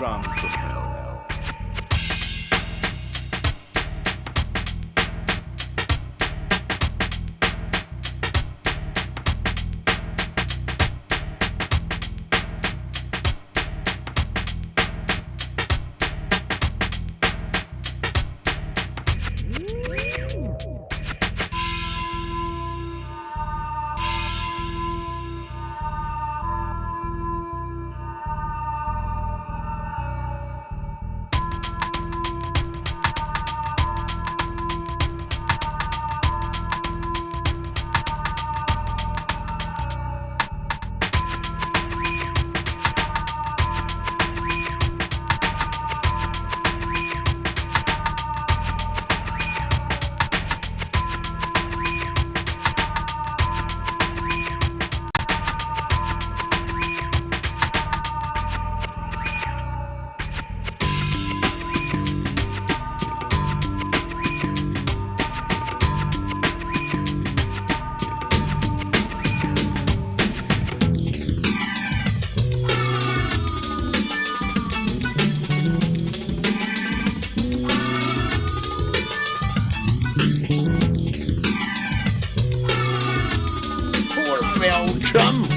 drums from hell. Chum.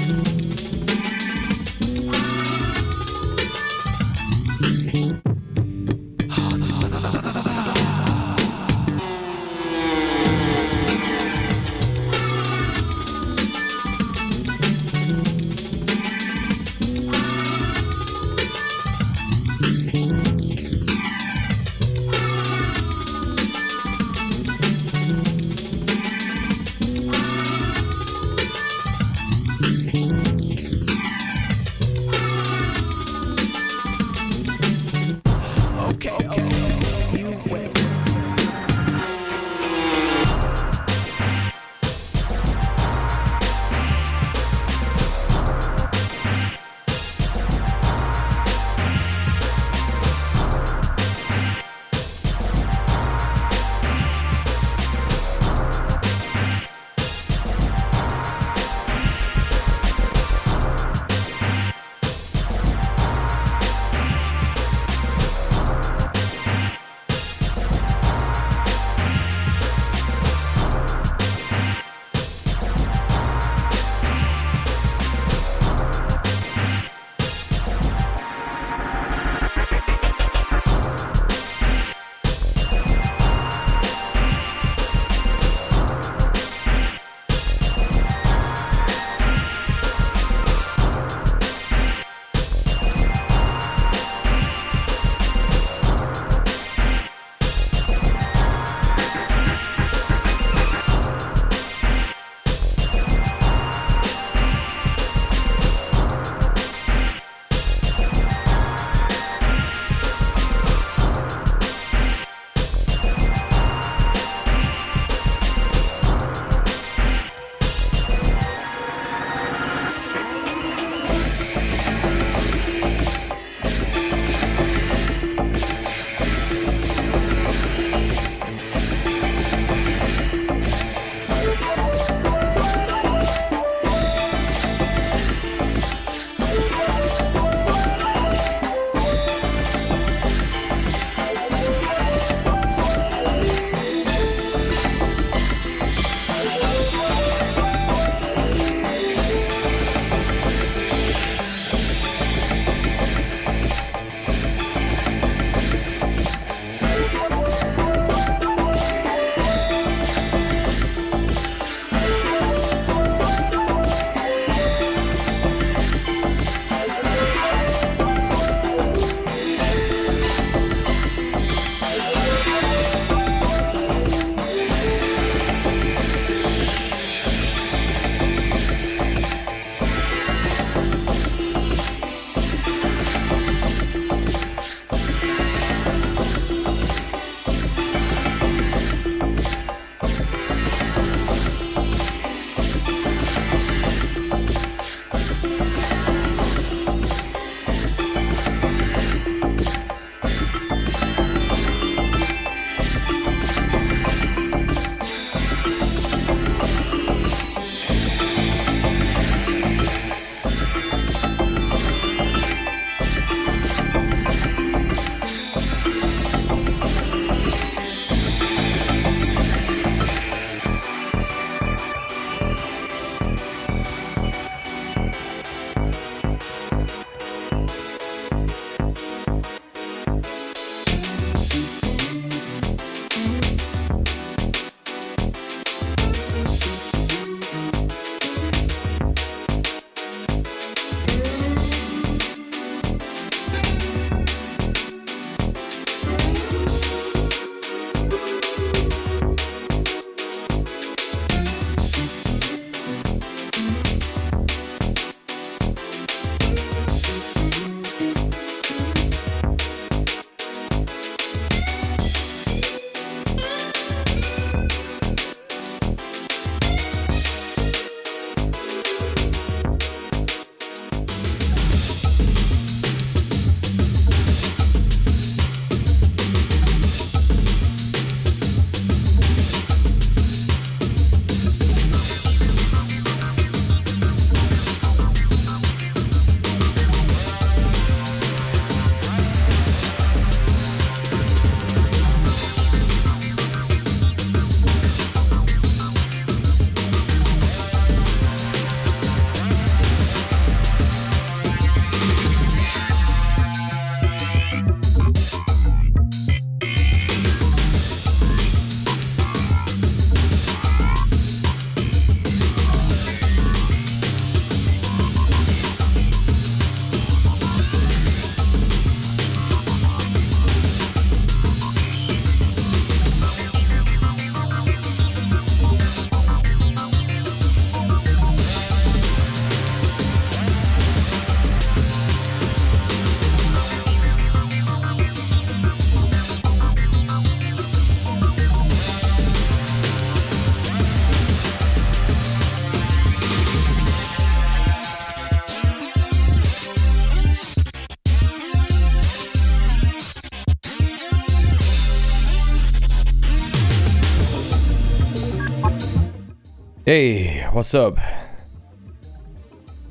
Hey, what's up?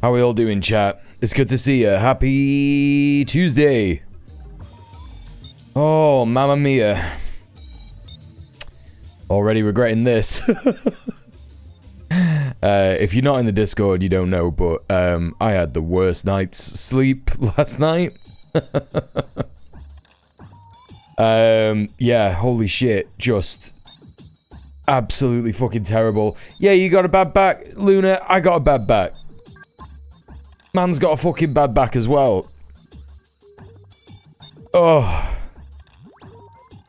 How we all doing, chat? It's good to see you. Happy Tuesday. Oh, mamma mia. Already regretting this. If you're not in the Discord, you don't know, but I had the worst night's sleep last night. Yeah, holy shit. Just absolutely fucking terrible. Yeah, you got a bad back, Luna. I got a bad back. Man's got a fucking bad back as well. Oh.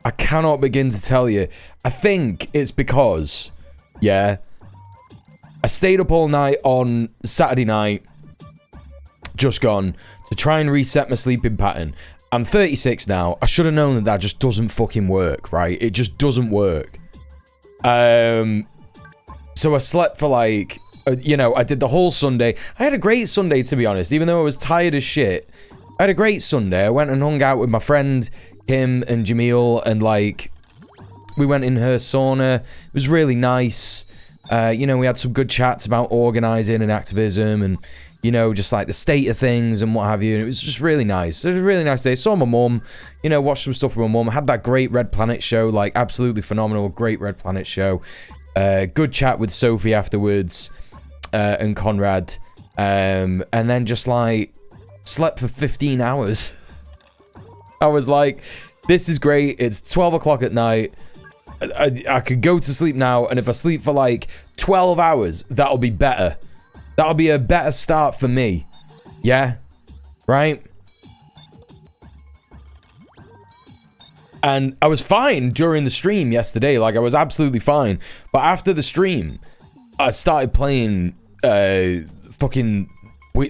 I cannot begin to tell you. I think it's because, yeah, I stayed up all night on Saturday night, just gone, to try and reset my sleeping pattern. I'm 36 now. I should have known that that just doesn't fucking work, right? It just doesn't work. So I slept for like, you know, I did the whole Sunday. I had a great Sunday, to be honest, even though I was tired as shit. I had a great Sunday. I went and hung out with my friend, Kim and Jamil, and like, we went in her sauna. It was really nice. You know, we had some good chats about organising and activism and, you know, just like the state of things and what have you. And it was just really nice. It was a really nice day. Saw my mum, you know, watched some stuff with my mum. Had that great Red Planet show, like absolutely phenomenal, great Red Planet show. Good chat with Sophie afterwards and Conrad. And then just like slept for 15 hours. I was like, this is great. It's 12 o'clock at night. I could go to sleep now, and if I sleep for like 12 hours, that'll be better. That'll be a better start for me. Yeah? Right? And I was fine during the stream yesterday. Like, I was absolutely fine. But after the stream, I started playing fucking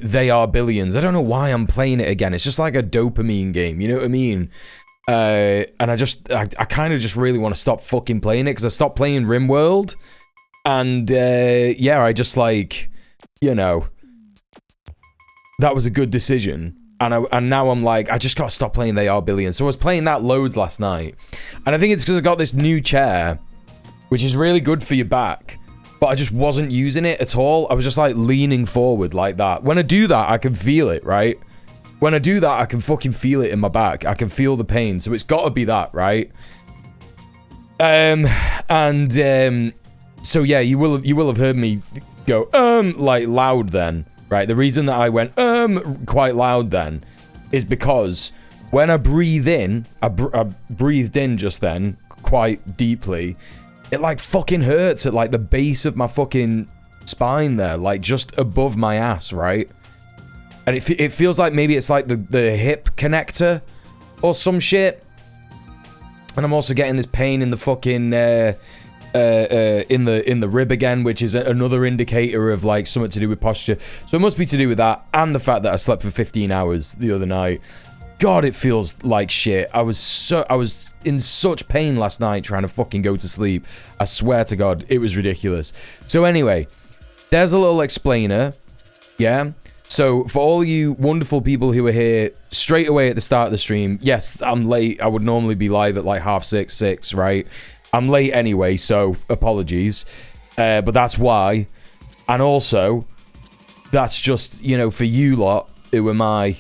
They Are Billions. I don't know why I'm playing it again. It's just like a dopamine game. You know what I mean? And I kind of just really want to stop fucking playing it because I stopped playing RimWorld. And, yeah, I just like, you know, that was a good decision. And now I'm like, I just got to stop playing They Are Billions. So I was playing that loads last night. And I think it's because I got this new chair, which is really good for your back. But I just wasn't using it at all. I was just like leaning forward like that. When I do that, I can feel it, right? When I do that, I can fucking feel it in my back. I can feel the pain. So it's got to be that, right? So yeah, you will have heard me go, like loud then, right? The reason that I went, quite loud then is because when I breathe in, I breathed in just then quite deeply. It like fucking hurts at like the base of my fucking spine there, like just above my ass, right? And it feels like maybe it's like the hip connector or some shit. And I'm also getting this pain in the fucking in the rib again, which is another indicator of like something to do with posture. So it must be to do with that and the fact that I slept for 15 hours the other night. God, it feels like shit. I was in such pain last night trying to fucking go to sleep. I swear to God, it was ridiculous. So anyway, there's a little explainer. Yeah. So for all you wonderful people who are here straight away at the start of the stream, yes, I'm late. I would normally be live at like 5:30, 6, right? I'm late anyway, so apologies. But that's why. And also, that's just, you know, for you lot who are my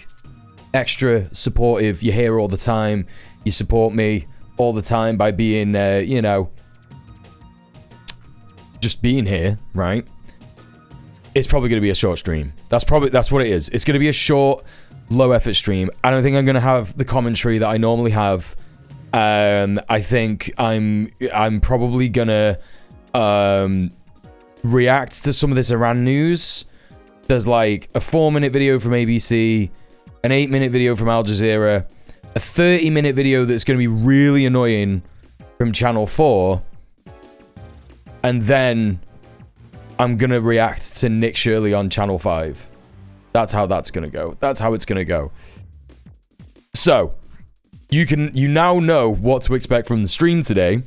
extra supportive. You're here all the time. You support me all the time by being, you know, just being here, right? It's probably going to be a short stream. That's what it is. It's going to be a short, low effort stream. I don't think I'm going to have the commentary that I normally have. I think I'm probably going to react to some of this Iran news. There's like a 4-minute video from ABC, an 8-minute video from Al Jazeera, a 30-minute video that's going to be really annoying from Channel 4, and then I'm going to react to Nick Shirley on Channel 5. That's how that's going to go. That's how it's going to go. So, you now know what to expect from the stream today.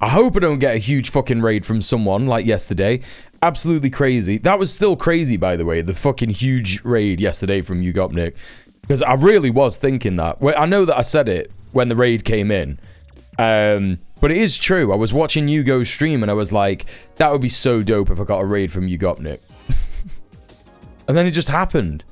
I hope I don't get a huge fucking raid from someone like yesterday. Absolutely crazy. That was still crazy, by the way, the fucking huge raid yesterday from You Got Nick. Because I really was thinking that. Well, I know that I said it when the raid came in. But But it is true. I was watching you go stream and I was like, that would be so dope if I got a raid from Ugopnik. And then it just happened.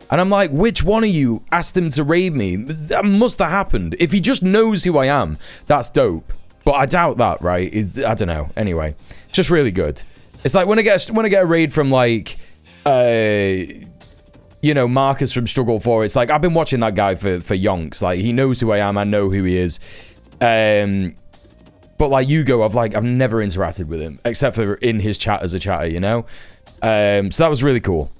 And I'm like, which one of you asked him to raid me? That must have happened. If he just knows who I am, that's dope. But I doubt that, right? I don't know. Anyway, it's just really good. It's like when I get a raid from like, you know, Marcus from Struggle 4. It's like I've been watching that guy for yonks. Like he knows who I am. I know who he is. But like Hugo, I've never interacted with him except for in his chat as a chatter, you know. So that was really cool.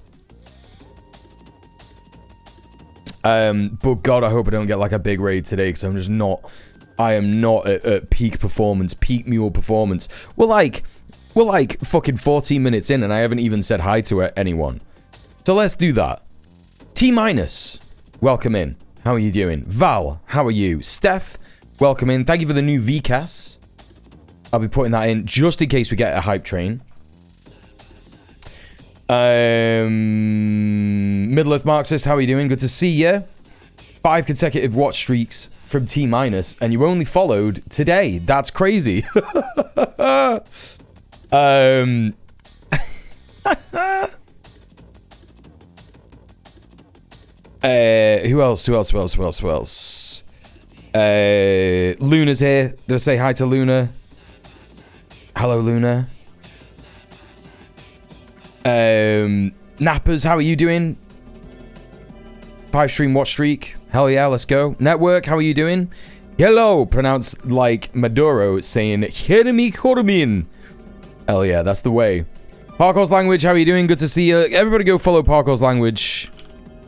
But God, I hope I don't get like a big raid today because I'm just not. I am not at peak performance, peak Muel performance. We're like fucking 14 minutes in and I haven't even said hi to anyone. So let's do that. T-, welcome in. How are you doing? Val, how are you? Steph, welcome in. Thank you for the new VCAS. I'll be putting that in just in case we get a hype train. Middle-earth Marxist, how are you doing? Good to see you. 5 consecutive watch streaks from T-, and you only followed today. That's crazy. Who else? Luna's here. Did I say hi to Luna? Hello, Luna. Nappers, how are you doing? 5 stream watch streak. Hell yeah, let's go. Network, how are you doing? Hello, pronounced like Maduro saying Hirmi Kormin. Hell yeah, that's the way. Parkour's Language, how are you doing? Good to see you. Everybody go follow Parkour's Language.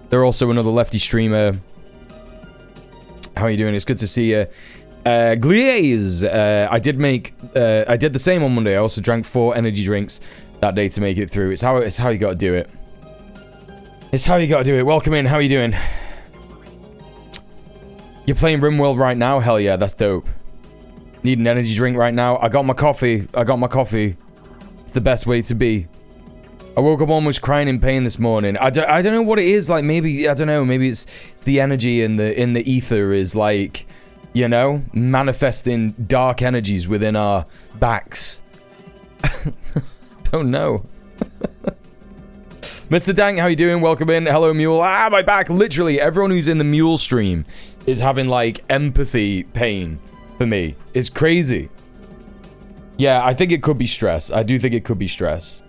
They're also another lefty streamer. How are you doing? It's good to see you. Glaze, I did the same on Monday. I also drank 4 energy drinks that day to make it through. It's how you gotta do it. It's how you gotta do it. Welcome in, how are you doing? You're playing RimWorld right now? Hell yeah, that's dope. Need an energy drink right now. I got my coffee. It's the best way to be. I woke up almost crying in pain this morning. I don't know what it is. Like maybe, I don't know, maybe it's the energy in the ether is like, you know, manifesting dark energies within our backs. Don't know. Mr. Dank, how you doing? Welcome in. Hello, Muel. Ah, my back. Literally, everyone who's in the Muel stream is having, like, empathy pain for me. It's crazy. Yeah, I think it could be stress. I do think it could be stress.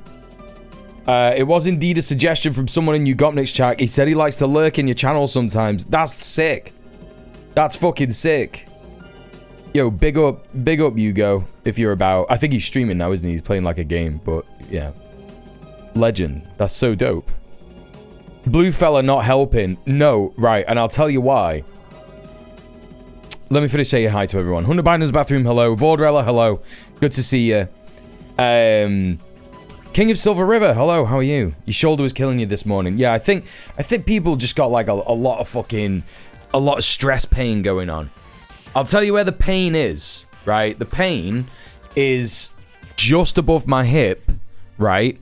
It was indeed a suggestion from someone in Ugopnik's chat. He said he likes to lurk in your channel sometimes. That's sick. That's fucking sick. Yo, big up Hugo, if you're about. I think he's streaming now, isn't he? He's playing like a game, but yeah. Legend. That's so dope. Blue fella not helping. No, right, and I'll tell you why. Let me finish saying hi to everyone. Hunter Biden's bathroom, hello. Vordrella, hello. Good to see you. King of Silver River, hello, how are you? Your shoulder was killing you this morning. Yeah, I think people just got like a lot of stress pain going on. I'll tell you where the pain is, right? The pain is just above my hip, right?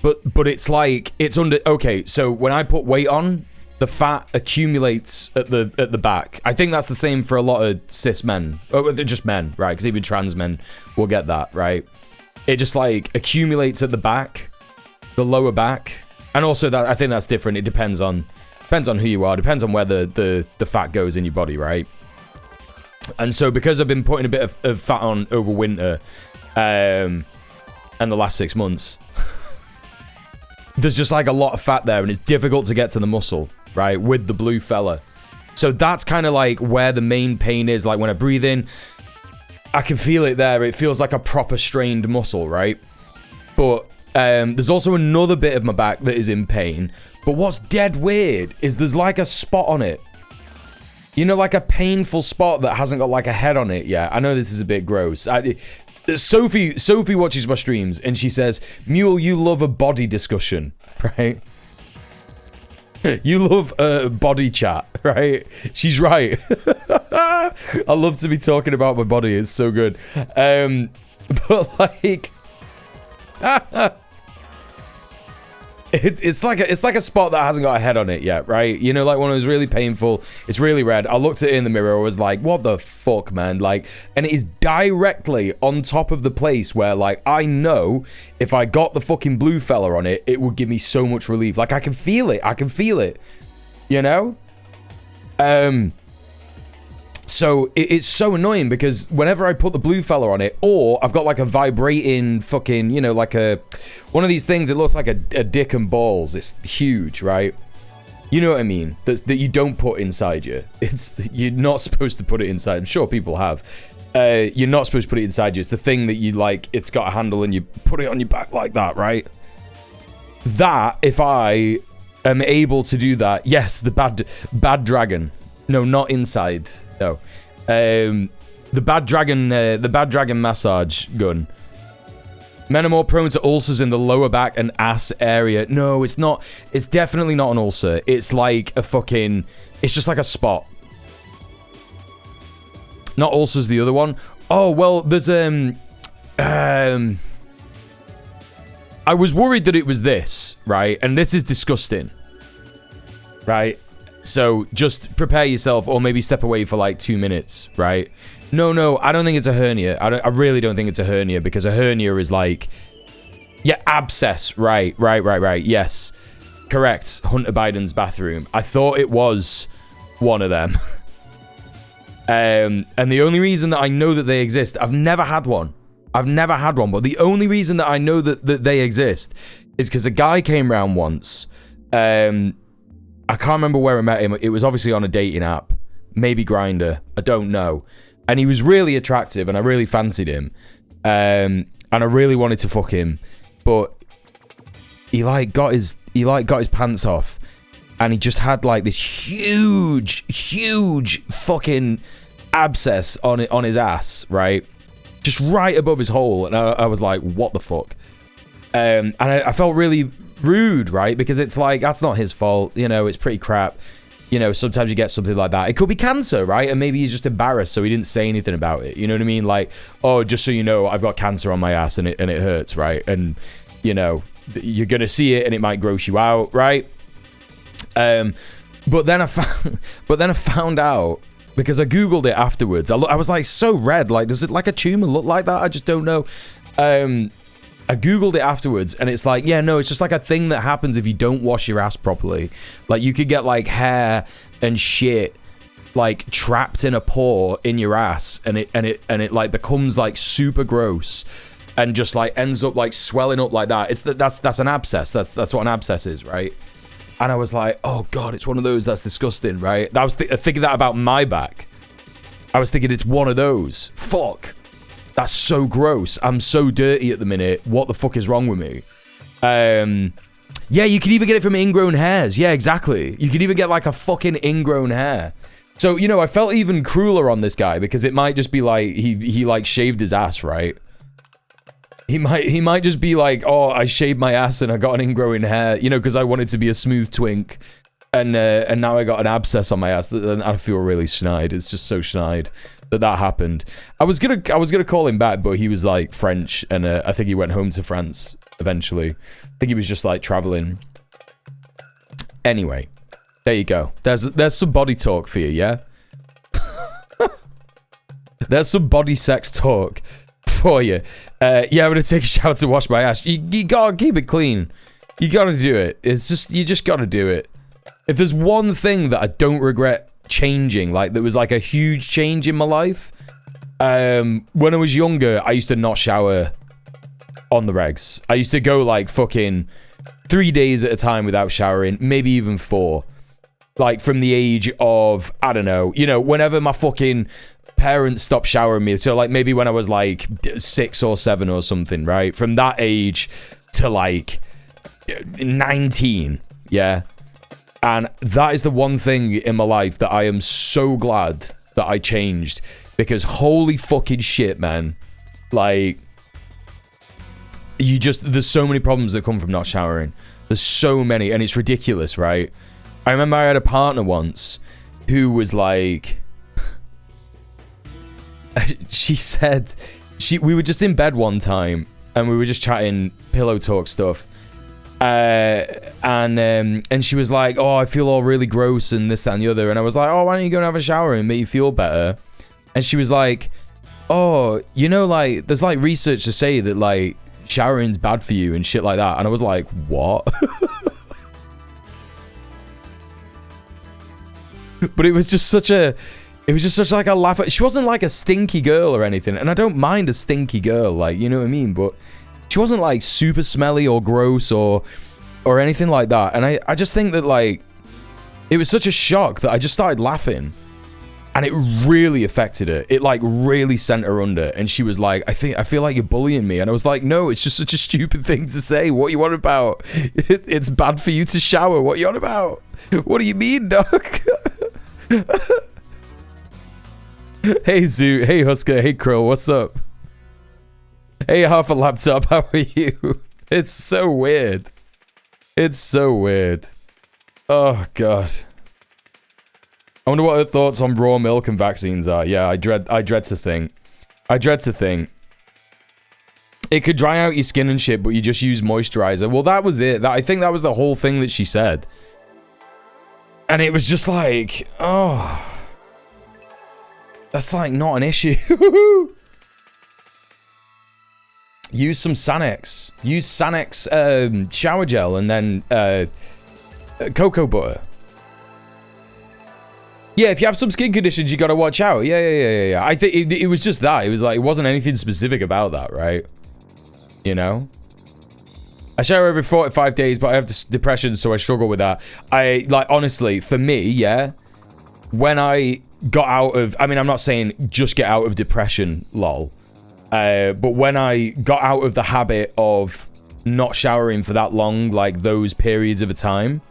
But it's like, it's under, okay, so when I put weight on, the fat accumulates at the back. I think that's the same for a lot of cis men. Oh, they're just men, right? Because even trans men will get that, right? It just like accumulates at the back, the lower back. And also that, I think that's different. It depends on who you are. Depends on where the fat goes in your body, right? And so because I've been putting a bit of fat on over winter, and the last 6 months, there's just like a lot of fat there and it's difficult to get to the muscle, right? With the blue fella. So that's kind of like where the main pain is. Like when I breathe in, I can feel it there. It feels like a proper strained muscle, right? But there's also another bit of my back that is in pain. But what's dead weird is there's like a spot on it. You know, like a painful spot that hasn't got like a head on it yet. I know this is a bit gross. Sophie watches my streams and she says, Muel, you love a body discussion, right? You love body chat, right? She's right. I love to be talking about my body. It's so good. But like, It's like a spot that hasn't got a head on it yet, right? You know, like when it was really painful, it's really red. I looked at it in the mirror, I was like, what the fuck, man? Like, and it is directly on top of the place where, like, I know if I got the fucking blue fella on it, it would give me so much relief. Like, I can feel it, you know? So it's so annoying because whenever I put the blue fella on it, or I've got like a vibrating fucking, you know, like one of these things that looks like a dick and balls. It's huge, right? You know what I mean? That you don't put inside you. You're not supposed to put it inside. I'm sure people have. You're not supposed to put it inside you. It's the thing that you like. It's got a handle and you put it on your back like that, right? That if I am able to do that, yes, the bad dragon. No, not inside. No, the bad dragon massage gun. Men are more prone to ulcers in the lower back and ass area. No, it's not. It's definitely not an ulcer. It's like a fucking. It's just like a spot. Not ulcers. The other one. Oh well, there's I was worried that it was this, right? And this is disgusting, right? So just prepare yourself, or maybe step away for like 2 minutes, right? No, I don't think it's a hernia. I really don't think it's a hernia, because a hernia is like, yeah, abscess. Right. Yes, correct. Hunter Biden's bathroom. I thought it was one of them. And the only reason that I know that they exist, I've never had one, but the only reason that I know that they exist is because a guy came round once. I can't remember where I met him. It was obviously on a dating app. Maybe Grindr. I don't know. And he was really attractive, and I really fancied him. And I really wanted to fuck him. But he got his pants off. And he just had like this huge fucking abscess on his ass, right? Just right above his hole. And I was like, what the fuck? And I felt really rude, right? Because it's like, that's not his fault, you know, it's pretty crap. You know, sometimes you get something like that. It could be cancer, right? And maybe he's just embarrassed, so he didn't say anything about it. You know what I mean? Like, oh, just so you know, I've got cancer on my ass and it hurts, right? And, you know, you're gonna see it and it might gross you out, right? But then I found out, because I googled it afterwards. I was like, so red, like, does it like a tumor look like that? I just don't know. I googled it afterwards, and it's like, yeah, no, it's just like a thing that happens if you don't wash your ass properly. Like, you could get like hair and shit like trapped in a pore in your ass, and it like becomes like super gross, and just like ends up like swelling up like that. That's an abscess. That's what an abscess is, right? And I was like, oh god, it's one of those. That's disgusting, right? I was thinking that about my back. I was thinking it's one of those. Fuck. That's so gross. I'm so dirty at the minute. What the fuck is wrong with me? Yeah, you can even get it from ingrown hairs. Yeah, exactly. You can even get like a fucking ingrown hair. So, you know, I felt even crueler on this guy, because it might just be like he like shaved his ass, right? He might just be like, oh, I shaved my ass and I got an ingrowing hair, you know, because I wanted to be a smooth twink, and now I got an abscess on my ass, and I feel really snide. It's just so snide that happened. I was gonna call him back, but he was like French, and I think he went home to France eventually. I think he was just like traveling. Anyway, there you go. There's some body talk for you, yeah. There's some body sex talk for you. Yeah, I'm gonna take a shower to wash my ass. You gotta keep it clean. You gotta do it. You just gotta do it. If there's one thing that I don't regret changing, like there was like a huge change in my life, when I was younger, I used to not shower on the regs. I used to go like fucking 3 days at a time without showering, maybe even 4, like from the age of, I don't know, you know, whenever my fucking parents stopped showering me. So like maybe when I was like 6 or 7 or something, right? From that age to like 19, yeah. And that is the one thing in my life that I am so glad that I changed, because holy fucking shit, man. Like, there's so many problems that come from not showering. There's so many, and it's ridiculous, right? I remember I had a partner once who was like, she said, we were just in bed one time, and we were just chatting pillow talk stuff. And she was like, oh, I feel all really gross and this, that, and the other. And I was like, oh, why don't you go and have a shower and make you feel better? And she was like, oh, you know, like, there's like research to say that like showering's bad for you and shit like that. And I was like, what? But it was just such like a laugh. She wasn't like a stinky girl or anything. And I don't mind a stinky girl, like, you know what I mean? But she wasn't like super smelly or gross or anything like that. And I just think that like, it was such a shock that I just started laughing. And it really affected her. It like really sent her under. And she was like, I feel like you're bullying me. And I was like, no, it's just such a stupid thing to say. What are you on about? It's bad for you to shower. What are you on about? What do you mean, Doc? Hey, Zoo. Hey, Husker. Hey, Krill. What's up? Hey, Half a Laptop. How are you? It's so weird. It's so weird. Oh, God. I wonder what her thoughts on raw milk and vaccines are. Yeah, I dread to think. I dread to think. It could dry out your skin and shit, but you just use moisturizer. Well, that was it. I think that was the whole thing that she said. And it was just like, oh. That's like not an issue. Use some Sanex. Use Sanex shower gel and then cocoa butter. Yeah, if you have some skin conditions, you gotta watch out. Yeah. I think it was just that. It was like, it wasn't anything specific about that, right? You know? I shower every 4 to 5 days, but I have depression, so I struggle with that. Like, honestly, for me, yeah, when I got out of, I mean, I'm not saying just get out of depression, lol. But when I got out of the habit of not showering for that long, like those periods of a time,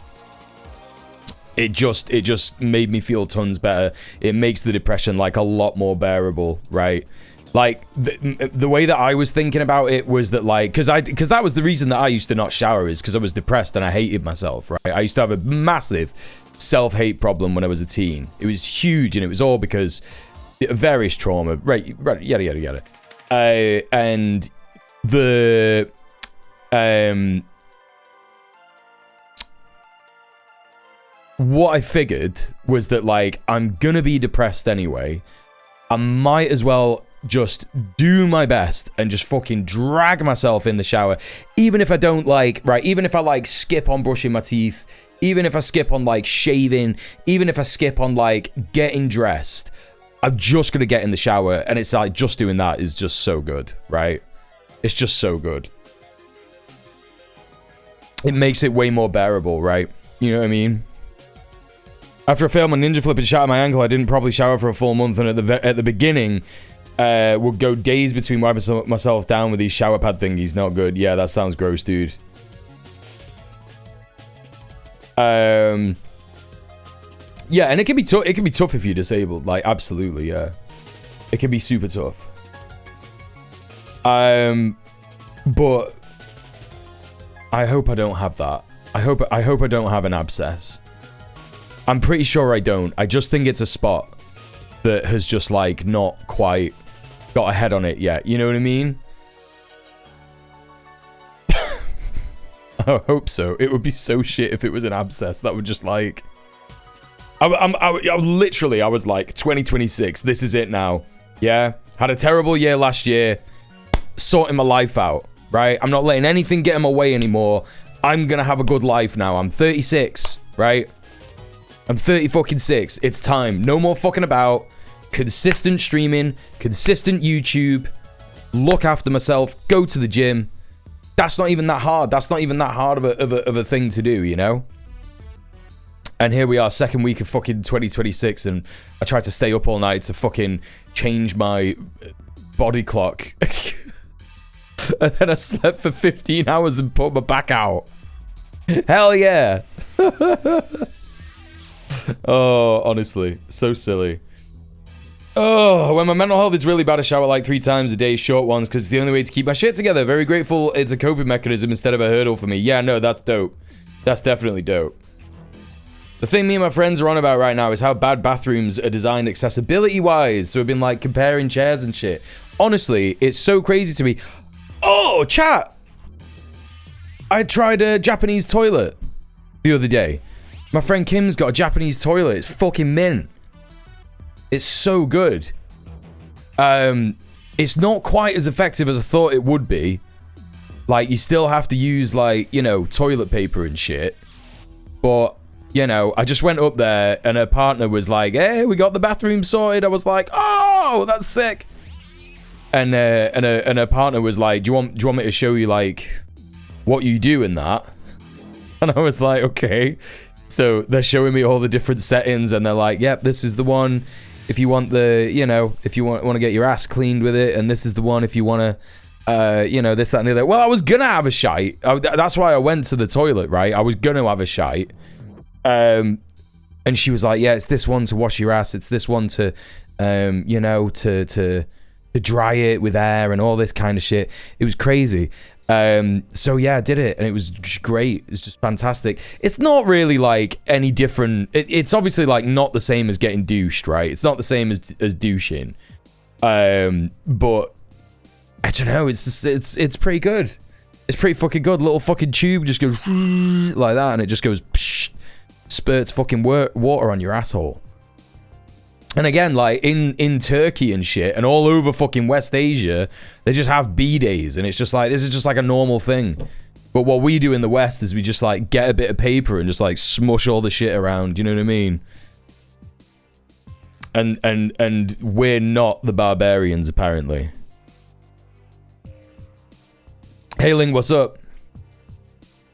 it just made me feel tons better. It makes the depression like a lot more bearable, right? Like the way that I was thinking about it was that like, because that was the reason that I used to not shower, is because I was depressed and I hated myself, right? I used to have a massive self-hate problem when I was a teen. It was huge, and it was all because various trauma, right? Yada. And the what I figured was that like, I'm gonna be depressed anyway. I might as well just do my best and just fucking drag myself in the shower, even if I don't like, right, even if I like skip on brushing my teeth, even if I skip on like shaving, even if I skip on like getting dressed, I'm just gonna get in the shower. And it's like, just doing that is just so good, right? It's just so good. It makes it way more bearable, right? You know what I mean? After I failed my ninja flip and shattered my ankle, I didn't probably shower for a full month, and at the beginning, would go days between wiping myself down with these shower pad thingies. Not good. Yeah, that sounds gross, dude. Yeah, and it can be tough. It can be tough if you're disabled. Like, absolutely, yeah. It can be super tough. But I hope I don't have that. I hope I don't have an abscess. I'm pretty sure I don't. I just think it's a spot that has just like not quite got a head on it yet. You know what I mean? I hope so. It would be so shit if it was an abscess. That would just like... I was like, 2026, this is it now. Yeah? Had a terrible year last year. Sorting my life out, right? I'm not letting anything get in my way anymore. I'm gonna have a good life now. I'm 36, right? I'm 30 fucking 6. It's time. No more fucking about. Consistent streaming. Consistent YouTube. Look after myself. Go to the gym. That's not even that hard. That's not even that hard of a thing to do, you know? And here we are, second week of fucking 2026, and I tried to stay up all night to fucking change my body clock. And then I slept for 15 hours and put my back out. Hell yeah. Oh, honestly, so silly. Oh, when my mental health is really bad, I shower like 3 times a day, short ones, because it's the only way to keep my shit together. Very grateful it's a coping mechanism instead of a hurdle for me. Yeah, no, that's dope. That's definitely dope. The thing me and my friends are on about right now is how bad bathrooms are designed accessibility-wise. So we've been like comparing chairs and shit. Honestly, it's so crazy to me. Oh, chat! I tried a Japanese toilet the other day. My friend Kim's got a Japanese toilet. It's fucking mint. It's so good. It's not quite as effective as I thought it would be. Like, you still have to use, like, you know, toilet paper and shit. But, you know, I just went up there and her partner was like, hey, we got the bathroom sorted. I was like, oh, that's sick. And her partner was like, do you want me to show you, like, what you do in that? And I was like, okay. So they're showing me all the different settings and they're like, yep, this is the one if you want the, you know, if you want to get your ass cleaned with it. And this is the one if you want to, you know, this, that, and the other. Well, I was going to have a shite. That's why I went to the toilet, right? I was going to have a shite. And she was like, yeah, it's this one to wash your ass. It's this one to, you know, to dry it with air and all this kind of shit. It was crazy. So yeah, I did it and it was just great. It's just fantastic. It's not really like any different. It's obviously like not the same as getting douched, right? It's not the same as douching. But I don't know. It's just, it's pretty good. It's pretty fucking good. Little fucking tube just goes like that and it just goes spurts fucking water on your asshole. And again, like in Turkey and shit, and all over fucking West Asia, they just have B-days, and it's just like, this is just like a normal thing. But what we do in the West is we just like get a bit of paper and just like smush all the shit around. You know what I mean? And we're not the barbarians, apparently. Hey Ling, what's up?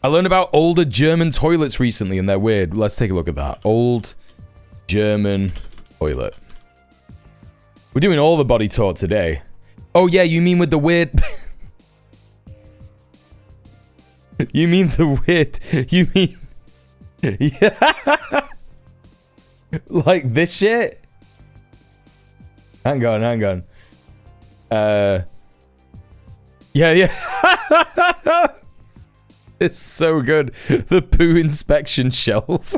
I learned about older German toilets recently, and they're weird. Let's take a look at that. Old German toilet. We're doing all the body talk today. Oh yeah, you mean with the weird... You mean the weird... You mean... Yeah. Like this shit? Hang on. Yeah. It's so good. The poo inspection shelf.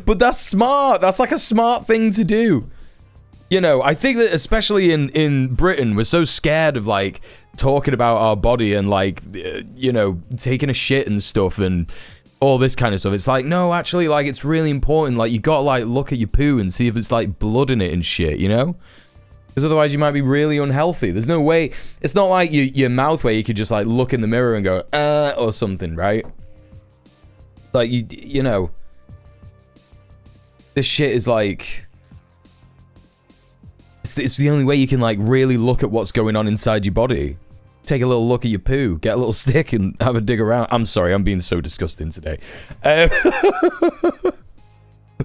But that's smart. That's like a smart thing to do. You know, I think that especially in Britain, we're so scared of like talking about our body and like, you know, taking a shit and stuff and all this kind of stuff. It's like, no, actually, like, it's really important. Like, you gotta like look at your poo and see if it's like blood in it and shit, you know? Because otherwise you might be really unhealthy. There's no way. It's not like your mouth where you could just like look in the mirror and go, or something, right? Like, you know, this shit is like, it's the only way you can like really look at what's going on inside your body. Take a little look at your poo, get a little stick and have a dig around. I'm sorry, I'm being so disgusting today.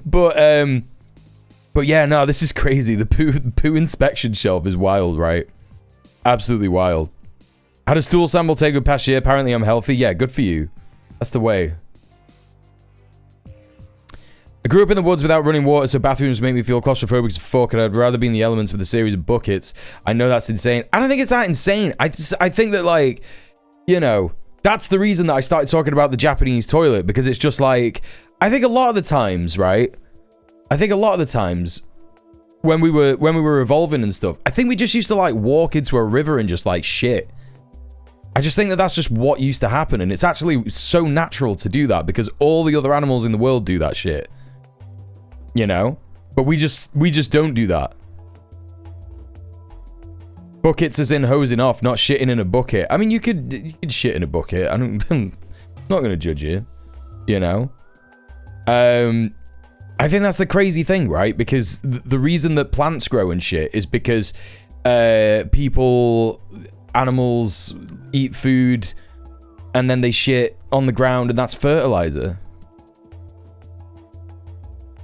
But yeah, no, this is crazy. The poo inspection shelf is wild, right? Absolutely wild. Had a stool sample taken past year. Apparently I'm healthy. Yeah, good for you. That's the way. I grew up in the woods without running water, so bathrooms make me feel claustrophobic as fuck, and I'd rather be in the elements with a series of buckets. I know that's insane. I don't think it's that insane. I think that, like, you know, that's the reason that I started talking about the Japanese toilet, because it's just like, I think a lot of the times, right? I think a lot of the times when we were evolving and stuff, I think we just used to like walk into a river and just like shit. I just think that that's just what used to happen, and it's actually so natural to do that because all the other animals in the world do that shit. You know? But we just don't do that. Buckets as in hosing off, not shitting in a bucket. I mean, you could shit in a bucket. I'm not gonna judge you. You know? I think that's the crazy thing, right? Because the reason that plants grow and shit is because animals eat food and then they shit on the ground and that's fertilizer.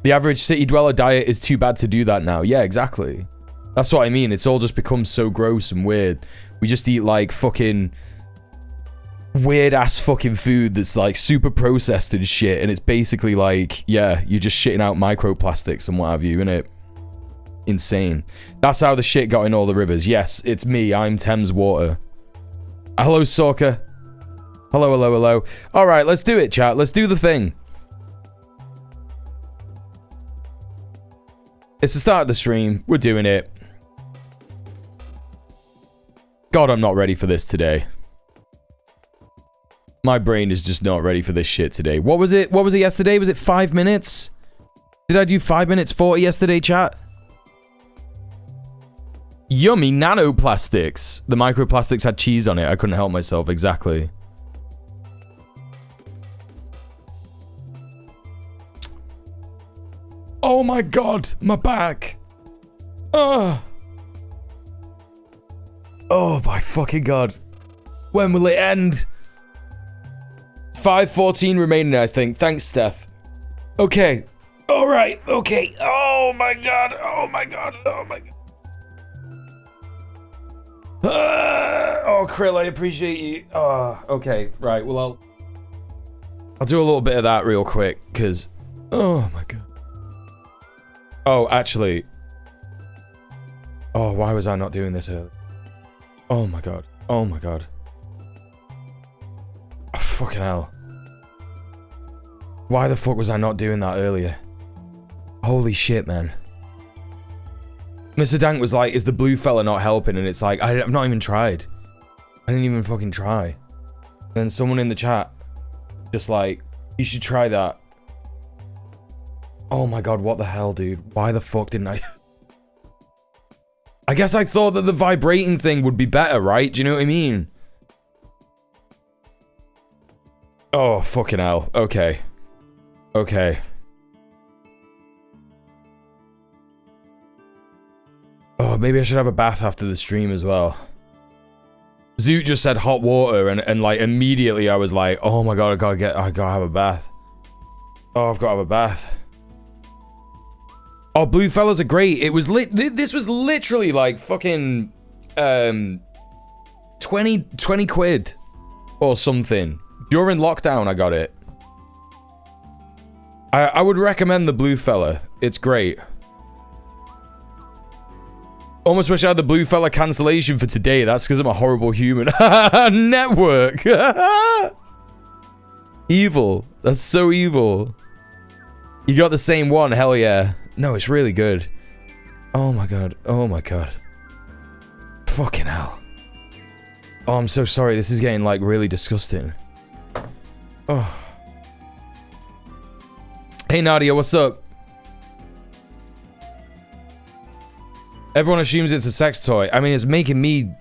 The average city dweller diet is too bad to do that now. Yeah, exactly. That's what I mean. It's all just become so gross and weird. We just eat like fucking weird ass fucking food that's like super processed and shit, and it's basically like, yeah, you're just shitting out microplastics and what have you, innit? Insane. That's how the shit got in all the rivers. Yes, it's me. I'm Thames Water. Hello, Sorka. Hello. All right, let's do it, chat. Let's do the thing. It's the start of the stream. We're doing it. God, I'm not ready for this today. My brain is just not ready for this shit today. What was it? What was it yesterday? Was it 5 minutes? Did I do 5 minutes 40 yesterday, chat? Yummy nanoplastics. The microplastics had cheese on it. I couldn't help myself. Exactly. Oh my god, my back. Oh my fucking god. When will it end? 5:14 remaining, I think. Thanks, Steph. Okay. All right. Okay. Oh my god. Oh my god. Oh my god. Oh, Krill, I appreciate you. Oh, okay. Right. Well, I'll do a little bit of that real quick, because... Oh my god. Oh, actually. Oh, why was I not doing this earlier? Oh my god. Oh my god. Oh, fucking hell. Why the fuck was I not doing that earlier? Holy shit, man. Mr. Dank was like, is the blue fella not helping? And it's like, I've not even tried. I didn't even fucking try. And then someone in the chat, just like, you should try that. Oh my god, what the hell, dude? Why the fuck didn't I... I guess I thought that the vibrating thing would be better, right? Do you know what I mean? Oh, fucking hell. Okay. Okay. Oh, maybe I should have a bath after the stream as well. Zoot just said hot water and like immediately I was like, oh my god, I gotta have a bath. Oh, I've gotta have a bath. Oh, blue fellas are great. It was this was literally like fucking 20 quid or something. During lockdown I got it. I would recommend the blue fella. It's great. Almost wish I had the blue fella cancellation for today. That's because I'm a horrible human. Network. Evil. That's so evil. You got the same one. Hell yeah. No, it's really good. Oh my god. Oh my god. Fucking hell. Oh, I'm so sorry. This is getting like really disgusting. Oh. Hey Nadia, what's up? Everyone assumes it's a sex toy. I mean, it's making me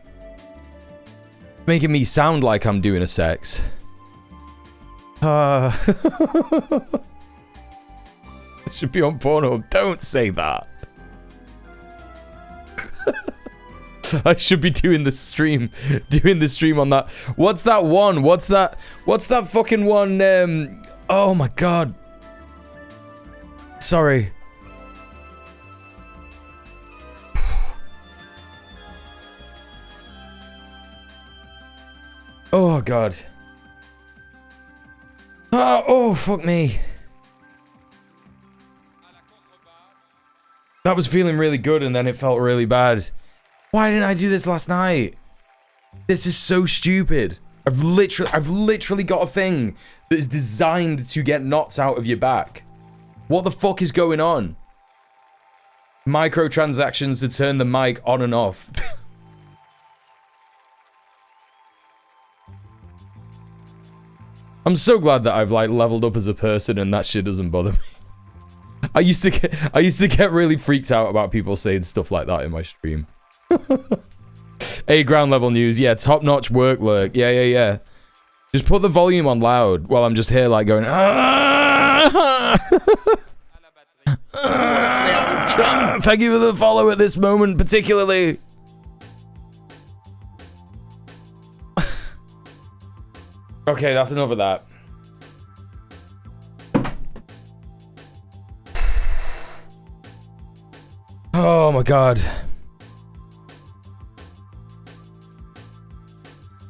sound like I'm doing a sex. It should be on Pornhub. Don't say that. I should be doing the stream on that. What's that one? What's that fucking one? Oh my god. Sorry. Oh god. Oh fuck me. That was feeling really good and then it felt really bad. Why didn't I do this last night? This is so stupid. I've literally got a thing that is designed to get knots out of your back. What the fuck is going on? Microtransactions to turn the mic on and off. I'm so glad that I've like leveled up as a person and that shit doesn't bother me. I used to get really freaked out about people saying stuff like that in my stream. Hey, ground level news. Yeah, top notch work lurk. Yeah. Just put the volume on loud while I'm just here like going. Thank you for the follow at this moment, particularly. Okay, that's enough of that. Oh my god.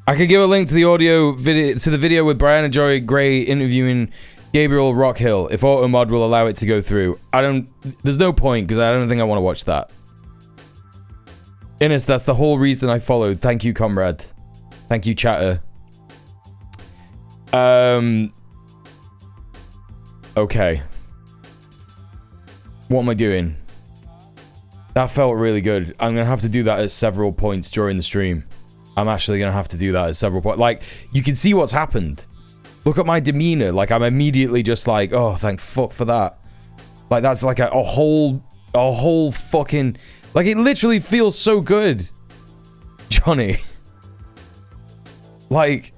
I could give a link to the video with Brianna Joy Gray interviewing Gabriel Rockhill if Automod will allow it to go through. There's no point because I don't think I want to watch that. Innes, that's the whole reason I followed. Thank you, comrade. Thank you, chatter. Okay. What am I doing? That felt really good. I'm gonna have to do that at several points during the stream. I'm actually gonna have to do that at several points. Like, you can see what's happened. Look at my demeanor. Like, I'm immediately just like, oh, thank fuck for that. Like, that's like a whole fucking... Like, it literally feels so good. Johnny. Like,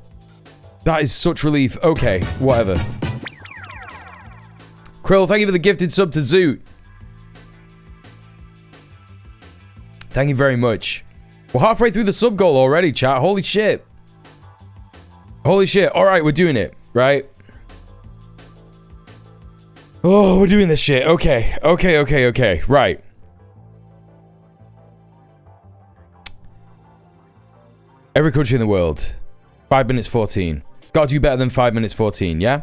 that is such relief. Okay, whatever. Krill, thank you for the gifted sub to Zoot. Thank you very much. We're halfway through the sub goal already, chat. Holy shit. Holy shit. Alright, we're doing it, right? Oh, we're doing this shit. Okay. Okay. Right. Every country in the world. 5 minutes 14. Gotta do better than 5 minutes 14, yeah?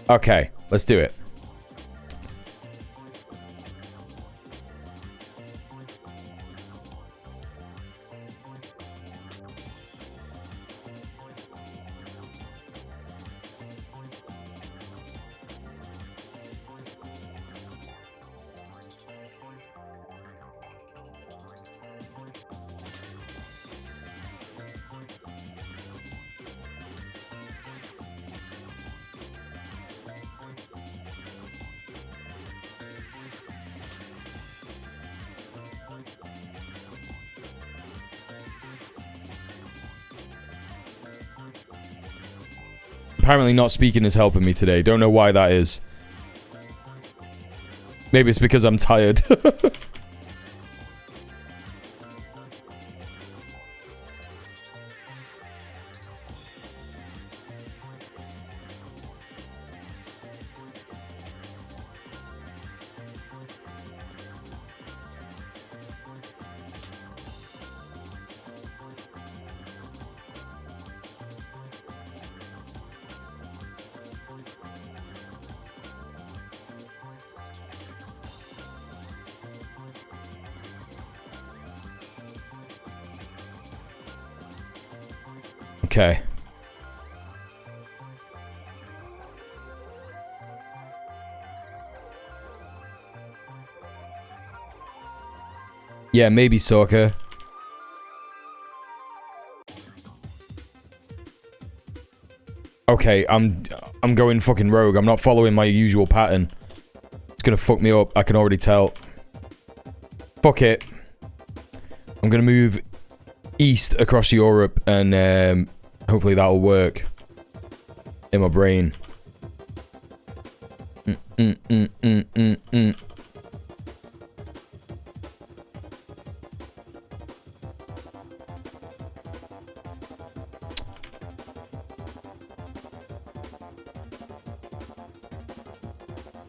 Okay, let's do it. Apparently not speaking is helping me today. Don't know why that is. Maybe it's because I'm tired. Okay. Yeah, maybe soccer. Okay, I'm going fucking rogue. I'm not following my usual pattern. It's gonna fuck me up. I can already tell. Fuck it. I'm gonna move east across Europe and hopefully that'll work in my brain.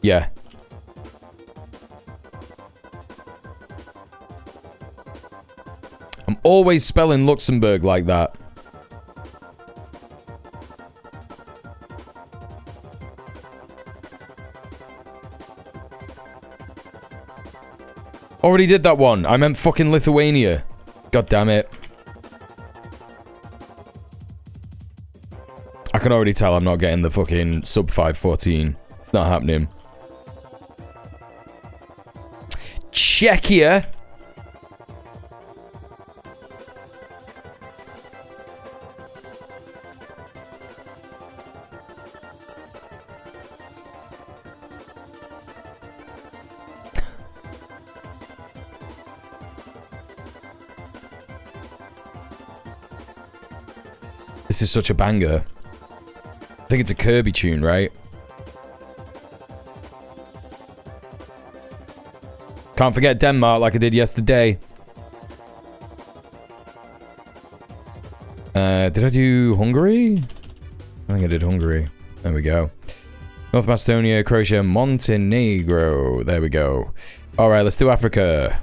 Yeah. I'm always spelling Luxembourg like that. Already did that one. I meant fucking Lithuania. God damn it. I can already tell I'm not getting the fucking sub 514. It's not happening. Czechia. This is such a banger. I think it's a Kirby tune, right? Can't forget Denmark like I did yesterday. Did I do Hungary? I think I did Hungary. There we go. North Macedonia, Croatia, Montenegro. There we go. Alright, let's do Africa.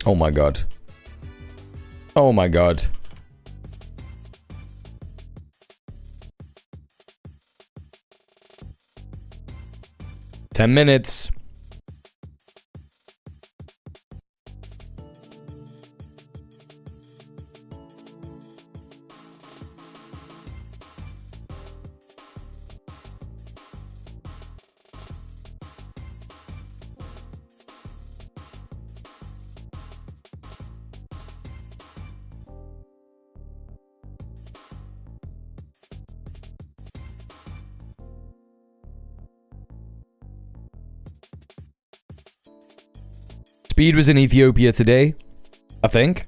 Oh my god. Oh my god. 10 minutes. Speed was in Ethiopia today, I think.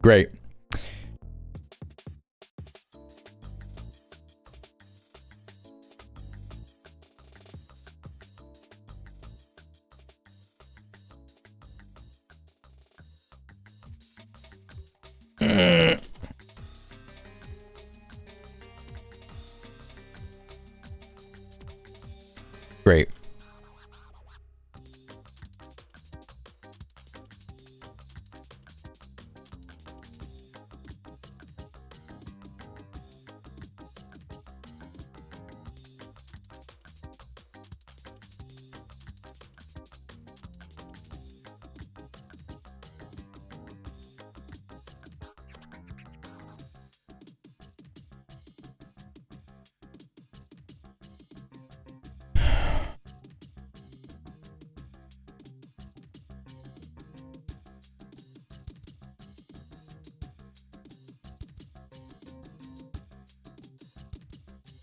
Great. Great.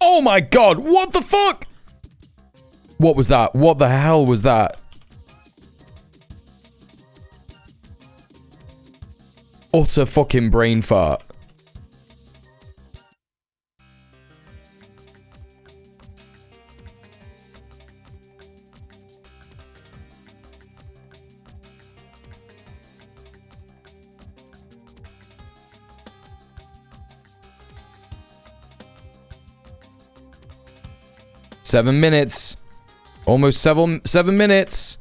Oh my god, what the fuck? What was that? What the hell was that? Utter fucking brain fart. Seven minutes. Almost seven minutes.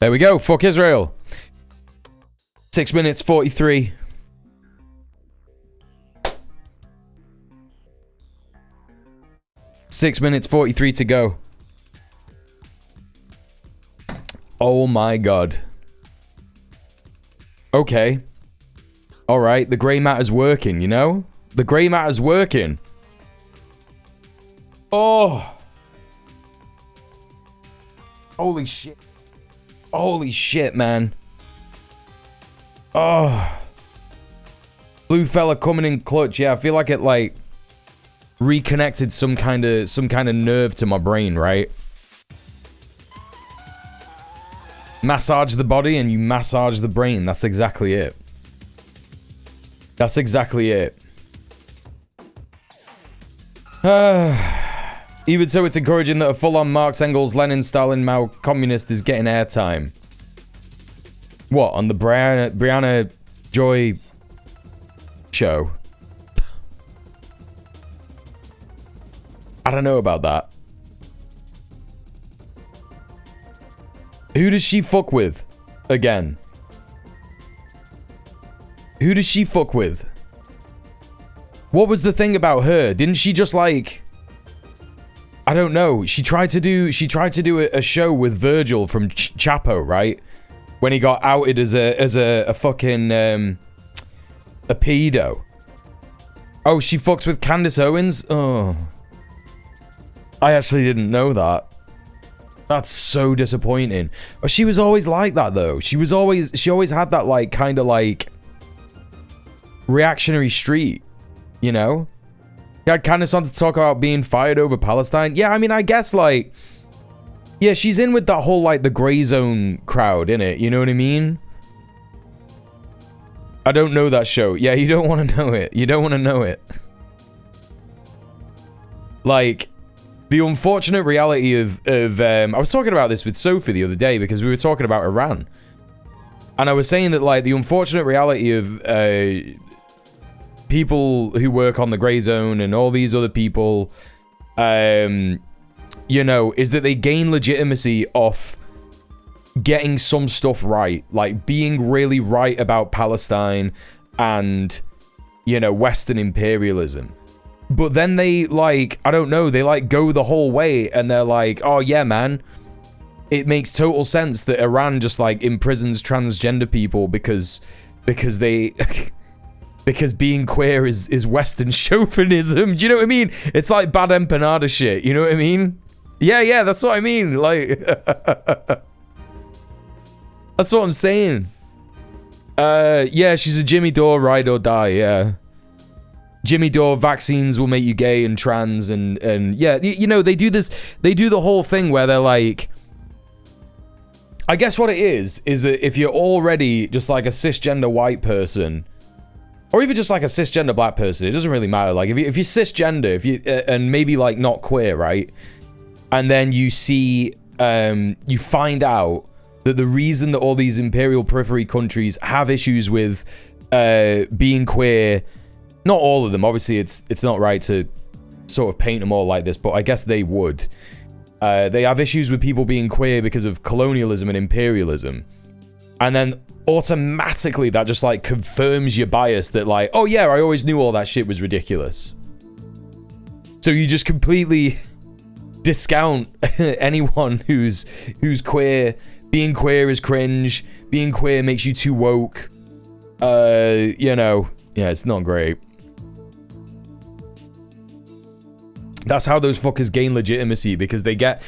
There we go. Fuck Israel. 6 minutes 43. Six minutes 43 to go. Oh my god. Okay. Alright, the grey matter's working, you know? The grey matter's working. Oh. Holy shit. Holy shit, man. Oh. Blue fella coming in clutch. Yeah, I feel like it, like, reconnected some kind of nerve to my brain, right? Massage the body and you massage the brain. That's exactly it. That's exactly it. Even so, it's encouraging that a full-on Marx, Engels, Lenin, Stalin, Mao communist is getting airtime. What, on the Brianna Joy show? I don't know about that. Who does she fuck with? Again. Who does she fuck with? What was the thing about her? Didn't she just like... I don't know. She tried to do a show with Virgil from Chapo, right? When he got outed as a fucking a pedo. Oh, she fucks with Candace Owens? Oh. I actually didn't know that. That's so disappointing. Oh, she was always like that though. She always had that like kind of like reactionary streak, you know? He had Candace on to talk about being fired over Palestine. Yeah, I mean, I guess like, yeah, she's in with that whole like the gray zone crowd, innit? You know what I mean? I don't know that show. Yeah, you don't want to know it. You don't want to know it. Like, the unfortunate reality of I was talking about this with Sophie the other day because we were talking about Iran. And I was saying that, like, the unfortunate reality of people who work on the gray zone and all these other people, you know, is that they gain legitimacy off getting some stuff right. Like, being really right about Palestine and, you know, Western imperialism. But then they, like, I don't know, they, like, go the whole way and they're like, oh, yeah, man, it makes total sense that Iran just, like, imprisons transgender people because they... because being queer is Western chauvinism. Do you know what I mean? It's like bad empanada shit. You know what I mean? Yeah, that's what I mean. Like... that's what I'm saying. Yeah, she's a Jimmy Dore, ride or die, yeah. Jimmy Dore, vaccines will make you gay and trans and yeah, you know, they do the whole thing where they're like, I guess what it is that if you're already just like a cisgender white person, or even just like a cisgender black person, it doesn't really matter. Like if you're cisgender, and maybe like not queer, right? And then you see, you find out that the reason that all these imperial periphery countries have issues with being queer, not all of them, obviously it's not right to sort of paint them all like this, but I guess they would. They have issues with people being queer because of colonialism and imperialism. And then automatically that just like confirms your bias that like, oh yeah, I always knew all that shit was ridiculous. So you just completely discount anyone who's queer. Being queer is cringe. Being queer makes you too woke. You know, yeah, it's not great. That's how those fuckers gain legitimacy, because they get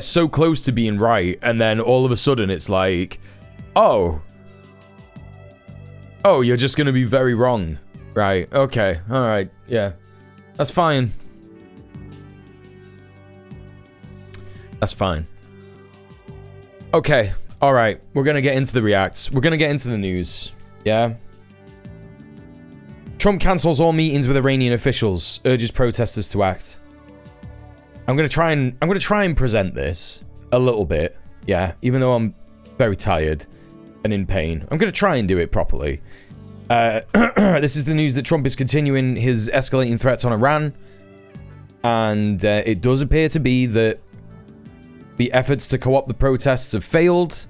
so close to being right, and then all of a sudden it's like, oh, you're just gonna be very wrong, right? Okay, all right, yeah, that's fine. That's fine. Okay, all right, we're gonna get into the reacts. We're gonna get into the news. Yeah. Trump cancels all meetings with Iranian officials, urges protesters to act. I'm gonna try and present this a little bit, yeah, even though I'm very tired and in pain. I'm gonna try and do it properly. This is the news that Trump is continuing his escalating threats on Iran, and it does appear to be that the efforts to co-opt the protests have failed.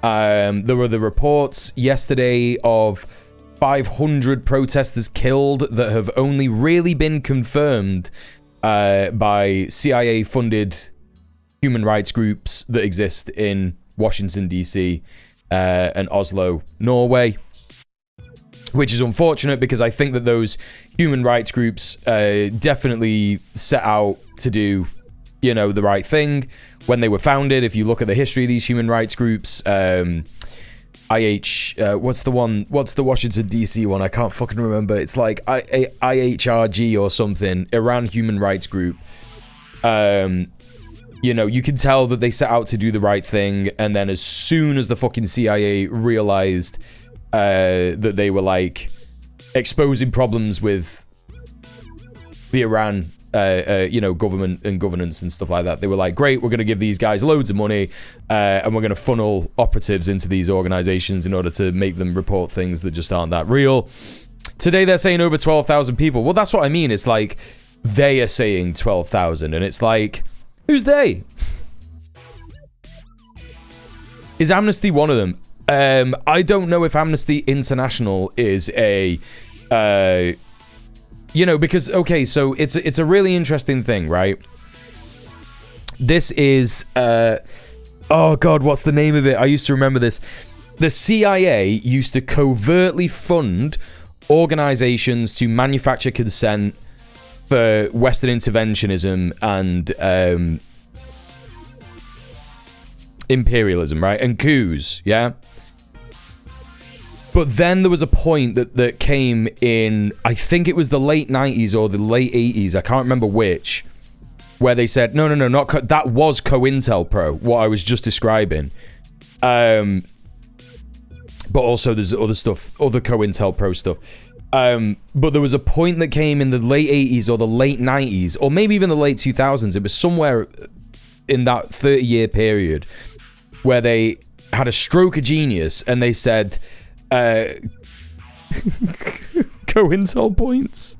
There were the reports yesterday of 500 protesters killed that have only really been confirmed by CIA-funded human rights groups that exist in Washington, D.C. And Oslo, Norway. Which is unfortunate, because I think that those human rights groups definitely set out to do, you know, the right thing when they were founded. If you look at the history of these human rights groups, what's the Washington DC one? I can't fucking remember. It's like IHRG or something, Iran Human Rights Group. You know, you can tell that they set out to do the right thing, and then as soon as the fucking CIA realized that they were like exposing problems with the Iran government and governance and stuff like that. They were like, great, we're going to give these guys loads of money, and we're going to funnel operatives into these organizations in order to make them report things that just aren't that real. Today they're saying over 12,000 people. Well, that's what I mean. It's like they are saying 12,000, and it's like, who's they? Is Amnesty one of them? I don't know if Amnesty International is a, because, okay, so it's a really interesting thing, right? This is, oh God, what's the name of it? I used to remember this. The CIA used to covertly fund organizations to manufacture consent for Western interventionism and imperialism, right? And coups, yeah? But then there was a point that came in, I think it was the late 90s or the late 80s, I can't remember which, where they said, no, that was COINTELPRO, what I was just describing. But also there's other stuff, other COINTELPRO stuff. But there was a point that came in the late 80s or the late 90s, or maybe even the late 2000s, it was somewhere in that 30-year period, where they had a stroke of genius and they said, COINTEL points.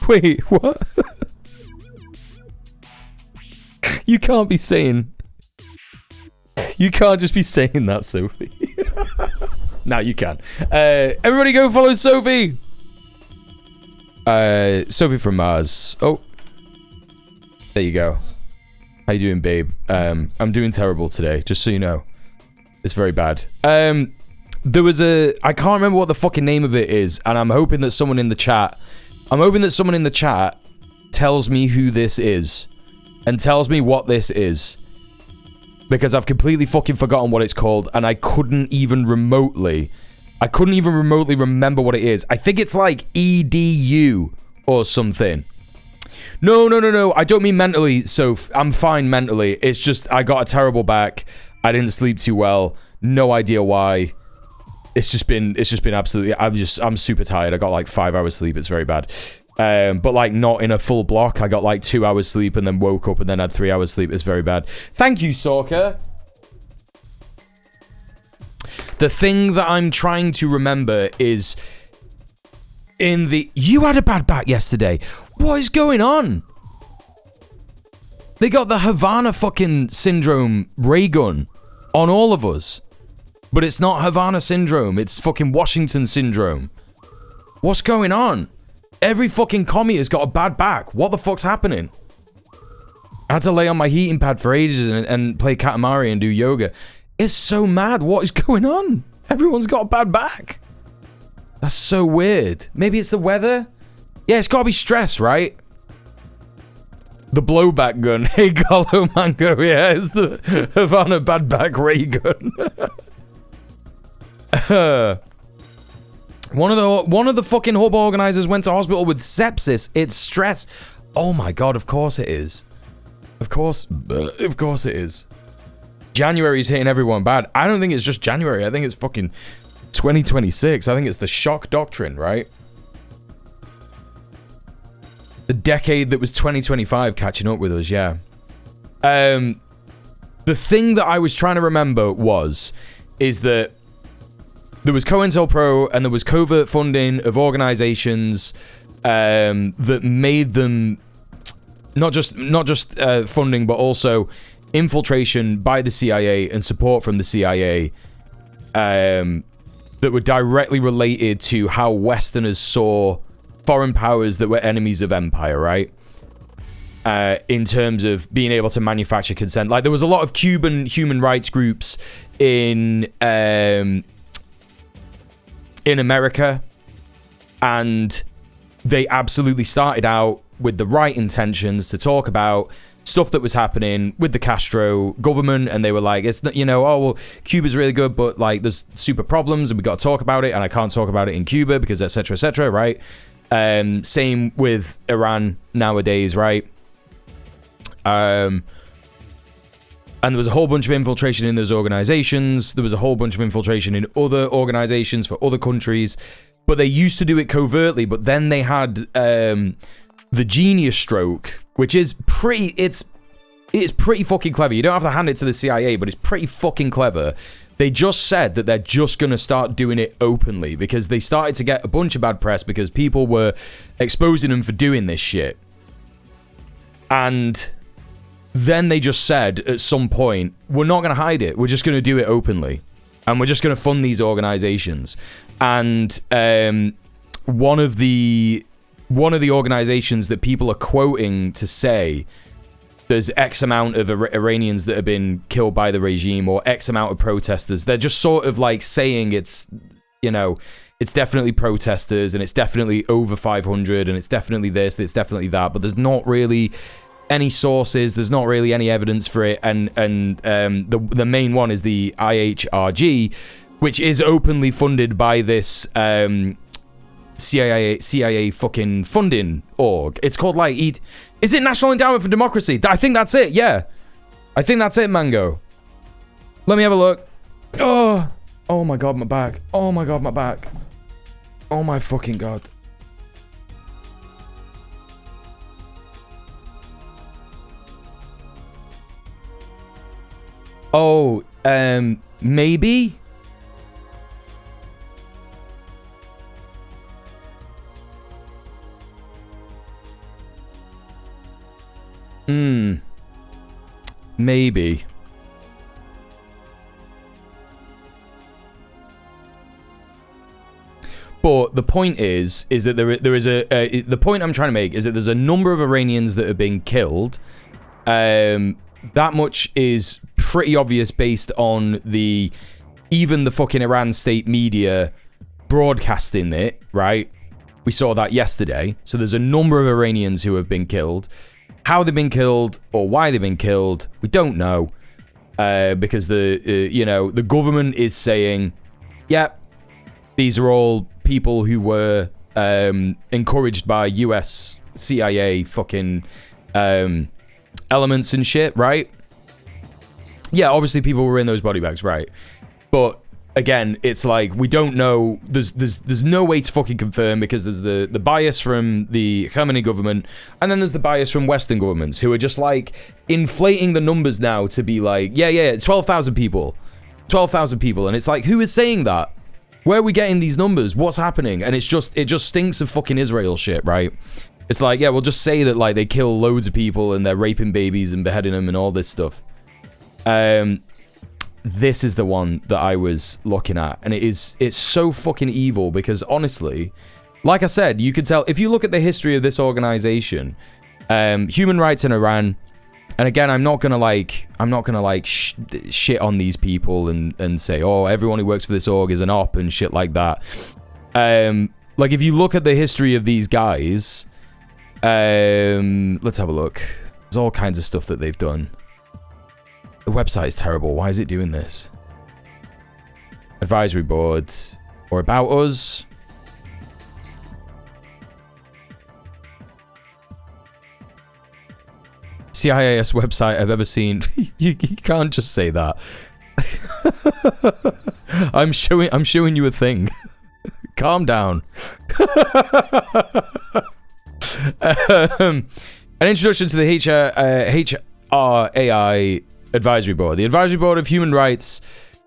Wait, what? You can't be saying... You can't just be saying that, Sophie. Now you can. Everybody go follow Sophie! Sophie from Mars. Oh. There you go. How you doing, babe? I'm doing terrible today, just so you know. It's very bad. There was I can't remember what the fucking name of it is, and I'm hoping that someone in the chat... tells me who this is. And tells me what this is. Because I've completely fucking forgotten what it's called, and I couldn't even remotely remember what it is. I think it's like EDU or something. No. I don't mean mentally, so I'm fine mentally. It's just I got a terrible back. I didn't sleep too well. No idea why. It's just been absolutely. I'm super tired. I got like 5 hours sleep. It's very bad. But like not in a full block. I got like 2 hours sleep and then woke up and then had 3 hours sleep. It's very bad. Thank you, Sorka. The thing that I'm trying to remember is you had a bad back yesterday. What is going on? They got the Havana fucking syndrome ray gun on all of us. But it's not Havana syndrome. It's fucking Washington syndrome. What's going on? Every fucking commie has got a bad back. What the fuck's happening? I had to lay on my heating pad for ages and play Katamari and do yoga. It's so mad. What is going on? Everyone's got a bad back. That's so weird. Maybe it's the weather? Yeah, it's gotta be stress, right? The blowback gun. Hey, Galo Mango. Yeah, it's the Havana bad back ray gun. One of the fucking hub organizers went to hospital with sepsis. It's stress. Oh my god, of course it is. Of course it is. January's hitting everyone bad. I don't think it's just January. I think it's fucking 2026. I think it's the shock doctrine, right? The decade that was 2025 catching up with us, yeah. The thing that I was trying to remember is that there was COINTELPRO and there was covert funding of organizations that made them not just funding, but also infiltration by the CIA and support from the CIA that were directly related to how Westerners saw foreign powers that were enemies of empire, right? In terms of being able to manufacture consent. Like, there was a lot of Cuban human rights groups in America, and they absolutely started out with the right intentions to talk about stuff that was happening with the Castro government, and they were like, it's not, oh, well, Cuba's really good, but like there's super problems and we got to talk about it, and I can't talk about it in Cuba because etc, right? Same with Iran nowadays, right? And there was a whole bunch of infiltration in those organizations. There was a whole bunch of infiltration in other organizations for other countries. but they used to do it covertly, but then they had the genius stroke, which is pretty, it's pretty fucking clever. You don't have to hand it to the CIA, but it's pretty fucking clever. They just said that they're just going to start doing it openly because they started to get a bunch of bad press because people were exposing them for doing this shit. And then they just said at some point, we're not going to hide it. We're just going to do it openly. And we're just going to fund these organizations. And one of the organizations that people are quoting to say there's X amount of Iranians that have been killed by the regime or X amount of protesters. They're just sort of like saying it's, you know, it's definitely protesters and it's definitely over 500 and it's definitely this, it's definitely that. But there's not really any sources. There's not really any evidence for it. And the main one is the IHRG, which is openly funded by this CIA fucking funding org. It's called like is it National Endowment for Democracy? I think that's it. Yeah, I think that's it. Mango. Let me have a look. Oh my god, my back. Oh my god, my back. Oh my fucking god. Oh, maybe. Maybe. But the point is that there is the point I'm trying to make is that there's a number of Iranians that have been killed. That much is pretty obvious based on even the fucking Iran state media broadcasting it, right? We saw that yesterday. So there's a number of Iranians who have been killed. How they've been killed or why they've been killed, we don't know. Because the government is saying, yep, these are all people who were encouraged by US CIA fucking elements and shit, right? Yeah, obviously people were in those body bags, right? But again, it's like we don't know. There's no way to fucking confirm because there's the bias from the Khamenei government, and then there's the bias from Western governments who are just like inflating the numbers now to be like, yeah, 12,000 people, and it's like, who is saying that? Where are we getting these numbers? What's happening? And it just stinks of fucking Israel shit, right? It's like, yeah, we'll just say that like they kill loads of people and they're raping babies and beheading them and all this stuff. This is the one that I was looking at, and it's so fucking evil because honestly, like I said, you can tell if you look at the history of this organization, human rights in Iran, and again, I'm not gonna shit on these people and say, oh, everyone who works for this org is an op and shit like that. Like if you look at the history of these guys, let's have a look. There's all kinds of stuff that they've done. The website is terrible. Why is it doing this? Advisory board or about us. CIAS website I've ever seen. you can't just say that. I'm showing you a thing. Calm down. An introduction to the HRAI Advisory Board. The Advisory Board of Human Rights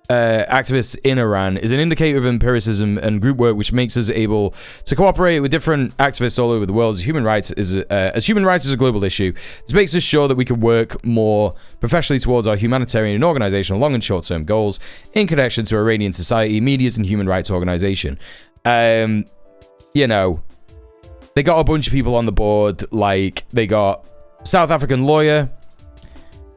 activists in Iran is an indicator of empiricism and group work which makes us able to cooperate with different activists all over the world. As human rights is a global issue, this makes us sure that we can work more professionally towards our humanitarian and organizational long and short-term goals in connection to Iranian society, medias, and human rights organization. You know, they got a bunch of people on the board, like they got South African lawyer,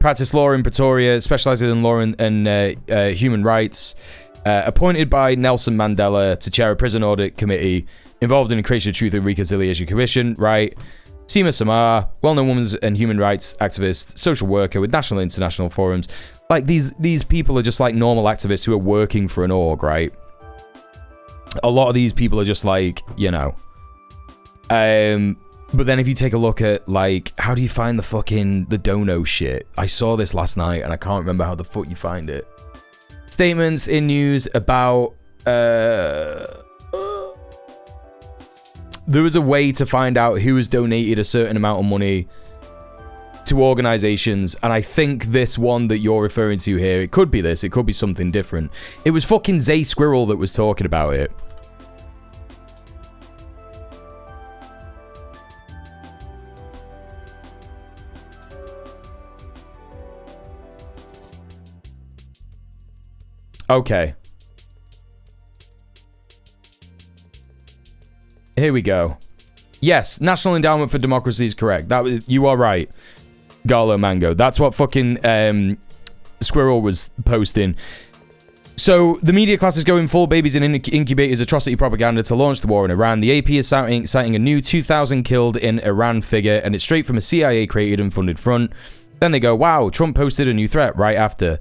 practiced law in Pretoria, specializing in law and human rights, appointed by Nelson Mandela to chair a prison audit committee, involved in the creation of Truth and Reconciliation Commission, right? Seema Samar, well-known women's and human rights activist, social worker with national and international forums. Like, these people are just like normal activists who are working for an org, right? A lot of these people are just like, you know. But then if you take a look at, like, how do you find the dono shit? I saw this last night and I can't remember how the fuck you find it. Statements in news about, a way to find out who has donated a certain amount of money to organizations, and I think this one that you're referring to here, it could be this, it could be something different. It was fucking Zay Squirrel that was talking about it. Okay. Here we go. Yes, National Endowment for Democracy is correct. You are right, Garlo Mango. That's what fucking Squirrel was posting. So, the media class is going full babies and incubators atrocity propaganda to launch the war in Iran. The AP is citing a new 2,000 killed in Iran figure, and it's straight from a CIA-created and funded front. Then they go, wow, Trump posted a new threat right after.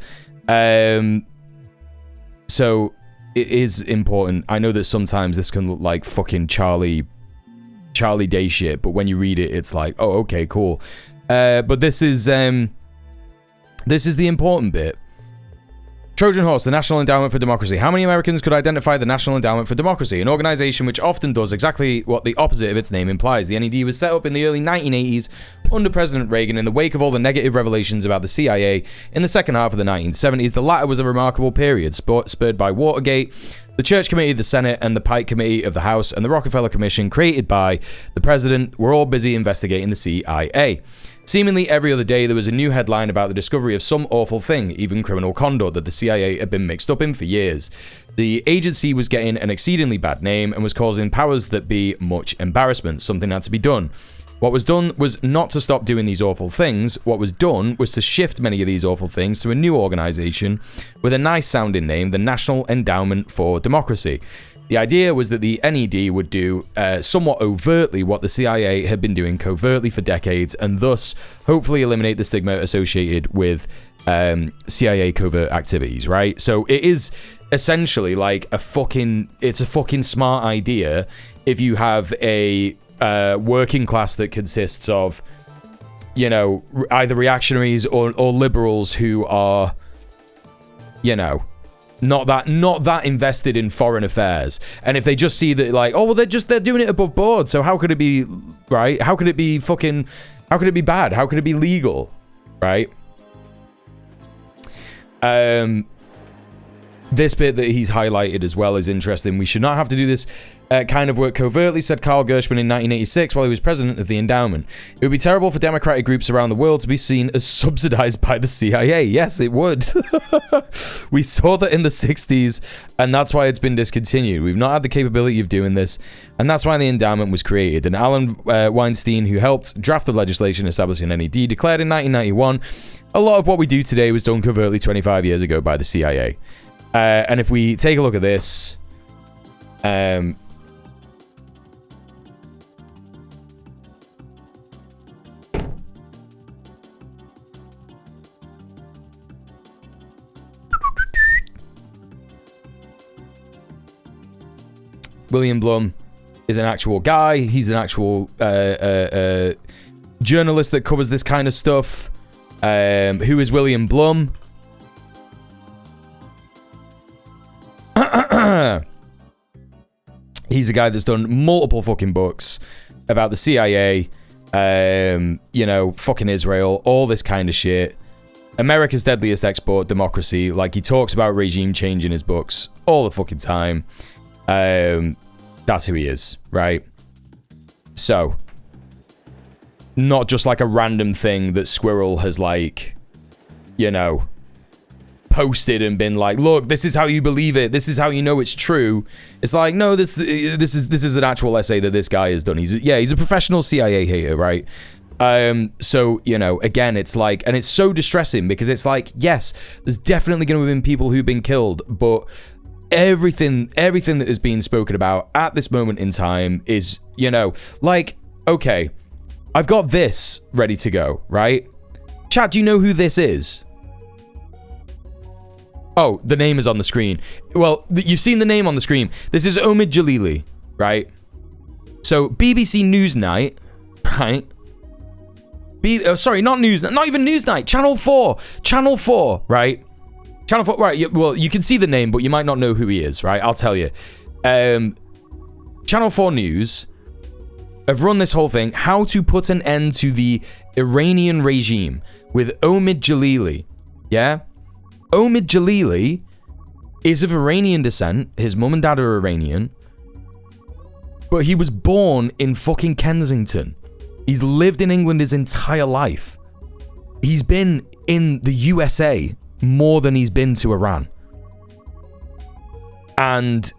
So, it is important. I know that sometimes this can look like fucking Charlie Day shit, but when you read it, it's like, oh, okay, cool. But this is the important bit. Trojan Horse, the National Endowment for Democracy. How many Americans could identify the National Endowment for Democracy? An organization which often does exactly what the opposite of its name implies. The NED was set up in the early 1980s under President Reagan in the wake of all the negative revelations about the CIA in the second half of the 1970s. The latter was a remarkable period, spurred by Watergate, the Church Committee of the Senate, and the Pike Committee of the House, and the Rockefeller Commission, created by the President, were all busy investigating the CIA. Seemingly every other day, there was a new headline about the discovery of some awful thing, even criminal conduct that the CIA had been mixed up in for years. The agency was getting an exceedingly bad name and was causing powers that be much embarrassment. Something had to be done. What was done was not to stop doing these awful things. What was done was to shift many of these awful things to a new organization with a nice sounding name, the National Endowment for Democracy. The idea was that the NED would do somewhat overtly what the CIA had been doing covertly for decades, and thus hopefully eliminate the stigma associated with CIA covert activities, right? So it is essentially like a fucking smart idea if you have a working class that consists of, you know, either reactionaries or liberals who are, you know, not that invested in foreign affairs. And if they just see that, like, oh well, they're doing it above board, so how could it be right? How could it be bad? How could it be legal, right? This bit that he's highlighted as well is interesting. We should not have to do this kind of work covertly, said Carl Gershman in 1986 while he was president of the endowment. It would be terrible for democratic groups around the world to be seen as subsidized by the CIA. Yes, it would. We saw that in the 60s, and that's why it's been discontinued. We've not had the capability of doing this, and that's why the endowment was created. And Alan Weinstein, who helped draft the legislation establishing NED, declared in 1991, a lot of what we do today was done covertly 25 years ago by the CIA. And if we take a look at this, William Blum is an actual guy. He's an actual journalist that covers this kind of stuff. Who is William Blum? He's a guy that's done multiple fucking books about the CIA, you know, fucking Israel, all this kind of shit. America's deadliest export, democracy. Like, he talks about regime change in his books all the fucking time. That's who he is, right? So, not just like a random thing that Squirrel has, like, you know, posted and been like, look, this is how you believe it, this is how you know it's true. It's like, no, this is an actual essay that this guy has done. He's a professional CIA hater, right? So, you know, again, it's like, and it's so distressing because it's like, yes, there's definitely going to have been people who've been killed, but everything that is being spoken about at this moment in time is, you know, like, okay, I've got this ready to go, right? Chat, do you know who this is? Oh, the name is on the screen. Well, you've seen the name on the screen. This is Omid Jalili, right? So, BBC Newsnight, right? Sorry, not Newsnight, not even Newsnight. Channel 4, right? Channel 4, right? Well, you can see the name, but you might not know who he is, right? I'll tell you. Channel 4 News have run this whole thing, how to put an end to the Iranian regime, with Omid Jalili. Yeah? Omid Jalili is of Iranian descent. His mum and dad are Iranian. But he was born in fucking Kensington. He's lived in England his entire life. He's been in the USA more than he's been to Iran. And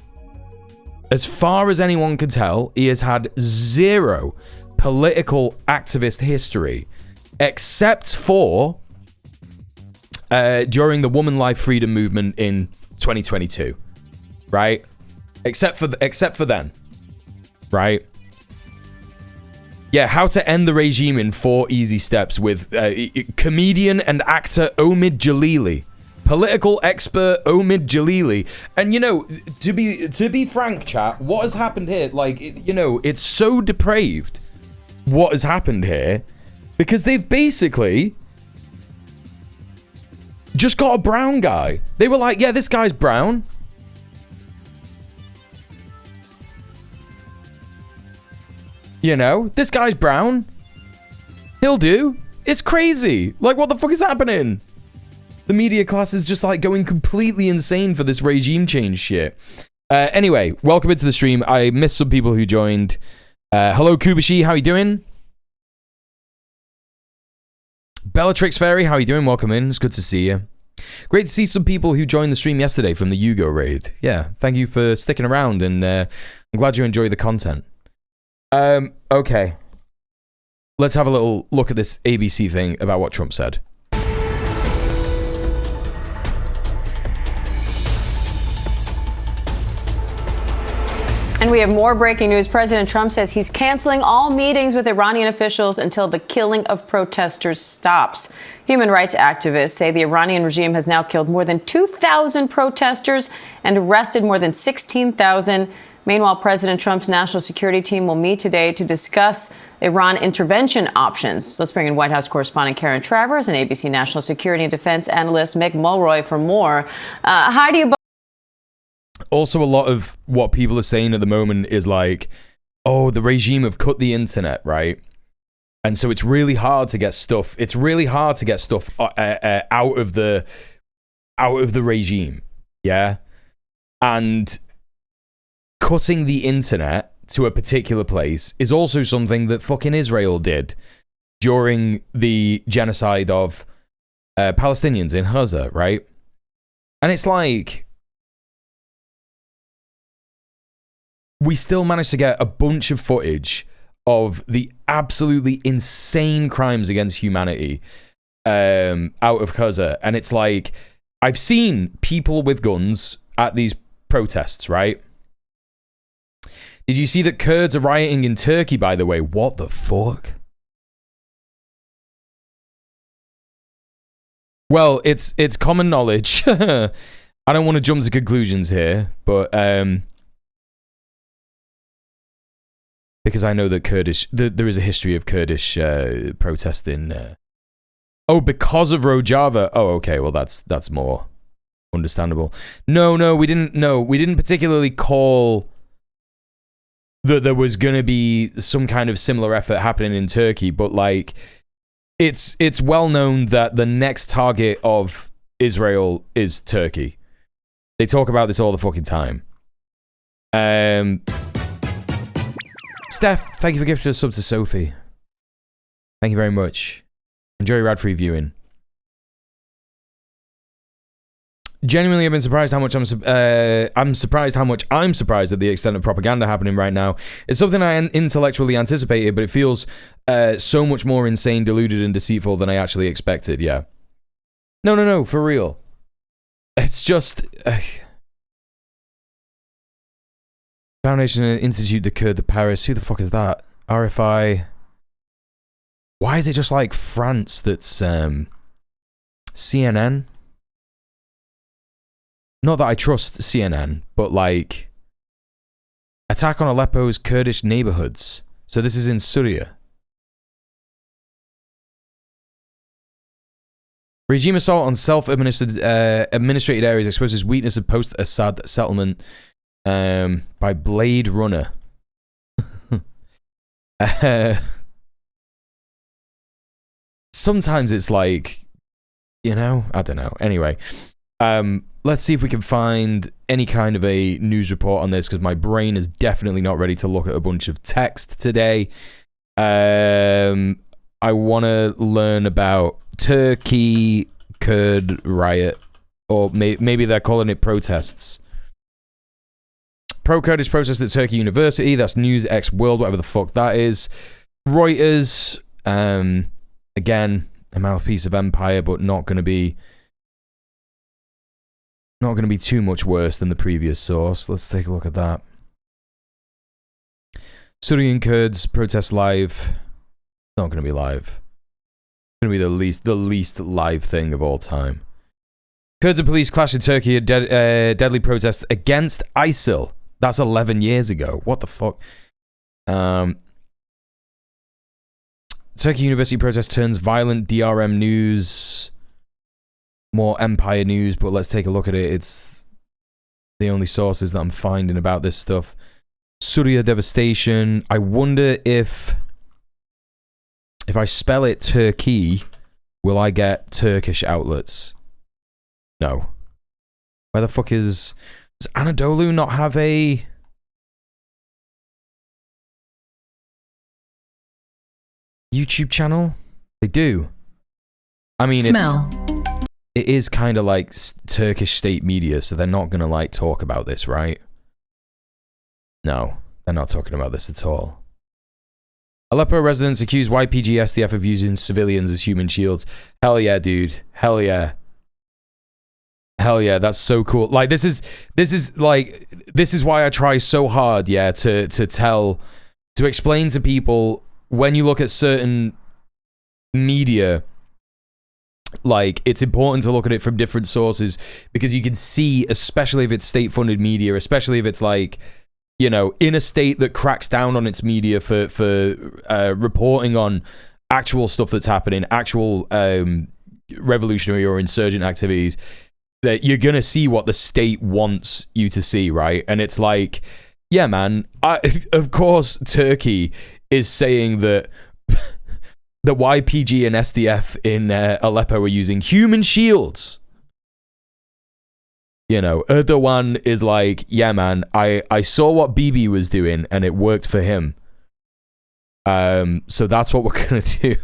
as far as anyone can tell, he has had zero political activist history, except for during the Woman Life Freedom Movement in 2022, right? Except for then, right? Yeah, how to end the regime in 4 easy steps with comedian and actor Omid Jalili. Political expert Omid Jalili. And, you know, to be frank, chat, what has happened here, like, you know, it's so depraved what has happened here, because they've basically just got a brown guy. They were like, yeah, this guy's brown. You know, this guy's brown. He'll do. It's crazy. Like, what the fuck is happening? The media class is just like going completely insane for this regime change shit. Anyway, welcome into the stream. I missed some people who joined. Hello, Kubashi. How you doing? Bellatrix Fairy. How you doing? Welcome in. It's good to see you. Great to see some people who joined the stream yesterday from the Yugo raid. Yeah, thank you for sticking around, and I'm glad you enjoy the content. Okay. Let's have a little look at this ABC thing about what Trump said. And we have more breaking news. President Trump says he's canceling all meetings with Iranian officials until the killing of protesters stops. Human rights activists say the Iranian regime has now killed more than 2,000 protesters and arrested more than 16,000. Meanwhile, President Trump's national security team will meet today to discuss Iran intervention options. Let's bring in White House correspondent Karen Travers and ABC national security and defense analyst Mick Mulroy for more. Hi to you both. Also, a lot of what people are saying at the moment is like, oh, the regime have cut the internet, right? And so it's really hard to get stuff. It's really hard to get stuff out of the regime, yeah. And cutting the internet to a particular place is also something that fucking Israel did during the genocide of Palestinians in Gaza, right? And it's like, we still managed to get a bunch of footage of the absolutely insane crimes against humanity out of Gaza. And it's like, I've seen people with guns at these protests, right? Did you see that Kurds are rioting in Turkey, by the way? What the fuck? Well, it's common knowledge. I don't want to jump to conclusions here, but because I know that there is a history of Kurdish protesting. Oh, because of Rojava. Oh, okay. Well, that's more understandable. No, we didn't. No, we didn't particularly call that there was going to be some kind of similar effort happening in Turkey, but like, it's well known that the next target of Israel is Turkey. They talk about this all the fucking time. Steph, thank you for gifting a sub to Sophie. Thank you very much. Enjoy your ad-free viewing. Genuinely, I've been surprised how much I'm surprised at the extent of propaganda happening right now. It's something I intellectually anticipated, but it feels so much more insane, deluded, and deceitful than I actually expected. Yeah. No, for real. It's just Foundation Institute de Kurd de Paris. Who the fuck is that? RFI. Why is it just like France that's CNN? Not that I trust CNN, but like attack on Aleppo's Kurdish neighborhoods. So this is in Syria. Regime assault on self-administered administrated areas exposes weakness of post-Assad settlement by Blade Runner. Sometimes it's like, you know, I don't know. Anyway, let's see if we can find any kind of a news report on this, because my brain is definitely not ready to look at a bunch of text today. I want to learn about Turkey Kurd riot, or maybe they're calling it protests. Pro-Kurdish protest at Turkey University. That's News X World, whatever the fuck that is. Reuters. Again, a mouthpiece of empire, but not going to be too much worse than the previous source. Let's take a look at that. Syrian Kurds protest live. Not going to be live. It's going to be the least live thing of all time. Kurds and police clash in Turkey at deadly protest against ISIL. That's 11 years ago. What the fuck? Turkey University protest turns violent. DRM news. More Empire news, but let's take a look at it. It's the only sources that I'm finding about this stuff. Syria devastation. I wonder if I spell it Turkey, will I get Turkish outlets? No. Where the fuck is... Does Anadolu not have a... YouTube channel? They do. I mean, it is kind of like Turkish state media, so they're not going to like talk about this, right? No, they're not talking about this at all. Aleppo residents accuse YPG SDF of using civilians as human shields. Hell yeah, dude. Hell yeah. Hell yeah, that's so cool. Like, this is why I try so hard, yeah, to explain to people, when you look at certain media, like, it's important to look at it from different sources, because you can see, especially if it's state-funded media, especially if it's like, you know, in a state that cracks down on its media for reporting on actual stuff that's happening, actual revolutionary or insurgent activities, that you're gonna see what the state wants you to see, right? And it's like, yeah, man, of course Turkey is saying that the YPG and SDF in Aleppo are using human shields. You know, Erdogan is like, yeah, man, I saw what Bibi was doing and it worked for him. So that's what we're gonna do.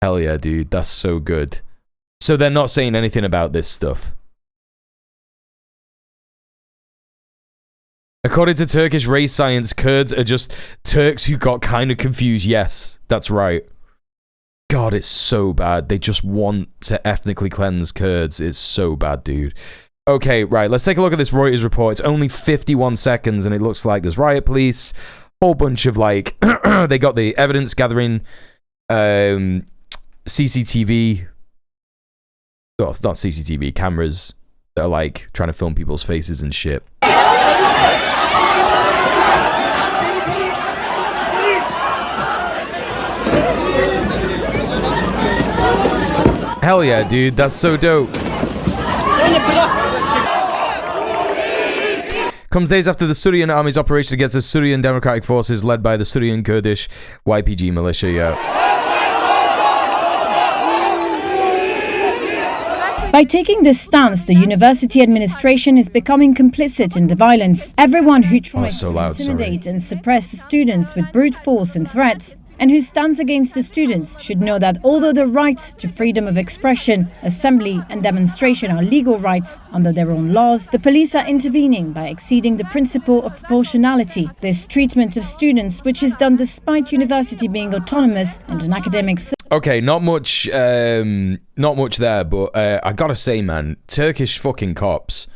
Hell yeah, dude, that's so good. So they're not saying anything about this stuff. According to Turkish race science, Kurds are just Turks who got kind of confused. Yes, that's right. God, it's so bad. They just want to ethnically cleanse Kurds. It's so bad, dude. Okay, right, let's take a look at this Reuters report. It's only 51 seconds, and it looks like there's riot police. Whole bunch of, like, they got the evidence gathering, CCTV. Oh, not CCTV, cameras that are, like, trying to film people's faces and shit. Hell yeah, dude, that's so dope. Comes days after the Syrian army's operation against the Syrian Democratic Forces led by the Syrian Kurdish YPG militia, yeah. By taking this stance, the university administration is becoming complicit in the violence. Everyone who tries to intimidate and suppress the students with brute force and threats, and who stands against the students, should know that although the rights to freedom of expression, assembly and demonstration are legal rights under their own laws, the police are intervening by exceeding the principle of proportionality. This treatment of students, which is done despite university being autonomous and an academic... Okay, not much there, but I gotta say, man, Turkish fucking cops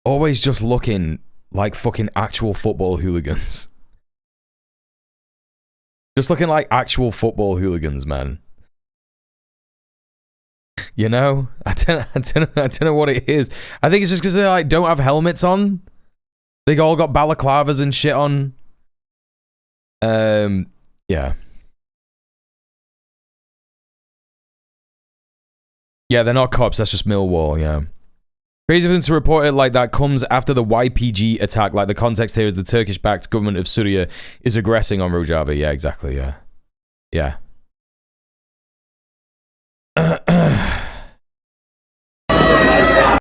always just looking like fucking actual football hooligans. Just looking like actual football hooligans, man. You know, I don't know what it is. I think it's just because they like don't have helmets on. They all got balaclavas and shit on. Yeah. Yeah, they're not cops. That's just Millwall. Yeah. Crazy of them to report it like that comes after the YPG attack. Like, the context here is the Turkish-backed government of Syria is aggressing on Rojava. Yeah, exactly, yeah. Yeah.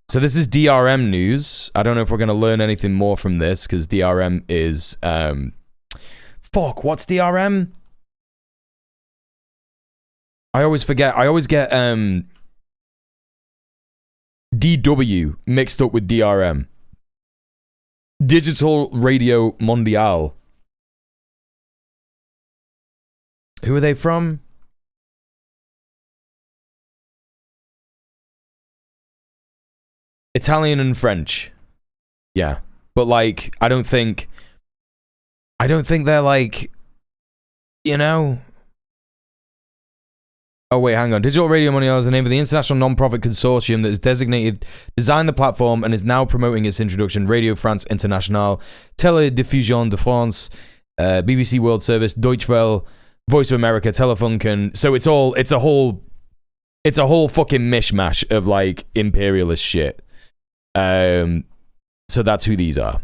So this is DRM news. I don't know if we're going to learn anything more from this, because DRM is... fuck, what's DRM? I always forget. I always get... DW mixed up with DRM. Digital Radio Mondiale. Who are they from? Italian and French. Yeah. But like, I don't think they're like, you know... Oh wait, hang on. Digital Radio Mondiale is the name of the international non-profit consortium that is designed the platform and is now promoting its introduction. Radio France Internationale, Télédiffusion de France, BBC World Service, Deutsche Welle, Voice of America, Telefunken. So it's a whole fucking mishmash of like imperialist shit. So that's who these are.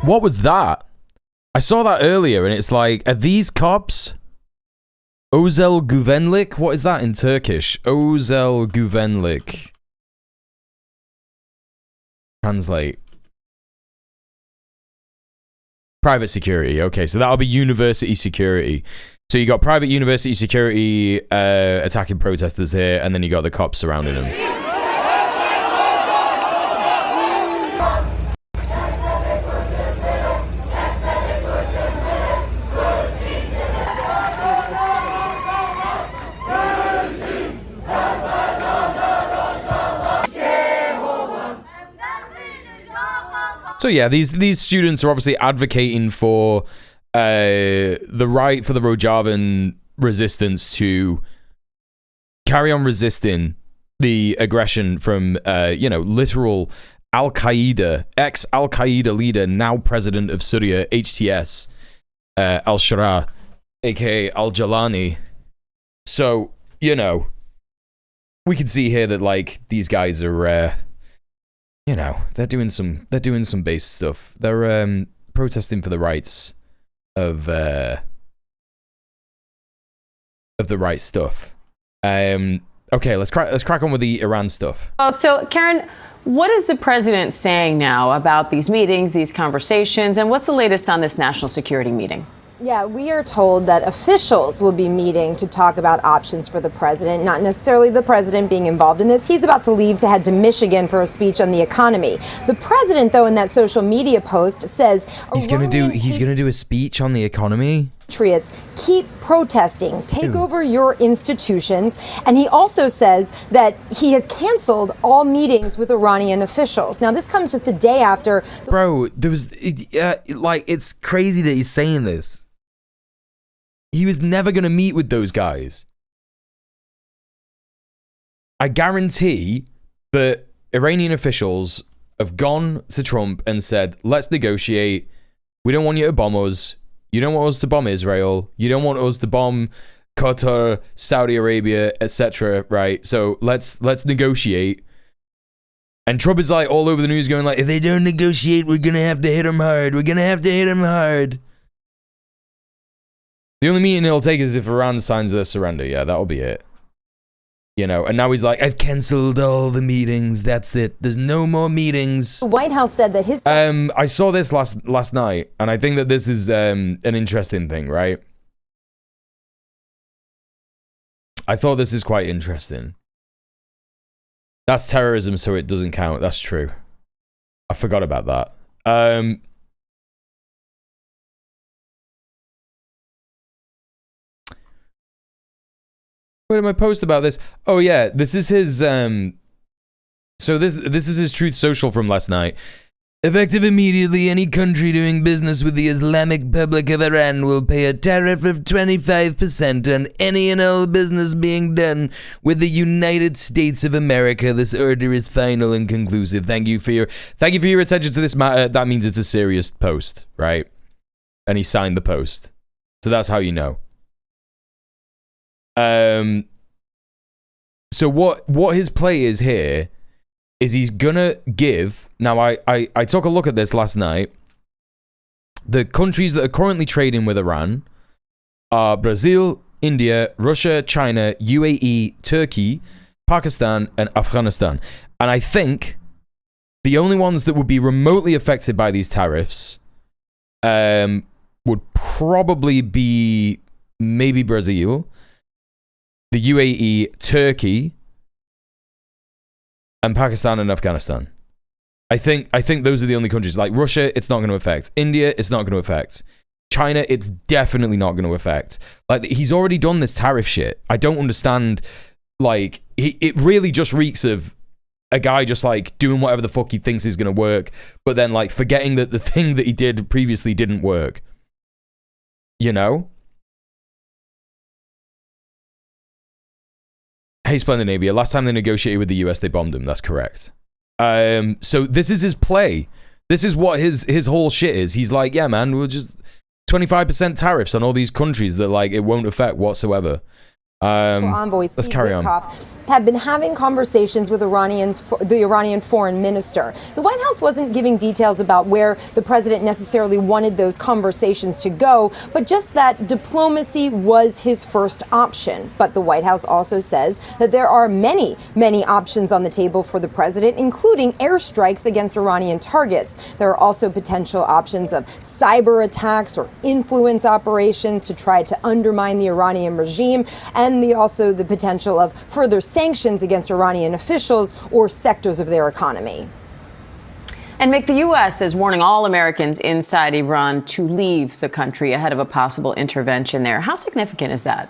What was that? I saw that earlier and it's like, are these cops? Özel Güvenlik? What is that in Turkish? Özel Güvenlik. Translate. Private security. Okay, so that'll be university security. So you got private university security attacking protesters here, and then you got the cops surrounding them. So yeah, these students are obviously advocating for the right for the Rojavan resistance to carry on resisting the aggression from literal Al-Qaeda, ex-Al-Qaeda leader, now president of Syria, HTS, al-Shara, aka al-Jalani. So, you know, we can see here that like these guys are you know, they're doing some base stuff. They're protesting for the rights of the right stuff. Okay, let's crack on with the Iran stuff. Well, so Karen, what is the president saying now about these meetings, these conversations, and what's the latest on this national security meeting? Yeah, we are told that officials will be meeting to talk about options for the president, not necessarily the president being involved in this. He's about to leave to head to Michigan for a speech on the economy. The president, though, in that social media post says he's going to do a speech on the economy. Patriots, keep protesting, take over your institutions. And he also says that he has canceled all meetings with Iranian officials. Now, this comes just a day after. Bro, there was like, it's crazy that he's saying this. He was never going to meet with those guys. I guarantee that Iranian officials have gone to Trump and said, let's negotiate. We don't want you to bomb us. You don't want us to bomb Israel. You don't want us to bomb Qatar, Saudi Arabia, etc. Right? So let's negotiate. And Trump is like all over the news going like, if they don't negotiate, we're going to have to hit them hard. We're going to have to hit them hard. The only meeting it'll take is if Iran signs their surrender. Yeah, that'll be it. You know, and now he's like, I've cancelled all the meetings. That's it. There's no more meetings. The White House said that his... I saw this last night, and I think that this is an interesting thing, right? I thought this is quite interesting. That's terrorism, so it doesn't count. That's true. I forgot about that. Where did my post about this? Oh yeah, this is his so this is his Truth Social from last night. Effective immediately, any country doing business with the Islamic Republic of Iran will pay a tariff of 25% on any and all business being done with the United States of America. This order is final and conclusive. Thank you for your attention to this matter. That means it's a serious post, right? And he signed the post. So that's how you know. So what his play is here is he's gonna give, now I took a look at this last night. The countries that are currently trading with Iran are Brazil, India, Russia, China, UAE, Turkey, Pakistan, and Afghanistan. And I think the only ones that would be remotely affected by these tariffs would probably be maybe Brazil, the UAE, Turkey, and Pakistan and Afghanistan. I think those are the only countries. Like Russia, it's not going to affect. India, it's not going to affect. China, it's definitely not going to affect. Like, he's already done this tariff shit. I don't understand. Like, it really just reeks of a guy just like doing whatever the fuck he thinks is going to work, but then like forgetting that the thing that he did previously didn't work. You know? Hey, Splendid last time they negotiated with the US, they bombed him. That's correct. So this is his play. This is what his whole shit is. He's like, yeah, man, we'll just 25% tariffs on all these countries that like it won't affect whatsoever. Envoy let's carry on. Had been having conversations with the Iranian foreign minister. The White House wasn't giving details about where the president necessarily wanted those conversations to go, but just that diplomacy was his first option. But the White House also says that there are many options on the table for the president, including airstrikes against Iranian targets. There are also potential options of cyber attacks or influence operations to try to undermine the Iranian regime, and also the potential of further sanctions against Iranian officials or sectors of their economy. And Mick, the U.S. is warning all Americans inside Iran to leave the country ahead of a possible intervention there. How significant is that?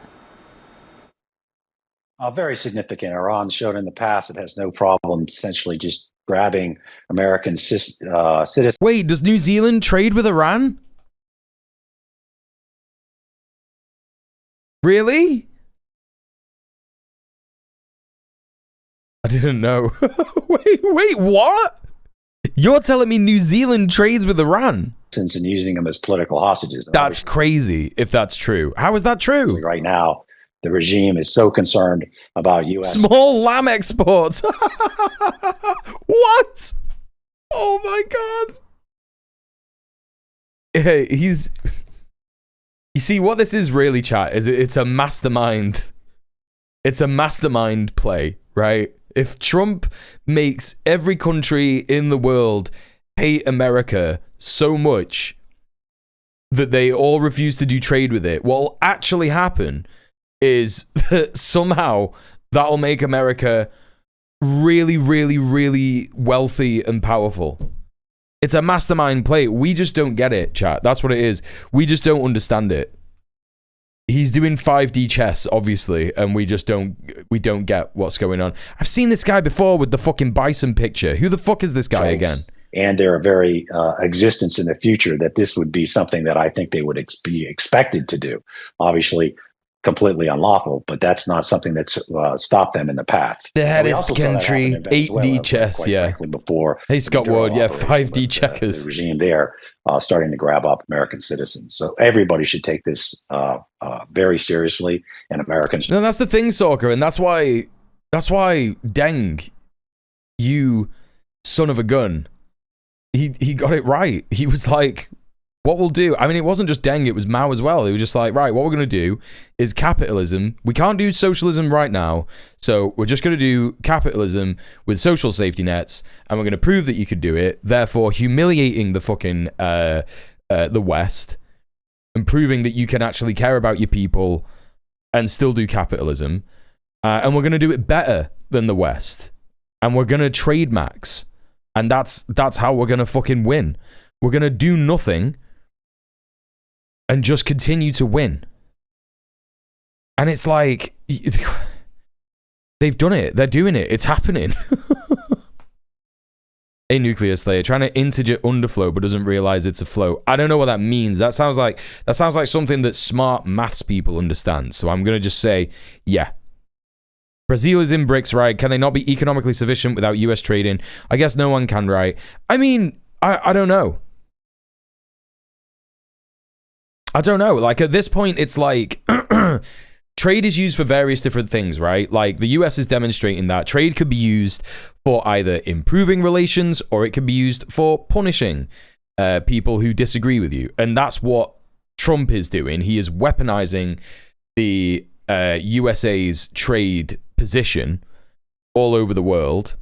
Very significant. Iran showed in the past it has no problem essentially just grabbing American citizens. Wait, does New Zealand trade with Iran? Really? I didn't know. wait, what? You're telling me New Zealand trades with Iran? And using them as political hostages. That's crazy if that's true. How is that true? Right now, the regime is so concerned about U.S. small lamb exports. What? Oh my God. Hey, you see, what this is really, chat, is it's a mastermind. It's a mastermind play, right? If Trump makes every country in the world hate America so much that they all refuse to do trade with it, what will actually happen is that somehow that'll make America really, really, really wealthy and powerful. It's a mastermind play. We just don't get it, chat. That's what it is. We just don't understand it. He's doing 5D chess, obviously, and we don't get what's going on. I've seen this guy before with the fucking bison picture. Who the fuck is this guy again? And their very existence in the future, that this would be something that I think they would be expected to do. Obviously, completely unlawful, but that's not something that's stopped them in the past. The hardest country, 8D chess, yeah. Before hey, Scott Ward, yeah, 5D checkers. The regime there starting to grab up American citizens. So everybody should take this very seriously, and Americans. No, that's the thing, Sorka, and that's why Deng, you son of a gun, he got it right. He was like, what we'll do, I mean, it wasn't just Deng, it was Mao as well. They were just like, right, what we're going to do is capitalism. We can't do socialism right now, so we're just going to do capitalism with social safety nets, and we're going to prove that you could do it, therefore humiliating the fucking, the West, and proving that you can actually care about your people and still do capitalism. And we're going to do it better than the West. And we're going to trade max. And that's how we're going to fucking win. We're going to do nothing and just continue to win. And it's like, they've done it. They're doing it. It's happening. A nuclear slayer trying to integer underflow but doesn't realize it's a flow. I don't know what that means. That sounds like something that smart maths people understand. So I'm gonna just say, yeah. Brazil is in BRICS, right? Can they not be economically sufficient without US trading? I guess no one can, right? I mean, I don't know. I don't know. Like at this point, it's like trade is used for various different things, right? Like the US is demonstrating that trade could be used for either improving relations or it can be used for punishing people who disagree with you. And that's what Trump is doing. He is weaponizing the USA's trade position all over the world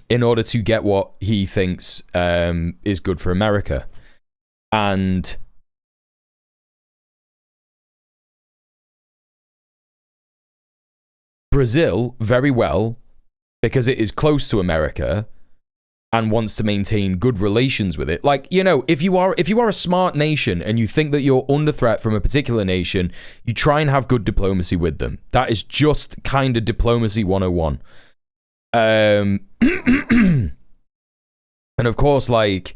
in order to get what he thinks is good for America. And Brazil, very well, because it is close to America and wants to maintain good relations with it. Like, you know, if you are a smart nation and you think that you're under threat from a particular nation, you try and have good diplomacy with them. That is just kind of diplomacy 101. And of course, like,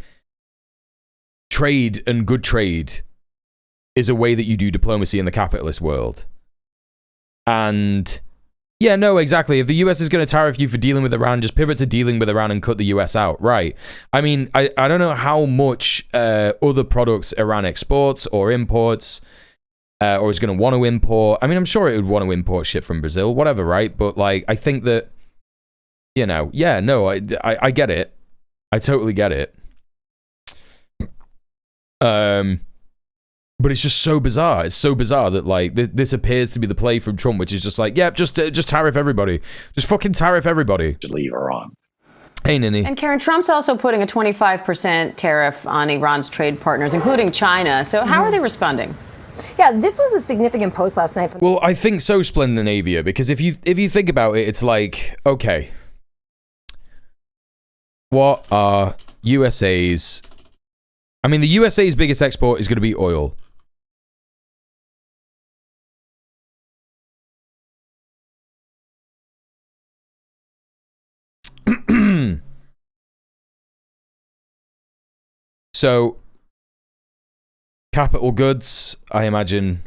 trade and good trade is a way that you do diplomacy in the capitalist world. And yeah, no, exactly. If the US is going to tariff you for dealing with Iran, just pivot to dealing with Iran and cut the US out, right? I mean, I don't know how much other products Iran exports or imports or is going to want to import. I mean, I'm sure it would want to import shit from Brazil, whatever, right? But like, I think that, you know, yeah, no, I get it. I totally get it. But it's just so bizarre. It's so bizarre that like this appears to be the play from Trump, which is just like, yeah, just tariff everybody, just fucking tariff everybody. To leave Iran. Hey, Nini. And Karen, Trump's also putting a 25% tariff on Iran's trade partners, including China. So how are they responding? Yeah, this was a significant post last night. Well, I think so, Splendinavia, because if you think about it, it's like, okay, what are USA's? I mean, the USA's biggest export is going to be oil. So, capital goods, I imagine.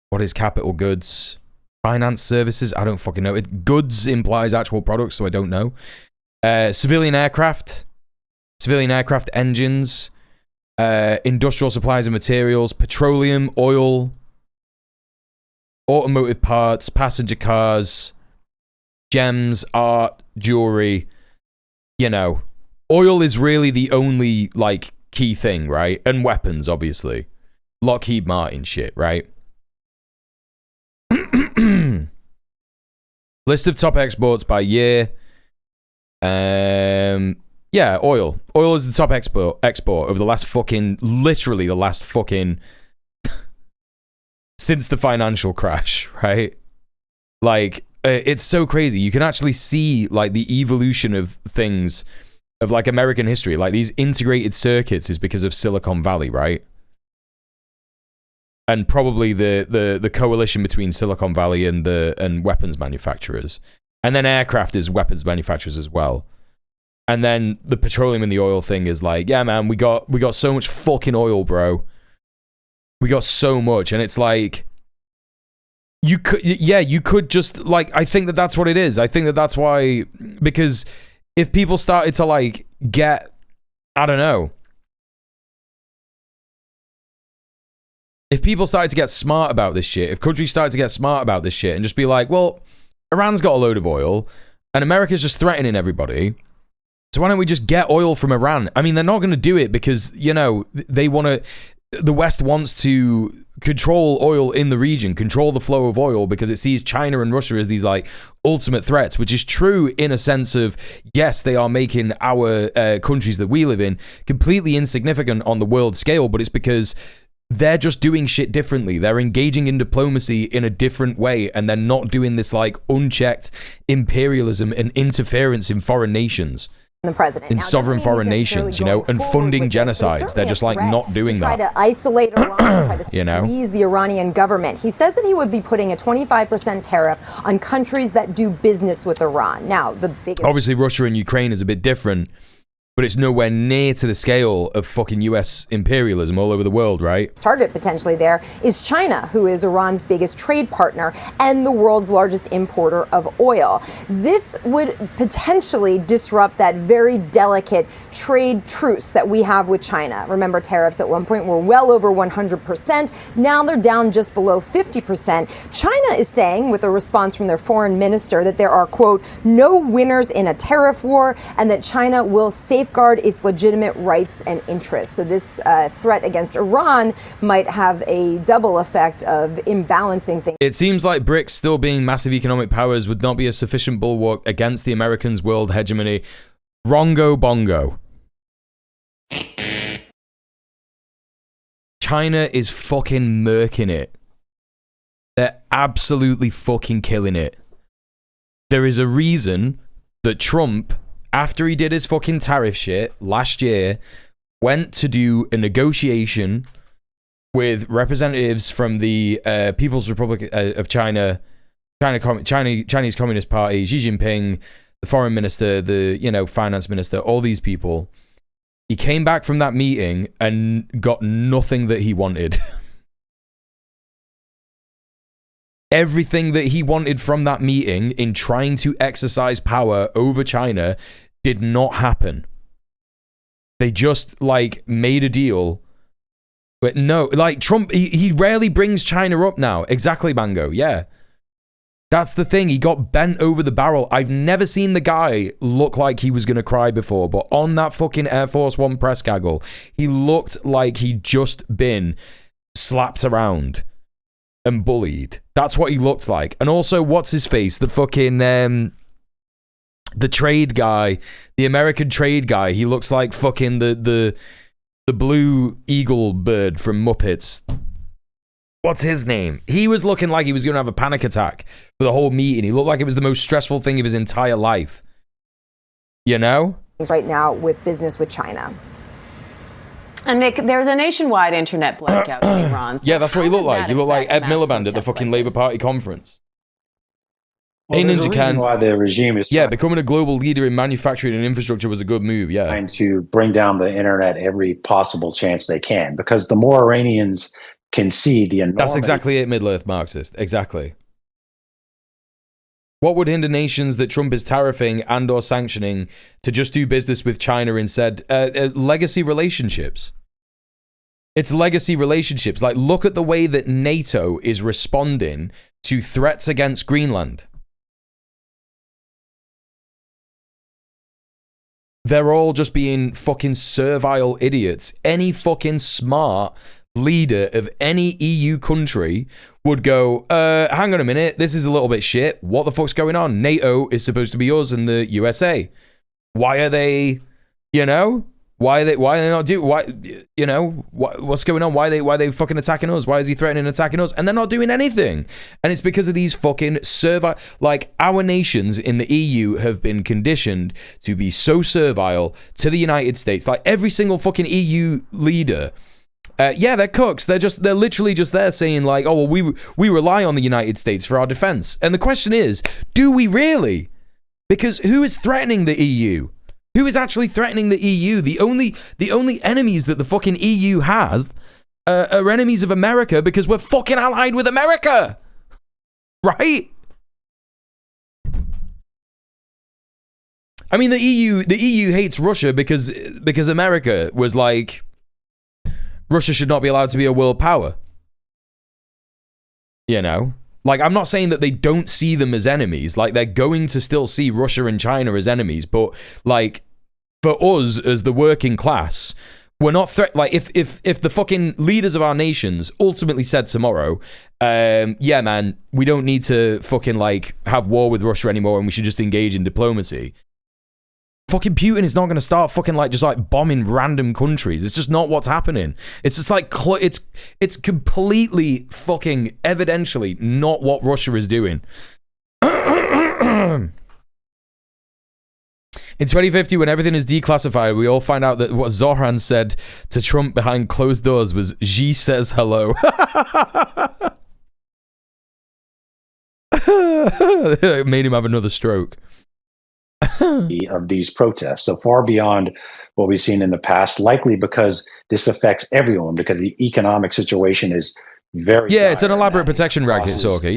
What is capital goods? Finance services? I don't fucking know. Goods implies actual products, so I don't know. Civilian aircraft engines, industrial supplies and materials, petroleum, oil, automotive parts, passenger cars, gems, art, jewelry. You know, oil is really the only, like, key thing, right? And weapons, obviously. Lockheed Martin shit, right? List of top exports by year. Yeah, oil. Oil is the top export over the last fucking, literally the last fucking, since the financial crash, right? Like, it's so crazy. You can actually see, like, the evolution of things, of, like, American history. Like, these integrated circuits is because of Silicon Valley, right? And probably the coalition between Silicon Valley and weapons manufacturers. And then aircraft is weapons manufacturers as well. And then the petroleum and the oil thing is like, yeah, man, we got so much fucking oil, bro. We got so much. And it's like, you could just, like, I think that that's what it is. I think that that's why, because if people started to, like, get, I don't know. If people started to get smart about this shit, if countries started to get smart about this shit and just be like, well, Iran's got a load of oil and America's just threatening everybody. So why don't we just get oil from Iran? I mean, they're not going to do it because, you know, the West wants to control oil in the region, control the flow of oil because it sees China and Russia as these, like, ultimate threats, which is true in a sense of, yes, they are making our countries that we live in completely insignificant on the world scale, but it's because they're just doing shit differently. They're engaging in diplomacy in a different way, and they're not doing this, like, unchecked imperialism and interference in foreign nations. the president in now, sovereign foreign nations, you know, and funding genocides. They're just like not doing to try that. to isolate Iran, try to You know? squeeze the Iranian government. He says that he would be putting a 25% tariff on countries that do business with Iran. Now, the biggest... Obviously, Russia and Ukraine is a bit different, but it's nowhere near to the scale of fucking US imperialism all over the world, right? Target potentially there is China, who is Iran's biggest trade partner and the world's largest importer of oil. This would potentially disrupt that very delicate trade truce that we have with China. Remember, tariffs at one point were well over 100%. Now they're down just below 50%. China is saying, with a response from their foreign minister, that there are, quote, no winners in a tariff war, and that China will safeguard its legitimate rights and interests. So this threat against Iran might have a double effect of imbalancing things. It seems like BRICS, still being massive economic powers, would not be a sufficient bulwark against the Americans' world hegemony. Wrongo bongo. China is fucking murking it. They're absolutely fucking killing it. There is a reason that Trump, after he did his fucking tariff shit last year, went to do a negotiation with representatives from the People's Republic of China, Chinese Communist Party, Xi Jinping, the foreign minister, the, you know, finance minister, all these people. He came back from that meeting and got nothing that he wanted. Everything that he wanted from that meeting in trying to exercise power over China did not happen. They just, like, made a deal. But no, like, Trump, he rarely brings China up now. Exactly, Mango, yeah. That's the thing. He got bent over the barrel. I've never seen the guy look like he was going to cry before, but on that fucking Air Force One press gaggle, he looked like he'd just been slapped around and bullied. That's what he looked like. And also, what's his face? The fucking the trade guy, the American trade guy. He looks like fucking the blue eagle bird from Muppets. What's his name? He was looking like he was going to have a panic attack for the whole meeting. He looked like it was the most stressful thing of his entire life. You know? Right now with business with China. And Mick, there's a nationwide internet blackout in Iran. So yeah, that's what he looked like. He looked like Ed mass Miliband at the protests fucking like Labour this? Party conference. Well, Hey, there's a Ninja reason Can. why the regime is Becoming a global leader in manufacturing and infrastructure was a good move, yeah. trying to bring down the internet every possible chance they can, because the more Iranians can see the enormity. That's exactly it, Middle-earth Marxist. Exactly. What would hinder nations that Trump is tariffing and or sanctioning to just do business with China instead? Legacy relationships. It's legacy relationships. Like, look at the way that NATO is responding to threats against Greenland. They're all just being fucking servile idiots. Any fucking smart leader of any EU country would go, hang on a minute, this is a little bit shit. What the fuck's going on? NATO is supposed to be us and the USA. Why are they, you know? Why are they not doing, why, you know, what's going on? Why are they fucking attacking us? Why is he threatening attacking us? And they're not doing anything. And it's because of these fucking servile, like, our nations in the EU have been conditioned to be so servile to the United States. Like, every single fucking EU leader, yeah, they're cooks. They're literally just there saying, like, oh, well, we rely on the United States for our defense. And the question is, do we really? Because who is threatening the EU? Who is actually threatening the EU? The only enemies that the fucking EU have are enemies of America, because we're fucking allied with America. Right? I mean, the EU hates Russia because America was like, Russia should not be allowed to be a world power. You know? Like, I'm not saying that they don't see them as enemies. Like, they're going to still see Russia and China as enemies. But, like, for us as the working class, we're not like, if the fucking leaders of our nations ultimately said tomorrow, yeah, man, we don't need to fucking, like, have war with Russia anymore and we should just engage in diplomacy. Fucking Putin is not going to start fucking, like, just, like, bombing random countries. It's just not what's happening. It's just like, it's completely fucking evidentially not what Russia is doing. In 2050, when everything is declassified, we all find out that what Zoran said to Trump behind closed doors was, Xi says hello. It made him have another stroke. Of these protests, so far beyond what we've seen in the past, likely because this affects everyone, because the economic situation is very it's an elaborate protection racket, Sorka.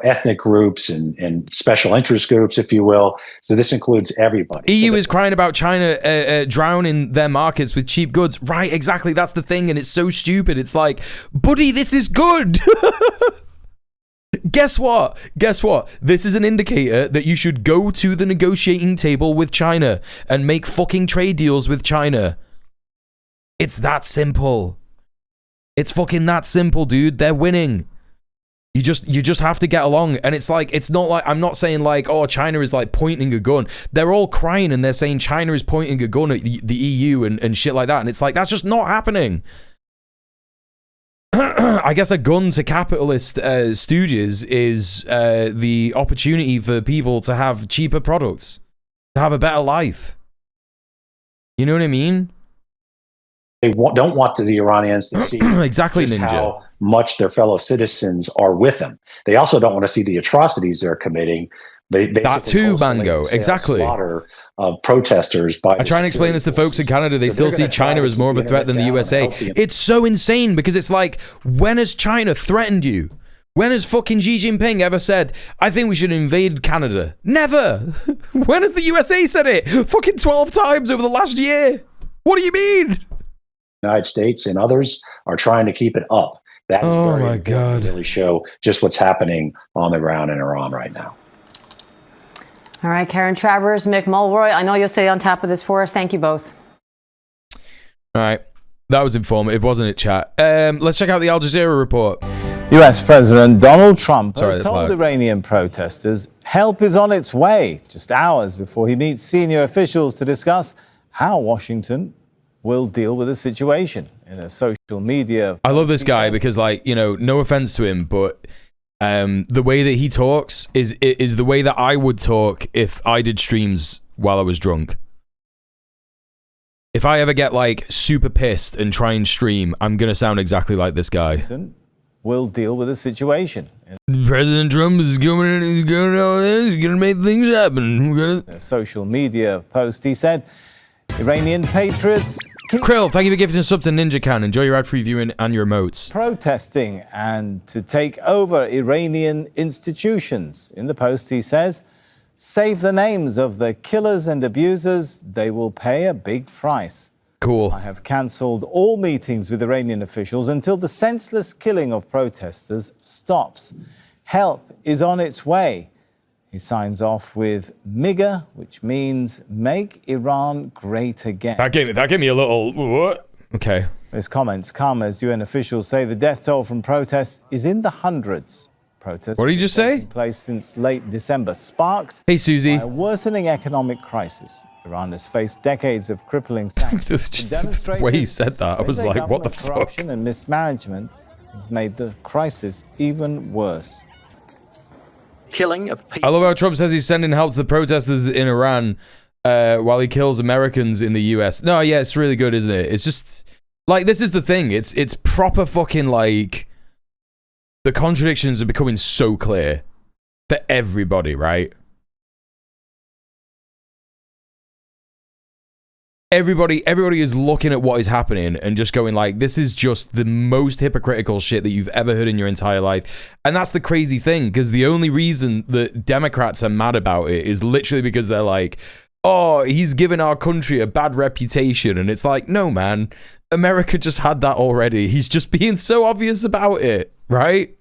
Ethnic groups and special interest groups, if you will. So this includes everybody. EU is crying about China drowning their markets with cheap goods. Right, exactly. That's the thing, and it's so stupid. It's like, buddy, this is good. Guess what? This is an indicator that you should go to the negotiating table with China and make fucking trade deals with China. It's that simple. It's fucking that simple, dude. They're winning. You just have to get along. And it's like, it's not like, I'm not saying like, oh, China is like pointing a gun. They're all crying and they're saying China is pointing a gun at the EU and shit like that. And it's like, that's just not happening. I guess a gun to capitalist stooges is the opportunity for people to have cheaper products, to have a better life. You know what I mean? They don't want the Iranians to see exactly, just Ninja. How much their fellow citizens are with them. They also don't want to see the atrocities they're committing. That too, Mango. Exactly. Slaughter of protesters. I try and explain this to folks in Canada. They still see China as more of a threat than the USA. It's so insane because it's like, when has China threatened you? When has fucking Xi Jinping ever said, I think we should invade Canada? Never. When has the USA said it? Fucking 12 times over the last year. What do you mean? The United States and others are trying to keep it up. That is oh my God. To really show just what's happening on the ground in Iran right now. All right, Karen Travers, Mick Mulroy, I know you'll stay on top of this for us. Thank you both. All right. That was informative, wasn't it, chat? Let's check out the Al Jazeera report. US President Donald Trump has told Iranian protesters help is on its way, just hours before he meets senior officials to discuss how Washington will deal with the situation. In a social media... I love this guy because, like, you know, no offense to him, but... the way that he talks is the way that I would talk if I did streams while I was drunk. If I ever get like super pissed and try and stream, I'm gonna sound exactly like this guy. Will deal with the situation. President Trump is going to make things happen. In a social media post, he said, Iranian patriots... Krill, thank you for gifting a sub to Ninja Can. Enjoy your ad-free viewing and your emotes. Protesting and to take over Iranian institutions. In the post, he says, save the names of the killers and abusers. They will pay a big price. Cool. I have cancelled all meetings with Iranian officials until the senseless killing of protesters stops. Help is on its way. He signs off with MIGA, which means make Iran great again. That gave me a little, what? Okay. His comments come as UN officials say the death toll from protests is in the hundreds. Protests what did you just say? Place since late December, sparked hey, Susie. by a worsening economic crisis. Iran has faced decades of crippling sanctions. The way he said that, I was like, what the fuck? Corruption and mismanagement has made the crisis even worse. Killing of people. I love how Trump says he's sending help to the protesters in Iran while he kills Americans in the US. No, yeah, it's really good, isn't it? It's just like, this is the thing. It's proper fucking like, the contradictions are becoming so clear for everybody, right? Everybody is looking at what is happening and just going like, this is just the most hypocritical shit that you've ever heard in your entire life. And that's the crazy thing, because the only reason that Democrats are mad about it is literally because they're like, oh, he's given our country a bad reputation. And it's like, no, man, America just had that already. He's just being so obvious about it, right?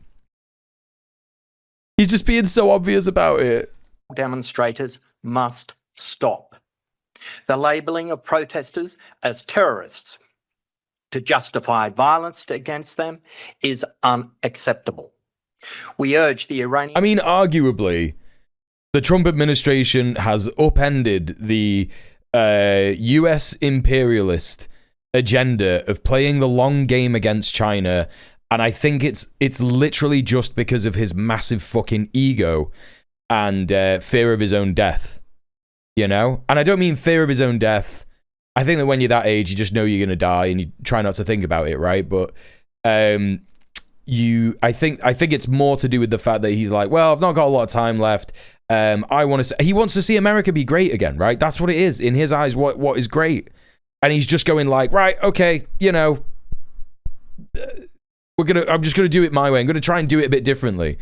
He's just being so obvious about it. Demonstrators must stop. The labeling of protesters as terrorists to justify violence against them is unacceptable. We urge the Iranian... I mean, arguably, the Trump administration has upended the US imperialist agenda of playing the long game against China, and I think it's literally just because of his massive fucking ego and fear of his own death. you know? And I don't mean fear of his own death. I think that when you're that age, you just know you're going to die and you try not to think about it, right? But I think it's more to do with the fact that he's like, well, I've not got a lot of time left. He wants to see America be great again, right? That's what it is in his eyes. What is great, and he's just going like, right, okay, you know, I'm just gonna do it my way. I'm gonna try and do it a bit differently.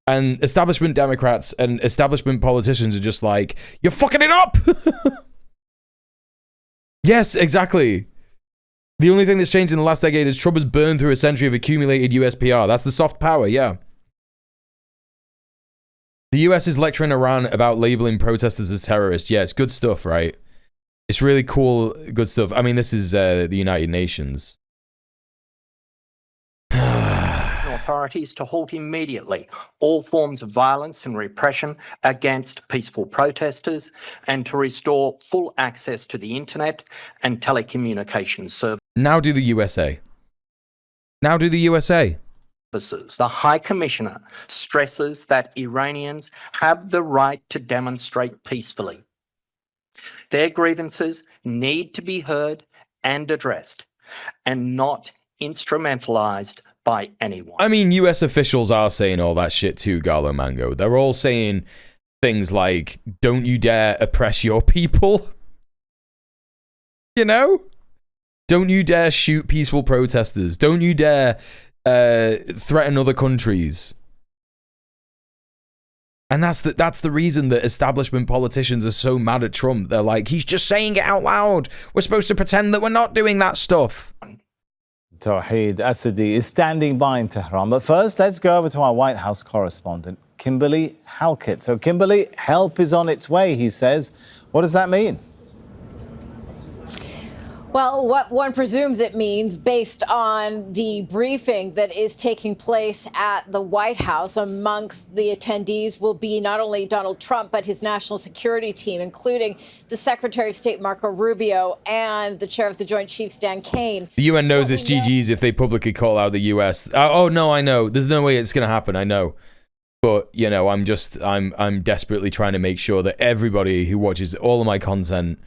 And establishment Democrats and establishment politicians are just like, you're fucking it up. Yes, exactly. The only thing that's changed in the last decade is Trump has burned through a century of accumulated US PR. That's the soft power, yeah. The US is lecturing Iran about labeling protesters as terrorists. Yeah, it's good stuff, right? It's really cool, good stuff. I mean, this is the United Nations. Authorities to halt immediately all forms of violence and repression against peaceful protesters and to restore full access to the internet and telecommunications services. Now do the USA. Now do the USA. The High Commissioner stresses that Iranians have the right to demonstrate peacefully. Their grievances need to be heard and addressed and not instrumentalized by anyone. I mean, US officials are saying all that shit too, Garlo Mango. They're all saying things like, don't you dare oppress your people. You know? Don't you dare shoot peaceful protesters. Don't you dare threaten other countries. And that's the reason that establishment politicians are so mad at Trump. They're like, he's just saying it out loud. We're supposed to pretend that we're not doing that stuff. Tawheed Asadi is standing by in Tehran. But first, let's go over to our White House correspondent, Kimberly Halkett. So, Kimberly, help is on its way, he says. What does that mean? Well, what one presumes it means, based on the briefing that is taking place at the White House, amongst the attendees will be not only Donald Trump, but his national security team, including the Secretary of State, Marco Rubio, and the chair of the Joint Chiefs, Dan Kane. The UN knows it's GG's if they publicly call out the US. Oh, no, I know. There's no way it's going to happen. I know. But, you know, I'm desperately trying to make sure that everybody who watches all of my content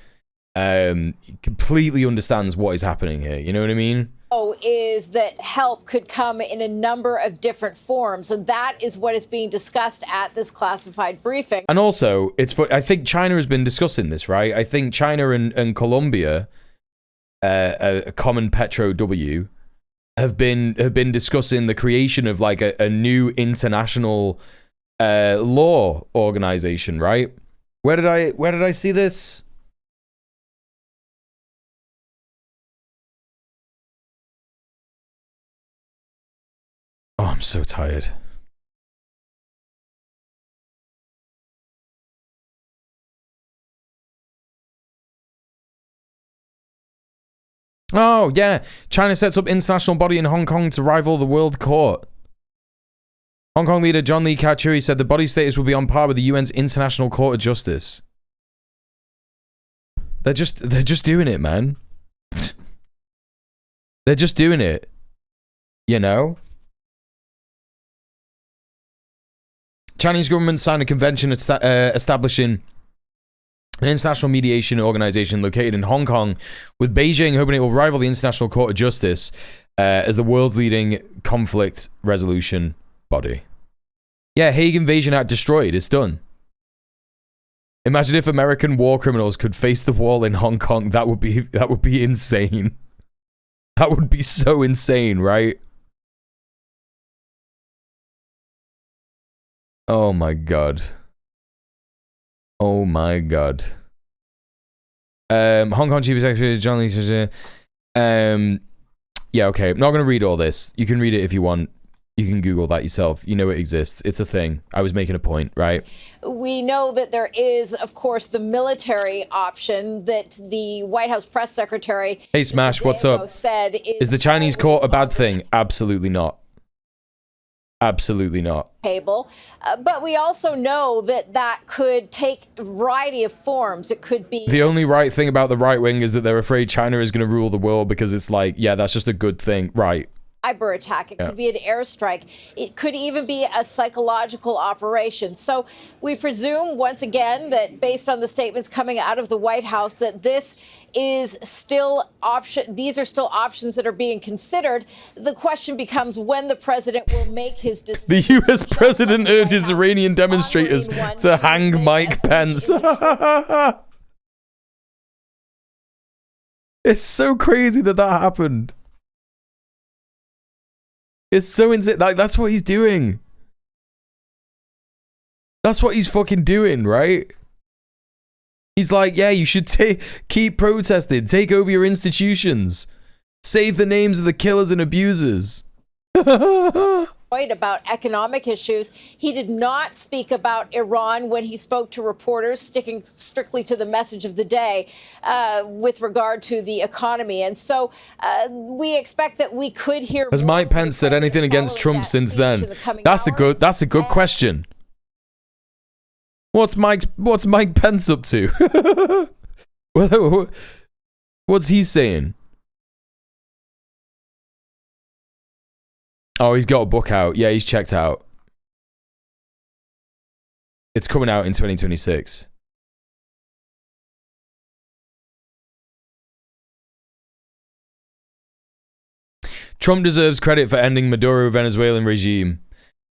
completely understands what is happening here. You know what I mean? Is that help could come in a number of different forms, and that is what is being discussed at this classified briefing. And also, I think China has been discussing this, right? I think China and Colombia, a common Petro W, have been discussing the creation of like a new international law organization, right? Where did I see this? Oh, I'm so tired. Oh, yeah. China sets up international body in Hong Kong to rival the World Court. Hong Kong leader John Lee Ka-choo said the body status will be on par with the UN's International Court of Justice. They're just doing it, man. They're just doing it. You know? Chinese government signed a convention establishing an international mediation organization located in Hong Kong, with Beijing hoping it will rival the International Court of Justice as the world's leading conflict resolution body. Yeah, Hague Invasion Act destroyed. It's done. Imagine if American war criminals could face the wall in Hong Kong. That would be insane. That would be so insane, right? Oh my god. Oh my god. Hong Kong Chief Executive John Lee. Yeah, okay. I'm not going to read all this. You can read it if you want. You can Google that yourself. You know it exists. It's a thing. I was making a point, right? We know that there is, of course, the military option that the White House press secretary... Hey, Smash, what's up? ...said is the Chinese court a bad thing? Absolutely not. Absolutely not. Table. But we also know that that could take a variety of forms. It could be... The only right thing about the right wing is that they're afraid China is going to rule the world because it's like, yeah, that's just a good thing. Right. cyber attack. It could be an airstrike. It could even be a psychological operation. So we presume, once again, that based on the statements coming out of the White House, that this is still these are still options that are being considered. The question becomes when the president will make his decision. The U.S. president urges Iranian demonstrators to hang Mike Pence. It's so crazy that happened. It's so insane. Like, that's what he's doing. That's what he's fucking doing, right? He's like, yeah, you should keep protesting. Take over your institutions. Save the names of the killers and abusers. About economic issues. He did not speak about Iran when he spoke to reporters, sticking strictly to the message of the day with regard to the economy. And so we expect that we could hear. Has Mike Pence said anything against Trump since then? That's a good question. What's Mike Pence up to? What's he saying? Oh, he's got a book out. Yeah, he's checked out. It's coming out in 2026. Trump deserves credit for ending Maduro Venezuelan regime.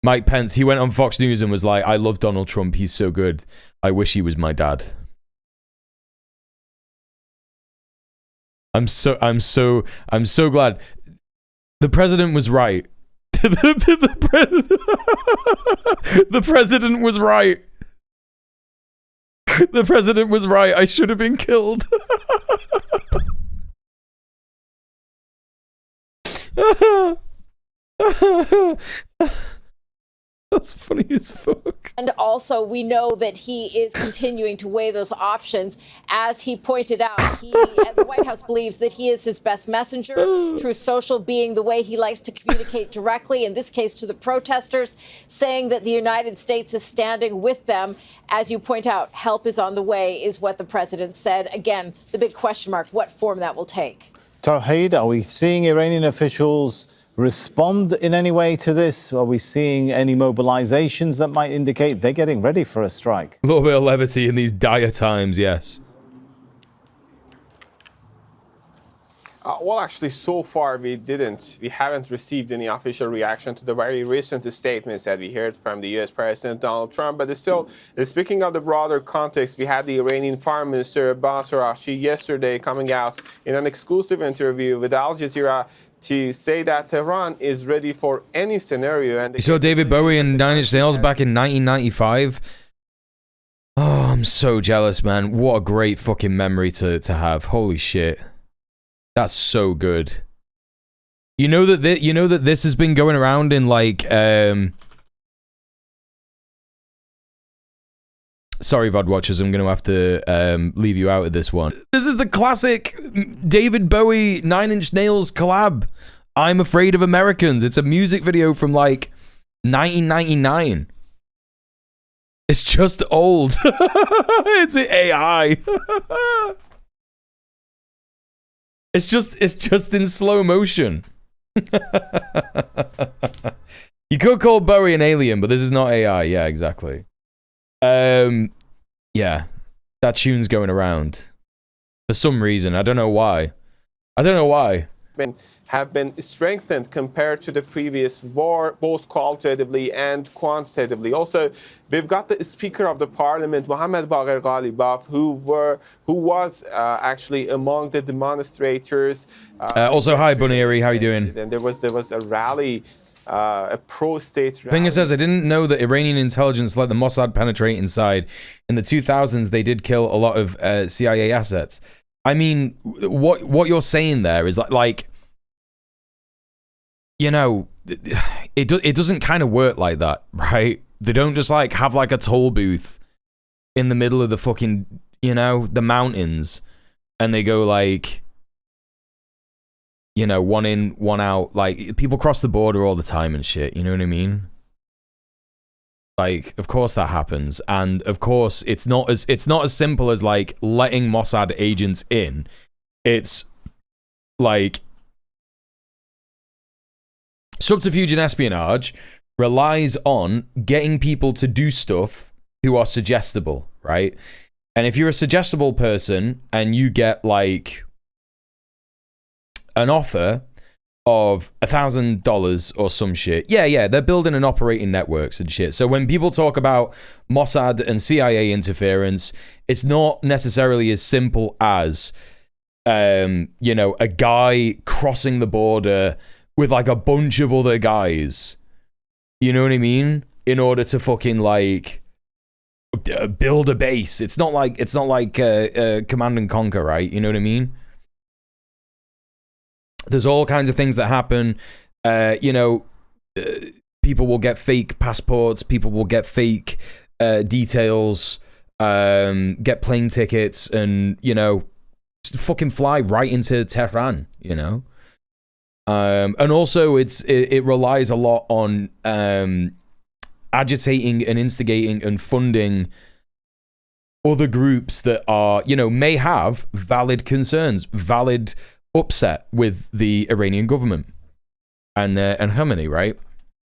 Mike Pence, he went on Fox News and was like, I love Donald Trump. He's so good. I wish he was my dad. I'm so glad. The president was right. The president was right. The president was right. I should have been killed. That's funny as fuck. And also, we know that he is continuing to weigh those options. As he pointed out, the White House believes that he is his best messenger, through social being the way he likes to communicate directly, in this case to the protesters, saying that the United States is standing with them. As you point out, help is on the way, is what the president said. Again, the big question mark, what form that will take. Tawhid, are we seeing Iranian officials respond in any way to this? Are we seeing any mobilizations that might indicate they're getting ready for a strike? A little bit of levity in these dire times, yes. Well, actually, so far we haven't received any official reaction to the very recent statements that we heard from the U.S. President Donald Trump. But still, speaking of the broader context, we had the Iranian Foreign Minister Abbas Araghchi yesterday coming out in an exclusive interview with Al Jazeera to say that Tehran is ready for any scenario. And you saw David Bowie and Nine Inch Nails back in 1995. Oh, I'm so jealous, man. What a great fucking memory to have. Holy shit. That's so good. You know that this has been going around in like sorry, VOD watchers, I'm going to have to leave you out of this one. This is the classic David Bowie Nine Inch Nails collab. I'm Afraid of Americans. It's a music video from like 1999. It's just old. It's an AI. It's just in slow motion. You could call Bowie an alien, but this is not AI. Yeah, exactly. Yeah, that tune's going around for some reason. I don't know why. Have been strengthened compared to the previous war, both qualitatively and quantitatively. Also, we've got the Speaker of the Parliament, Mohammad Bagher Ghalibaf, who was actually among the demonstrators. Also, hi Buniri, how you doing? Then there was a rally. A pro-state rally. Finger says, I didn't know that Iranian intelligence let the Mossad penetrate inside. In the 2000s, they did kill a lot of CIA assets. I mean, what you're saying there is like, you know, it doesn't kind of work like that, right? They don't just like have like a toll booth in the middle of the fucking, you know, the mountains, and they go like, you know, one in, one out. Like, people cross the border all the time and shit, you know what I mean? Like, of course that happens, and of course it's not as simple as like letting Mossad agents in. It's like Subterfuge and espionage relies on getting people to do stuff who are suggestible, right? And if you're a suggestible person and you get like an offer of $1,000 or some shit, yeah, they're building and operating networks and shit. So when people talk about Mossad and CIA interference, it's not necessarily as simple as, you know, a guy crossing the border with like a bunch of other guys. You know what I mean? In order to fucking like build a base. It's not like Command and Conquer, right? You know what I mean? There's all kinds of things that happen. You know, people will get fake passports. People will get fake details. Get plane tickets, and you know, fucking fly right into Tehran. You know, and also it relies a lot on agitating and instigating and funding other groups that are, you know, may have valid concerns, valid upset with the Iranian government and Khamenei, right?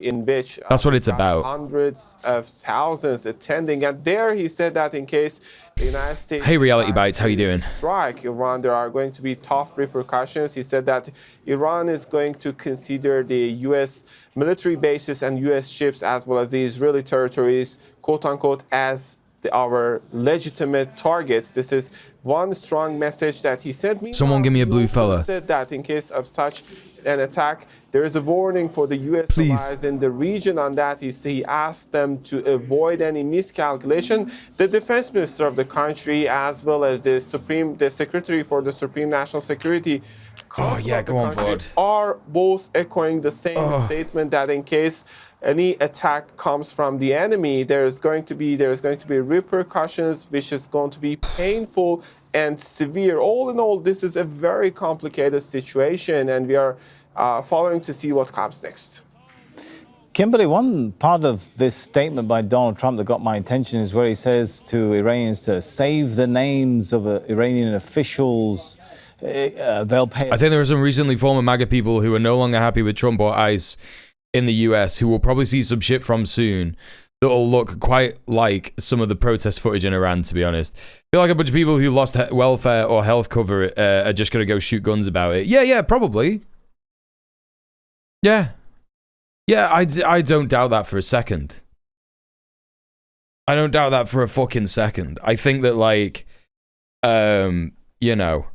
In which that's what it's about. Hundreds of thousands attending, and there he said that in case the United States. Hey, Reality Bites, how you doing? Strike Iran, there are going to be tough repercussions. He said that Iran is going to consider the U.S. military bases and U.S. ships, as well as the Israeli territories, quote unquote, as our legitimate targets. This is one strong message that he sent me. Someone give me a blue fella. Said that in case of such an attack, there is a warning for the U.S. allies in the region. On that, he asked them to avoid any miscalculation. The defense minister of the country, as well as the secretary for the Supreme National Security Council of the country, are both echoing the same statement that in case any attack comes from the enemy, there's going to be repercussions, which is going to be painful and severe. All in all, this is a very complicated situation, and we are following to see what comes next. Kimberly, one part of this statement by Donald Trump that got my attention is where he says to Iranians to save the names of Iranian officials. They'll pay. I think there are some recently former MAGA people who are no longer happy with Trump or ICE in the US who will probably see some shit from soon that'll look quite like some of the protest footage in Iran, to be honest. I feel like a bunch of people who lost welfare or health cover are just going to go shoot guns about it. Yeah, probably. Yeah, I don't doubt that for a second. I don't doubt that for a fucking second. I think that, like, you know,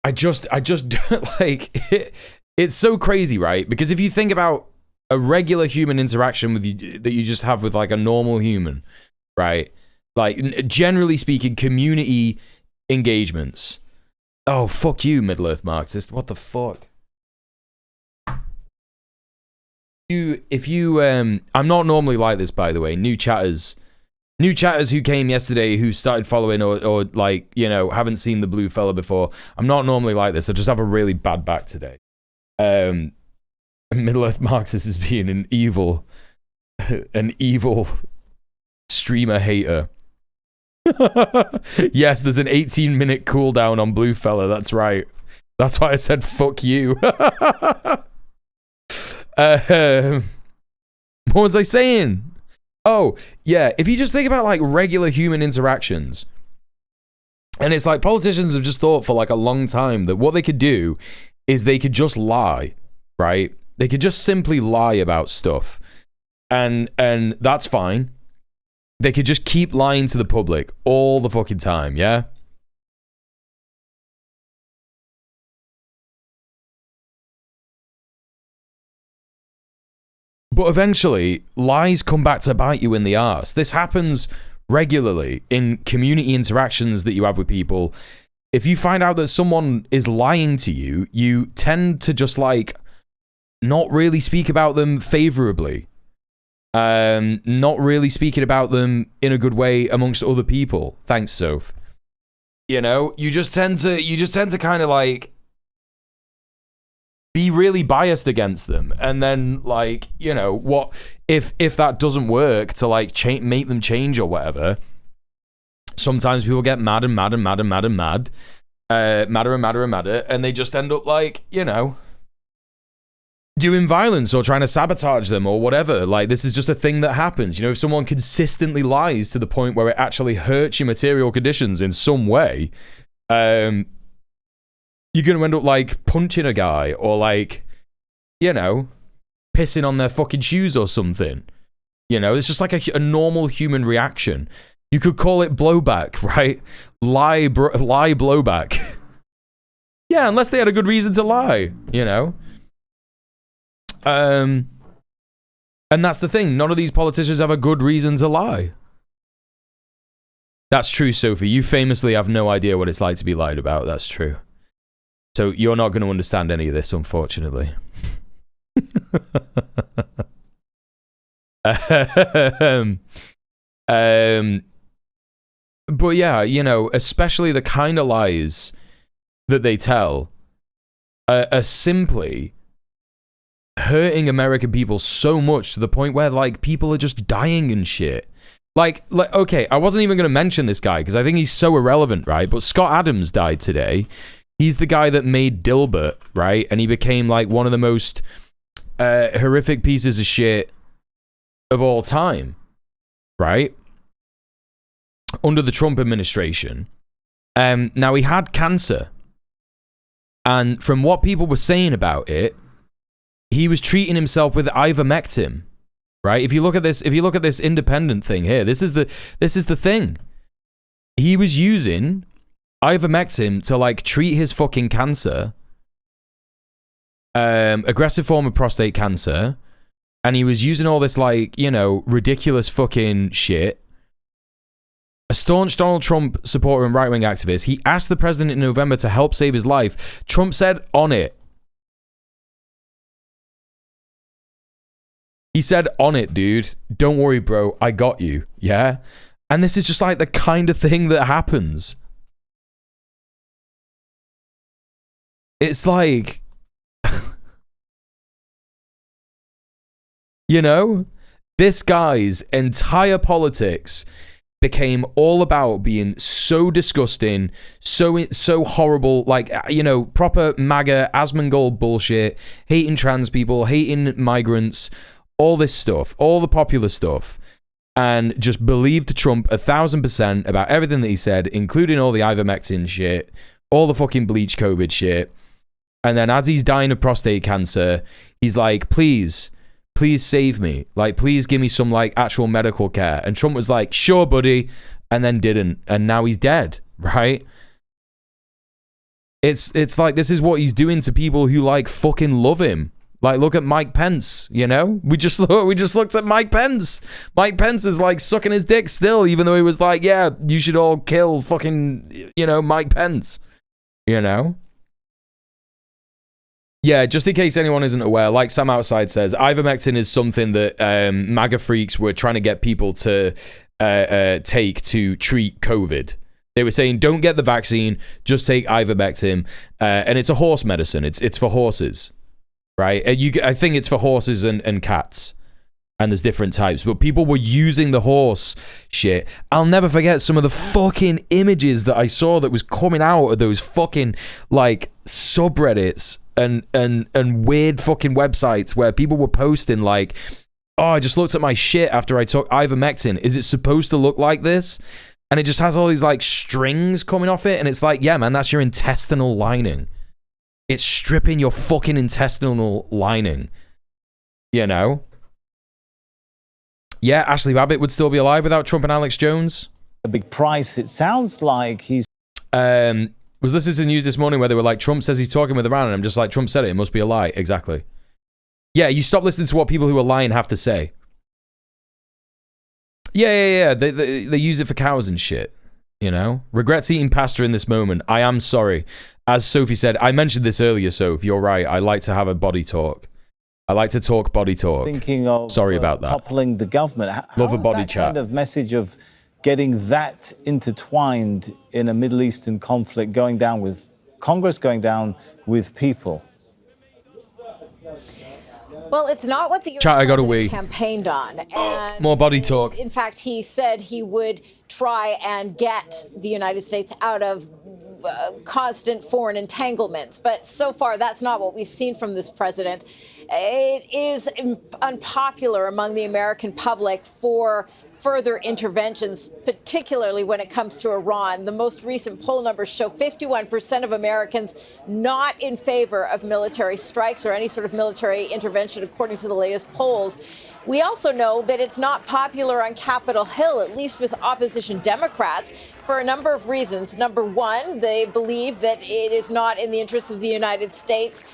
I just like it's so crazy, right? Because if you think about a regular human interaction with you that you just have with like a normal human, right? Like generally speaking, community engagements. Oh, fuck you, Middle-earth Marxist. What the fuck? I'm not normally like this, by the way. New chatters who came yesterday who started following or like, you know, haven't seen the blue fella before. I'm not normally like this. I just have a really bad back today. Middle-earth Marxist is being an evil streamer hater. Yes, there's an 18-minute cooldown on blue fella. That's right. That's why I said fuck you. What was I saying? Oh, yeah, if you just think about like regular human interactions, and it's like politicians have just thought for like a long time that what they could do is they could just lie, right? They could just simply lie about stuff. And that's fine. They could just keep lying to the public all the fucking time, yeah? But eventually, lies come back to bite you in the arse. This happens regularly in community interactions that you have with people. If you find out that someone is lying to you, you tend to just like not really speak about them favorably. Not really speaking about them in a good way amongst other people. Thanks, Soph. You know, you just tend to kind of like be really biased against them, and then like, you know, what if that doesn't work to like make them change or whatever, sometimes people get mad and mad and mad and mad and mad, madder and madder and madder, and they just end up like, you know, doing violence or trying to sabotage them or whatever. Like, this is just a thing that happens. You know, if someone consistently lies to the point where it actually hurts your material conditions in some way, you're going to end up like punching a guy or like, you know, pissing on their fucking shoes or something. You know, it's just like a normal human reaction. You could call it blowback, right? Lie blowback. Yeah, unless they had a good reason to lie, you know? And that's the thing. None of these politicians have a good reason to lie. That's true, Sophie. You famously have no idea what it's like to be lied about. That's true. So you're not going to understand any of this, unfortunately. But yeah, you know, especially the kind of lies that they tell are simply hurting American people so much to the point where like people are just dying and shit. Like okay, I wasn't even going to mention this guy because I think he's so irrelevant, right? But Scott Adams died today. He's the guy that made Dilbert, right? And he became like one of the most horrific pieces of shit of all time, right? Under the Trump administration. Now, he had cancer. And from what people were saying about it, he was treating himself with ivermectin, right? If you look at this independent thing here, this is the thing. He was using ivermectin to like treat his fucking cancer, aggressive form of prostate cancer, and he was using all this like, you know, ridiculous fucking shit. A staunch Donald Trump supporter and right-wing activist, he asked the president in November to help save his life. Trump said, on it. He said, on it, dude. Don't worry, bro. I got you. Yeah? And this is just like the kind of thing that happens. It's like... you know? This guy's entire politics became all about being so disgusting, so horrible, like, you know, proper MAGA, Asmongold bullshit, hating trans people, hating migrants, all this stuff, all the popular stuff, and just believed Trump 1,000% about everything that he said, including all the ivermectin shit, all the fucking bleach COVID shit. And then as he's dying of prostate cancer, he's like, please save me. Like, please give me some, like, actual medical care. And Trump was like, sure, buddy. And then didn't. And now he's dead, right? It's like, this is what he's doing to people who, like, fucking love him. Like, look at Mike Pence, you know? We just looked at Mike Pence. Mike Pence is, like, sucking his dick still, even though he was like, yeah, you should all kill fucking, you know, Mike Pence. You know? Yeah, just in case anyone isn't aware, like Sam Outside says, ivermectin is something that MAGA freaks were trying to get people to take to treat COVID. They were saying, don't get the vaccine, just take ivermectin. And it's a horse medicine. It's for horses, right? I think it's for horses and cats. And there's different types. But people were using the horse shit. I'll never forget some of the fucking images that I saw that was coming out of those fucking, like, subreddits and weird fucking websites where people were posting like, oh, I just looked at my shit after I took ivermectin. Is it supposed to look like this? And it just has all these like strings coming off it. And it's like, yeah, man, that's your intestinal lining. It's stripping your fucking intestinal lining. You know? Yeah, Ashley Babbitt would still be alive without Trump and Alex Jones. A big price. It sounds like he's... Was listening to the news this morning where they were like, Trump says he's talking with Iran, and I'm just like, Trump said it must be a lie. Exactly. Yeah, you stop listening to what people who are lying have to say. Yeah. They use it for cows and shit. You know? Regrets eating pasta in this moment. I am sorry. As Sophie said, I mentioned this earlier, Soph, you're right. I like to have a body talk. I like to talk body talk. Thinking of sorry about that. Toppling the government. Love a body chat. Kind of message of getting that intertwined in a Middle Eastern conflict, going down with Congress, going down with people? Well, it's not what the U.S. Chat, I got a president wee. campaigned on. And More body talk. in fact, he said he would try and get the United States out of constant foreign entanglements. But so far, that's not what we've seen from this president. It is unpopular among the American public for further interventions, particularly when it comes to Iran. The most recent poll numbers show 51% of Americans not in favor of military strikes or any sort of military intervention, according to the latest polls. We also know that it's not popular on Capitol Hill, at least with opposition Democrats, for a number of reasons. Number one, they believe that it is not in the interest of the United States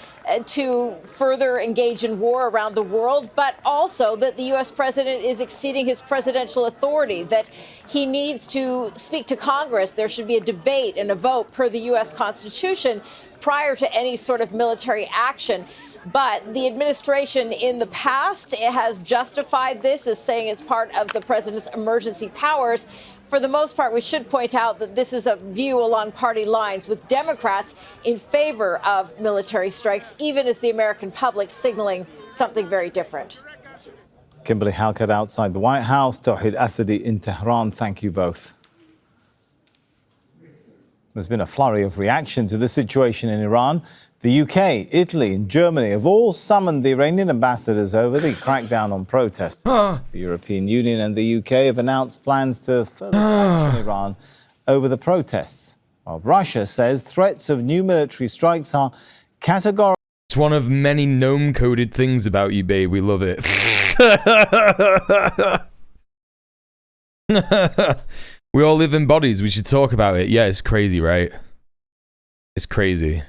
to further engage in war around the world, but also that the U.S. president is exceeding his presidential authority, that he needs to speak to Congress. There should be a debate and a vote per the U.S. Constitution prior to any sort of military action. But the administration in the past has justified this as saying it's part of the president's emergency powers. For the most part, we should point out that this is a view along party lines, with Democrats in favor of military strikes, even as the American public signaling something very different. Kimberly Halkett outside the White House, Tawhid Asadi in Tehran. Thank you both. There's been a flurry of reaction to the situation in Iran. The UK, Italy and Germany have all summoned the Iranian ambassadors over the crackdown on protesters. The European Union and the UK have announced plans to further sanction Iran over the protests, while Russia says threats of new military strikes are categorical. It's one of many gnome-coded things about you, babe. We love it. We all live in bodies. We should talk about it. Yeah, it's crazy, right? It's crazy.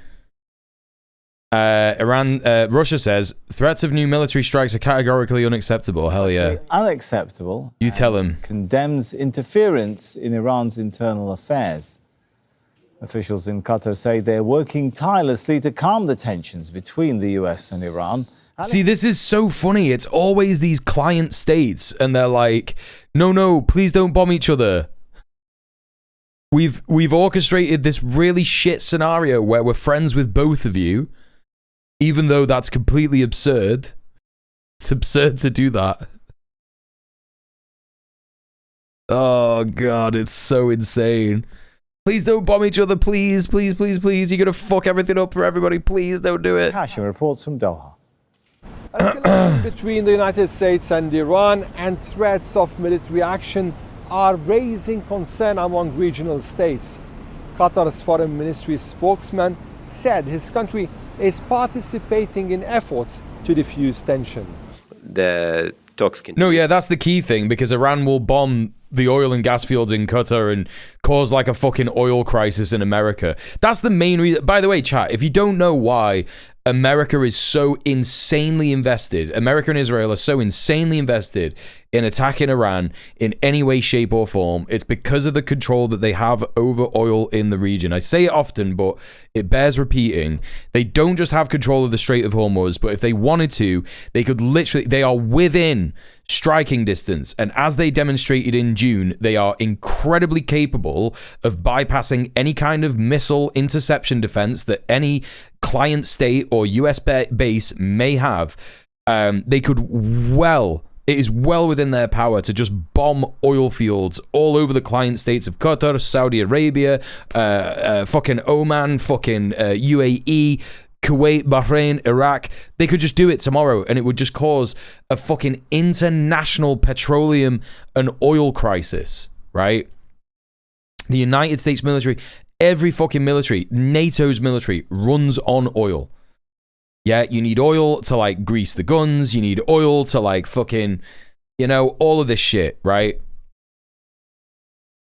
Russia says threats of new military strikes are categorically unacceptable. Hell yeah. Unacceptable. You tell him. Condemns interference in Iran's internal affairs. Officials in Qatar say they're working tirelessly to calm the tensions between the US and Iran. See, this is so funny. It's always these client states, and they're like, no, please don't bomb each other. We've orchestrated this really shit scenario where we're friends with both of you, even though that's completely absurd. It's absurd to do that. Oh, God, it's so insane. Please don't bomb each other, please, please, please, please. You're going to fuck everything up for everybody. Please don't do it. Hashim reports from Doha. Escalation between the United States and Iran and threats of military action are raising concern among regional states. Qatar's foreign ministry spokesman said his country is participating in efforts to diffuse tension. The talks continue. No, yeah, that's the key thing, because Iran will bomb the oil and gas fields in Qatar and cause like a fucking oil crisis in America. That's the main reason. By the way, chat, if you don't know why America is so insanely invested, America and Israel are so insanely invested in attacking Iran in any way, shape, or form, it's because of the control that they have over oil in the region. I say it often, but it bears repeating. They don't just have control of the Strait of Hormuz, but if they wanted to, they could literally, they are within striking distance. And as they demonstrated in June, they are incredibly capable of bypassing any kind of missile interception defense that any client state or US base may have. They could it is well within their power to just bomb oil fields all over the client states of Qatar, Saudi Arabia, fucking Oman, fucking UAE, Kuwait, Bahrain, Iraq. They could just do it tomorrow, and it would just cause a fucking international petroleum and oil crisis, right? The United States military, every fucking military, NATO's military runs on oil. Yeah, you need oil to like grease the guns. You need oil to like fucking, you know, all of this shit, right?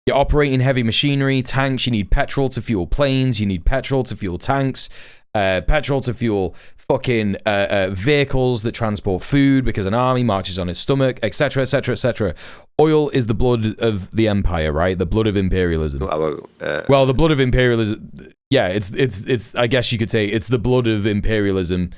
You're operating heavy machinery, tanks. You need petrol to fuel planes. You need petrol to fuel tanks. Petrol to fuel fucking vehicles that transport food because an army marches on its stomach, etc., etc., etc. Oil is the blood of the empire, right? The blood of imperialism. Well, the blood of imperialism. Yeah, it's. I guess you could say it's the blood of imperialism,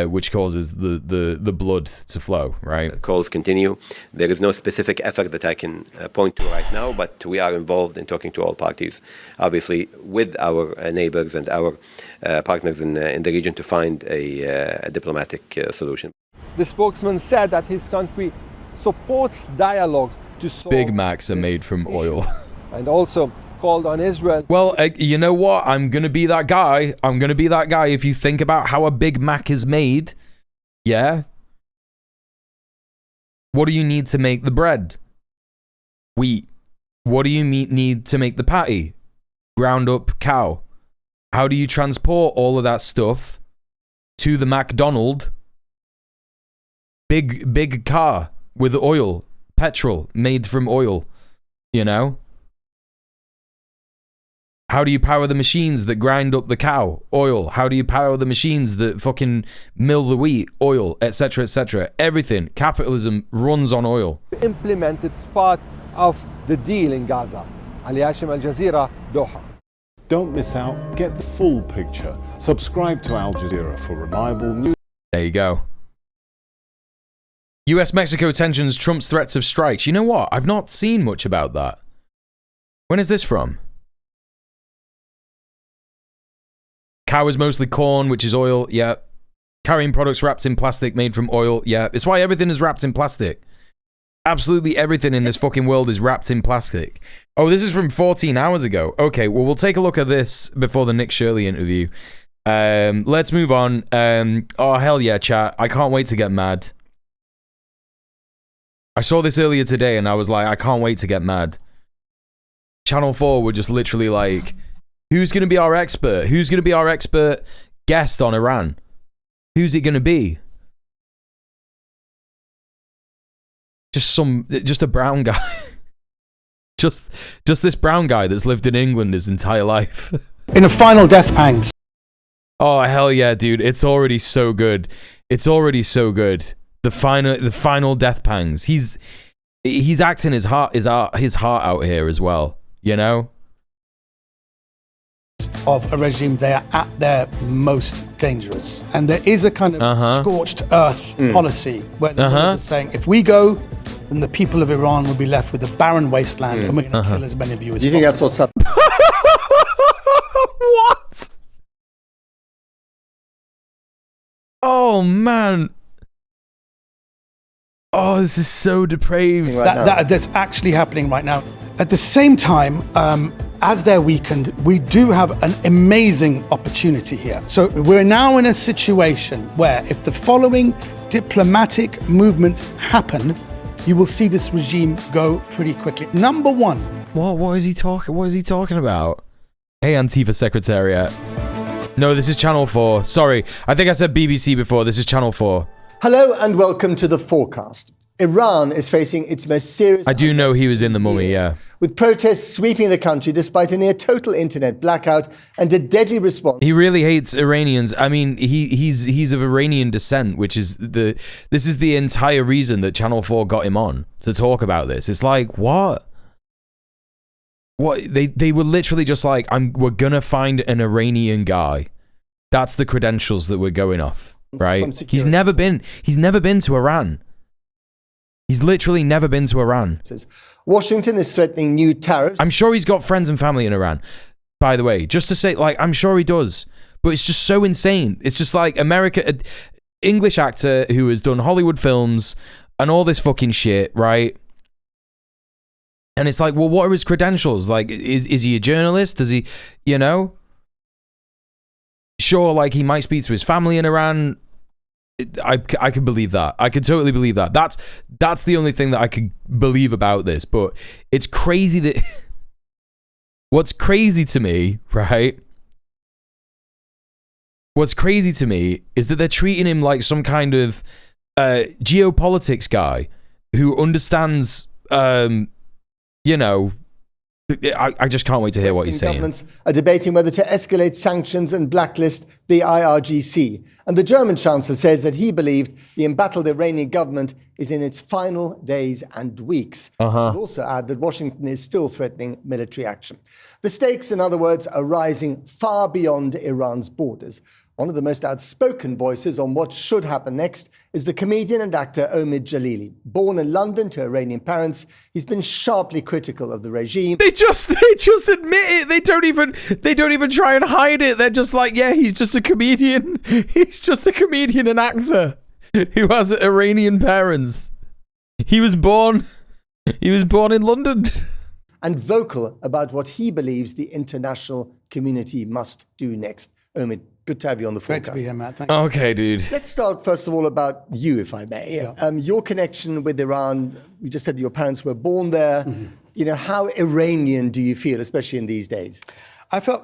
which causes the blood to flow, right? Calls continue. There is no specific effort that I can point to right now, but we are involved in talking to all parties, obviously with our neighbors and our partners in the region to find a diplomatic solution. The spokesman said that his country supports dialogue to solve Big Macs are made from oil. And also called on Israel. Well, you know what? I'm going to be that guy. I'm going to be that guy. If you think about how a Big Mac is made, yeah? What do you need to make the bread? Wheat. What do you need to make the patty? Ground up cow. How do you transport all of that stuff to the McDonald's? Big car with oil, petrol made from oil, you know? How do you power the machines that grind up the cow? Oil. How do you power the machines that fucking mill the wheat? Oil, etc., etc. Everything. Capitalism runs on oil. Implemented as part of the deal in Gaza. Ali Hashim, Al Jazeera, Doha. Don't miss out. Get the full picture. Subscribe to Al Jazeera for reliable news. There you go. US-Mexico tensions, Trump's threats of strikes. You know what? I've not seen much about that. When is this from? Cow is mostly corn, which is oil, yeah. Carrying products wrapped in plastic made from oil, yeah. It's why everything is wrapped in plastic. Absolutely everything in this fucking world is wrapped in plastic. Oh, this is from 14 hours ago. Okay, well, we'll take a look at this before the Nick Shirley interview. Let's move on. Oh, hell yeah, chat. I can't wait to get mad. I saw this earlier today and I was like, I can't wait to get mad. Channel 4 were just literally like, who's going to be our expert? Who's going to be our expert guest on Iran? Who's it going to be? Just a brown guy. just this brown guy that's lived in England his entire life. In a final death pangs. Oh, hell yeah, dude. It's already so good. It's already so good. The final death pangs. He's acting his heart out here as well, you know? Of a regime, they are at their most dangerous. And there is a kind of scorched earth policy where the are saying, if we go, then the people of Iran will be left with a barren wasteland and we're going to kill as many of you as possible. Do you think that's what's up? What? Oh, man. Oh, this is so depraved. That's actually happening right now. At the same time, as they're weakened, we do have an amazing opportunity here. So we're now in a situation where if the following diplomatic movements happen, you will see this regime go pretty quickly. Number one. What is he talking about? Hey, Antifa Secretariat. No, this is Channel 4. Sorry. I think I said BBC before. This is Channel 4. Hello and welcome to The Forecast. Iran is facing its most serious... I do know he was in The Mummy, yeah. With protests sweeping the country despite a near total internet blackout and a deadly response. He really hates Iranians. I mean, he's of Iranian descent, which is this is the entire reason that Channel 4 got him on to talk about this. It's like, what? What? They were literally just like, we're gonna find an Iranian guy. That's the credentials that we're going off, right? He's never been to Iran. He's literally never been to Iran. Washington is threatening new tariffs. I'm sure he's got friends and family in Iran, by the way. Just to say, like, I'm sure he does. But it's just so insane. It's just like an English actor who has done Hollywood films and all this fucking shit, right? And it's like, well, what are his credentials? Like, is he a journalist? Does he, you know? Sure, like, he might speak to his family in Iran. I could believe that. I could totally believe that. That's the only thing that I could believe about this. But it's crazy that... What's crazy to me, right? What's crazy to me is that they're treating him like some kind of geopolitics guy who understands, you know... I just can't wait to hear what he's saying. Governments are debating whether to escalate sanctions and blacklist the IRGC. And the German Chancellor says that he believed the embattled Iranian government is in its final days and weeks. He also add that Washington is still threatening military action. The stakes, in other words, are rising far beyond Iran's borders. One of the most outspoken voices on what should happen next is the comedian and actor Omid Jalili. Born in London to Iranian parents, he's been sharply critical of the regime. They just admit it. They don't even try and hide it. They're just like, yeah, he's just a comedian. He's just a comedian and actor. who has Iranian parents. He was born in London. And vocal about what he believes the international community must do next. Omid, good to have you on the forecast. Great to be here, Matt. Thank you. Okay, dude. Let's start, first of all, about you, if I may. Yeah. Your connection with Iran, you just said that your parents were born there. You know, how Iranian do you feel, especially in these days? I feel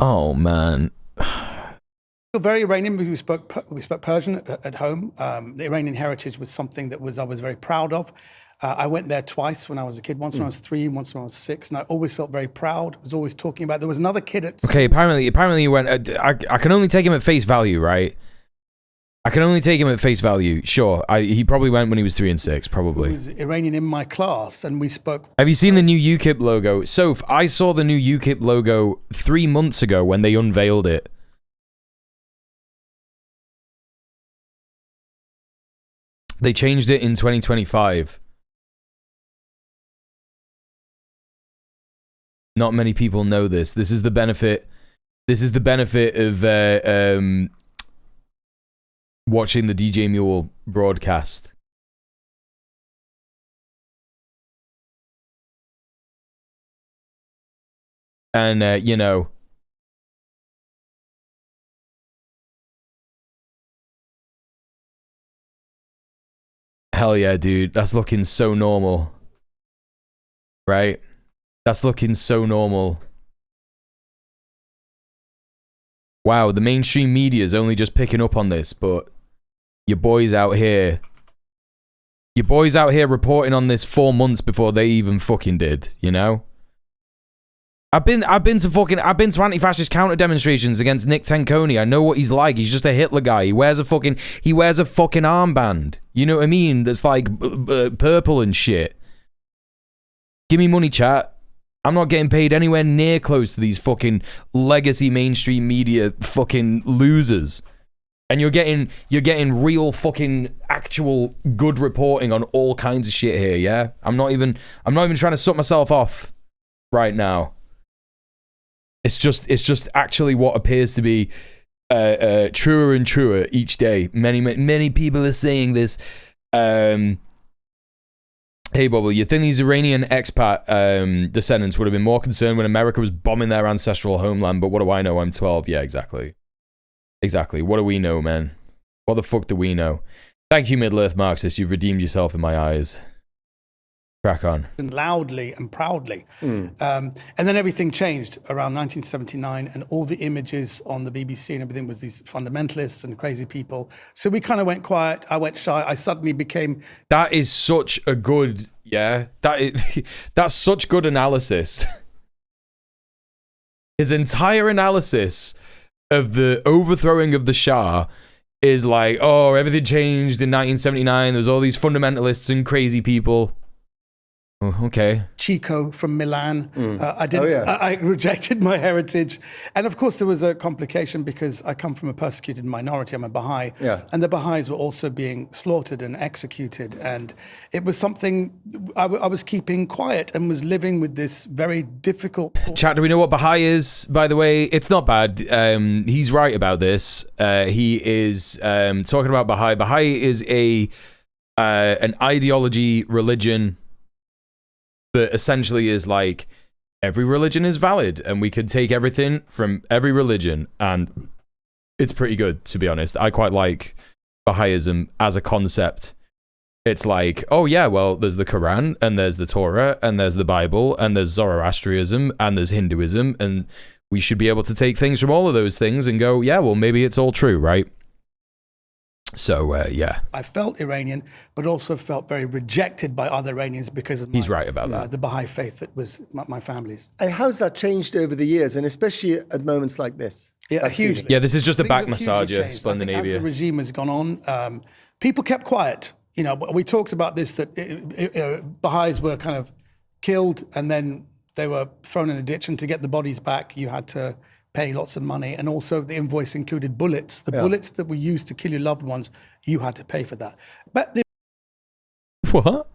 Oh, man. very Iranian. We spoke Persian at home. The Iranian heritage was something that I was very proud of. I went there twice when I was a kid, once when I was 3, once when I was 6, and I always felt very proud. I was always talking about, there was another kid at... Okay, apparently you went, I can only take him at face value, right? I can only take him at face value. Sure, he probably went when he was 3 and 6, probably. He was Iranian in my class, and we spoke... Have you seen the new UKIP logo? Soph, I saw the new UKIP logo 3 months ago when they unveiled it. They changed it in 2025. Not many people know this. This is the benefit. This is the benefit of watching the DJ Muel broadcast. And you know, hell yeah, dude. That's looking so normal. Right? That's looking so normal. Wow, the mainstream media is only just picking up on this, but your boys out here reporting on this 4 months before they even fucking did, you know? I've been to anti-fascist counter demonstrations against Nick Tenconi. I know what he's like. He's just a Hitler guy. He wears a fucking armband. You know what I mean? That's like purple and shit. Give me money, chat. I'm not getting paid anywhere near close to these fucking legacy mainstream media fucking losers. And you're getting real fucking actual good reporting on all kinds of shit here, yeah? I'm not even trying to suck myself off right now. It's just actually what appears to be truer and truer each day. Many people are saying this. Hey, Bubble, you think these Iranian expat descendants would have been more concerned when America was bombing their ancestral homeland? But what do I know? I'm 12. Yeah, exactly. Exactly. What do we know, man? What the fuck do we know? Thank you, Middle-earth Marxist. You've redeemed yourself in my eyes. Crack on. Loudly and proudly. And then everything changed around 1979, and all the images on the BBC and everything was these fundamentalists and crazy people. So we kind of went quiet. I went shy. I suddenly became... That is such a good... Yeah. That's such good analysis. His entire analysis of the overthrowing of the Shah is like, oh, everything changed in 1979. There's all these fundamentalists and crazy people. Oh, okay. Chico from Milan. I rejected my heritage. And of course, there was a complication because I come from a persecuted minority. I'm a Baha'i. Yeah. And the Baha'is were also being slaughtered and executed. And it was something I was keeping quiet and was living with this very difficult... Chat, do we know what Baha'i is, by the way? It's not bad. He's right about this. He is talking about Baha'i. Baha'i is an ideology, religion... that essentially is like, every religion is valid and we could take everything from every religion, and it's pretty good, to be honest. I quite like Baha'ism as a concept. It's like, oh yeah, well, there's the Quran and there's the Torah and there's the Bible and there's Zoroastrianism and there's Hinduism, and we should be able to take things from all of those things and go, yeah, well, maybe it's all true, right? So, yeah. I felt Iranian, but also felt very rejected by other Iranians because of He's right about that. The Baha'i faith that was my family's. And how's that changed over the years, and especially at moments like this? Yeah, hugely. Yeah, this is just a back massager, Scandinavia. As the regime has gone on, people kept quiet. You know, we talked about this, that Baha'is were kind of killed and then they were thrown in a ditch, and to get the bodies back, you had to pay lots of money, and also the invoice included bullets. The bullets that were used to kill your loved ones, you had to pay for that. But what?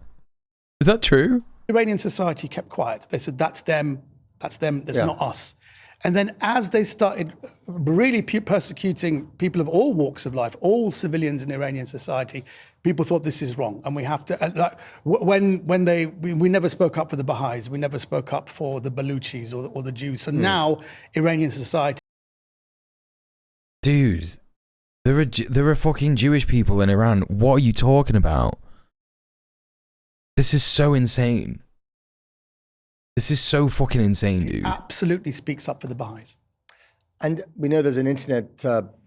Is that true? Iranian society kept quiet. They said, that's them, that's not us. And then as they started really persecuting people of all walks of life, all civilians in Iranian society, people thought this is wrong. And we have to, we never spoke up for the Baha'is, we never spoke up for the Baluchis or the Jews. So now Iranian society. Dude, there are fucking Jewish people in Iran. What are you talking about? This is so insane. This is so fucking insane, dude. Absolutely speaks up for the Baha'is. And we know there's an internet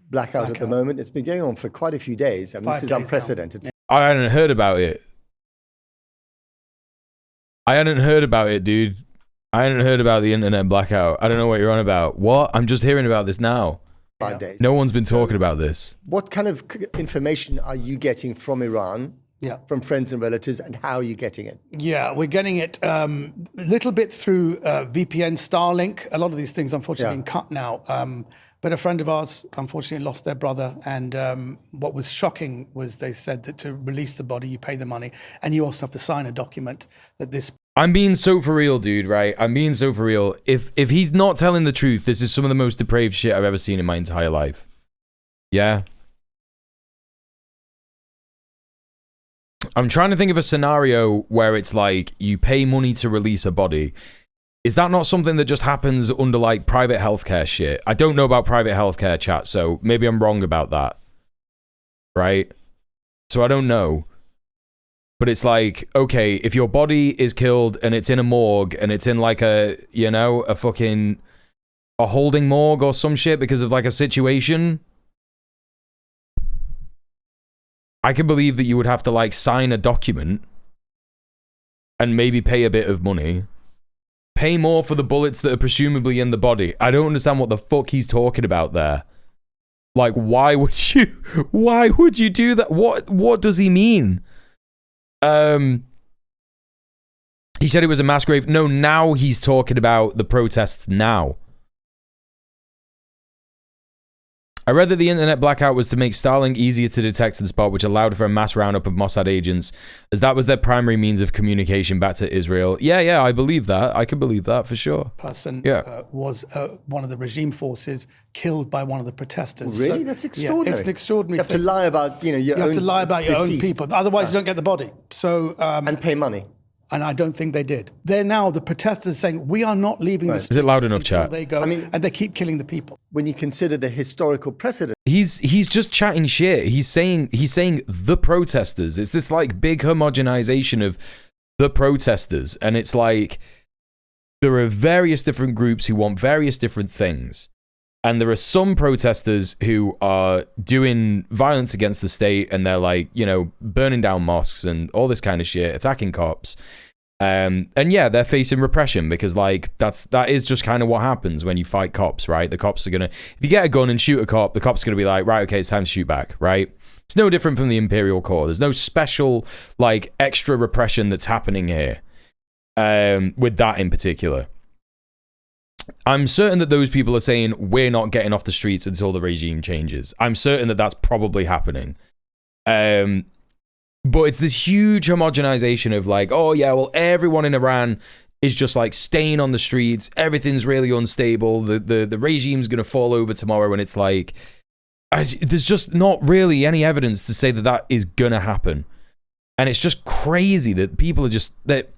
blackout at the moment. It's been going on for quite a few days. I mean, this is unprecedented. I hadn't heard about it. I hadn't heard about it, dude. I hadn't heard about the internet blackout. I don't know what you're on about. What? I'm just hearing about this now. 5 days. No one's been talking about this. What kind of information are you getting from Iran? Yeah. From friends and relatives, and how are you getting it? Yeah, we're getting it a little bit through VPN, Starlink. A lot of these things, unfortunately, being cut now. But a friend of ours, unfortunately, lost their brother. And what was shocking was they said that to release the body, you pay the money, and you also have to sign a document that this. I'm being so for real, dude, right? I'm being so for real. If he's not telling the truth, this is some of the most depraved shit I've ever seen in my entire life. Yeah? I'm trying to think of a scenario where it's like you pay money to release a body. Is that not something that just happens under like private healthcare shit? I don't know about private healthcare, chat, so maybe I'm wrong about that. Right? So I don't know. But it's like, okay, if your body is killed and it's in a morgue and it's in like a, you know, a holding morgue or some shit because of like a situation, I can believe that you would have to like sign a document and maybe pay a bit of money. Pay more for the bullets that are presumably in the body. I don't understand what the fuck he's talking about there. Like, why would you do that? What does he mean? He said it was a mass grave. No, now he's talking about the protests now. I read that the internet blackout was to make Starlink easier to detect and spot, which allowed for a mass roundup of Mossad agents, as that was their primary means of communication back to Israel. Yeah, I believe that. I can believe that for sure. Person was one of the regime forces killed by one of the protesters. Really? So, that's extraordinary. Yeah, it's an extraordinary You have to lie about, you have to lie about your own deceased. people. Otherwise, you don't get the body. So and pay money. And I don't think they did. They're now the protesters saying we are not leaving the streets. Is it loud enough, chat? They go, and they keep killing the people. When you consider the historical precedent, he's just chatting shit. He's saying the protesters. It's this like big homogenization of the protesters, and it's like there are various different groups who want various different things. And there are some protesters who are doing violence against the state, and they're like, you know, burning down mosques and all this kind of shit, attacking cops. And yeah, they're facing repression because like that is just kind of what happens when you fight cops, right? The cops are gonna, if you get a gun and shoot a cop, the cop's gonna be like, right, okay, it's time to shoot back, right? It's no different from the Imperial Corps. There's no special like extra repression that's happening here with that in particular. I'm certain that those people are saying we're not getting off the streets until the regime changes. I'm certain that that's probably happening. But it's this huge homogenization of like, oh yeah, well, everyone in Iran is just like staying on the streets. Everything's really unstable. The regime's going to fall over tomorrow. And it's like, there's just not really any evidence to say that that is going to happen. And it's just crazy that people are just, that,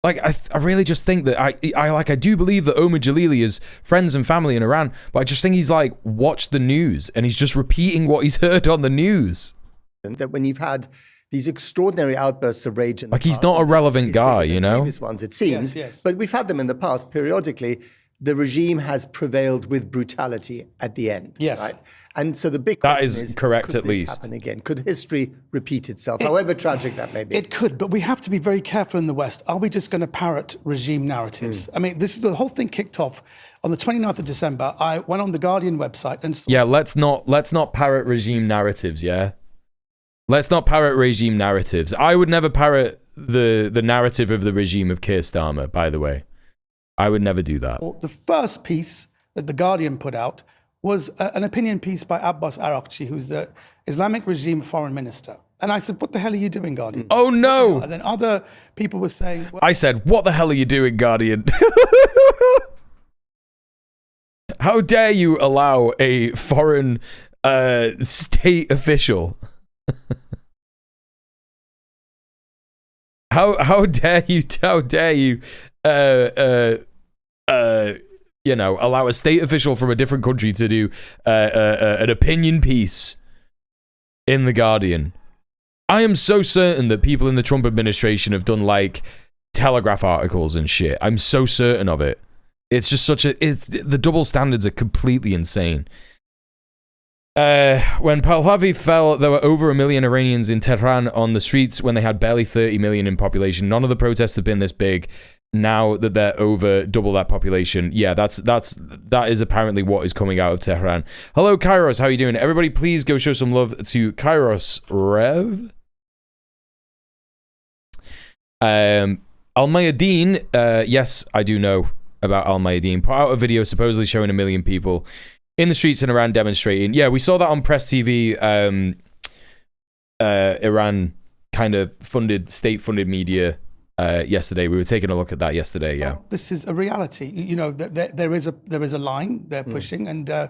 like, I really just think that I do believe that Omar Jalili is friends and family in Iran, but I just think he's like watched the news and he's just repeating what he's heard on the news. And that when you've had these extraordinary outbursts of rage, like he's not a relevant guy, you know. Previous ones, it seems, yes. But we've had them in the past. Periodically, the regime has prevailed with brutality at the end. Yes. Right? And so the big question is correct, could at this least. happen again? Could history repeat itself, however tragic that may be? It could, but we have to be very careful in the West. Are we just going to parrot regime narratives? I mean, this is the whole thing kicked off on the 29th of December. I went on the Guardian website and yeah, let's not parrot regime narratives. Yeah, let's not parrot regime narratives. I would never parrot the narrative of the regime of Keir Starmer. By the way, I would never do that. The first piece that the Guardian put out was an opinion piece by Abbas Araghchi, who's the Islamic regime foreign minister. And I said, what the hell are you doing, Guardian? Oh, no. And then other people were saying... Well, I said, what the hell are you doing, Guardian? How dare you allow a foreign state official? How dare you you know, allow a state official from a different country to do an opinion piece in The Guardian? I am so certain that people in the Trump administration have done like Telegraph articles and shit. I'm so certain of it. It's just the double standards are completely insane. When Pahlavi fell, there were over 1 million Iranians in Tehran on the streets when they had barely 30 million in population. None of the protests have been this big. Now that they're over double that population, yeah, that is apparently what is coming out of Tehran. Hello, Kairos, how are you doing? Everybody, please go show some love to Kairos Rev. Al Mayadeen, yes, I do know about Al Mayadeen. Put out a video supposedly showing 1 million people in the streets in Iran demonstrating. Yeah, we saw that on Press TV. Iran kind of state-funded media yesterday. We were taking a look at that yesterday. Yeah, this is a reality. You know, there is a line they're pushing, and they're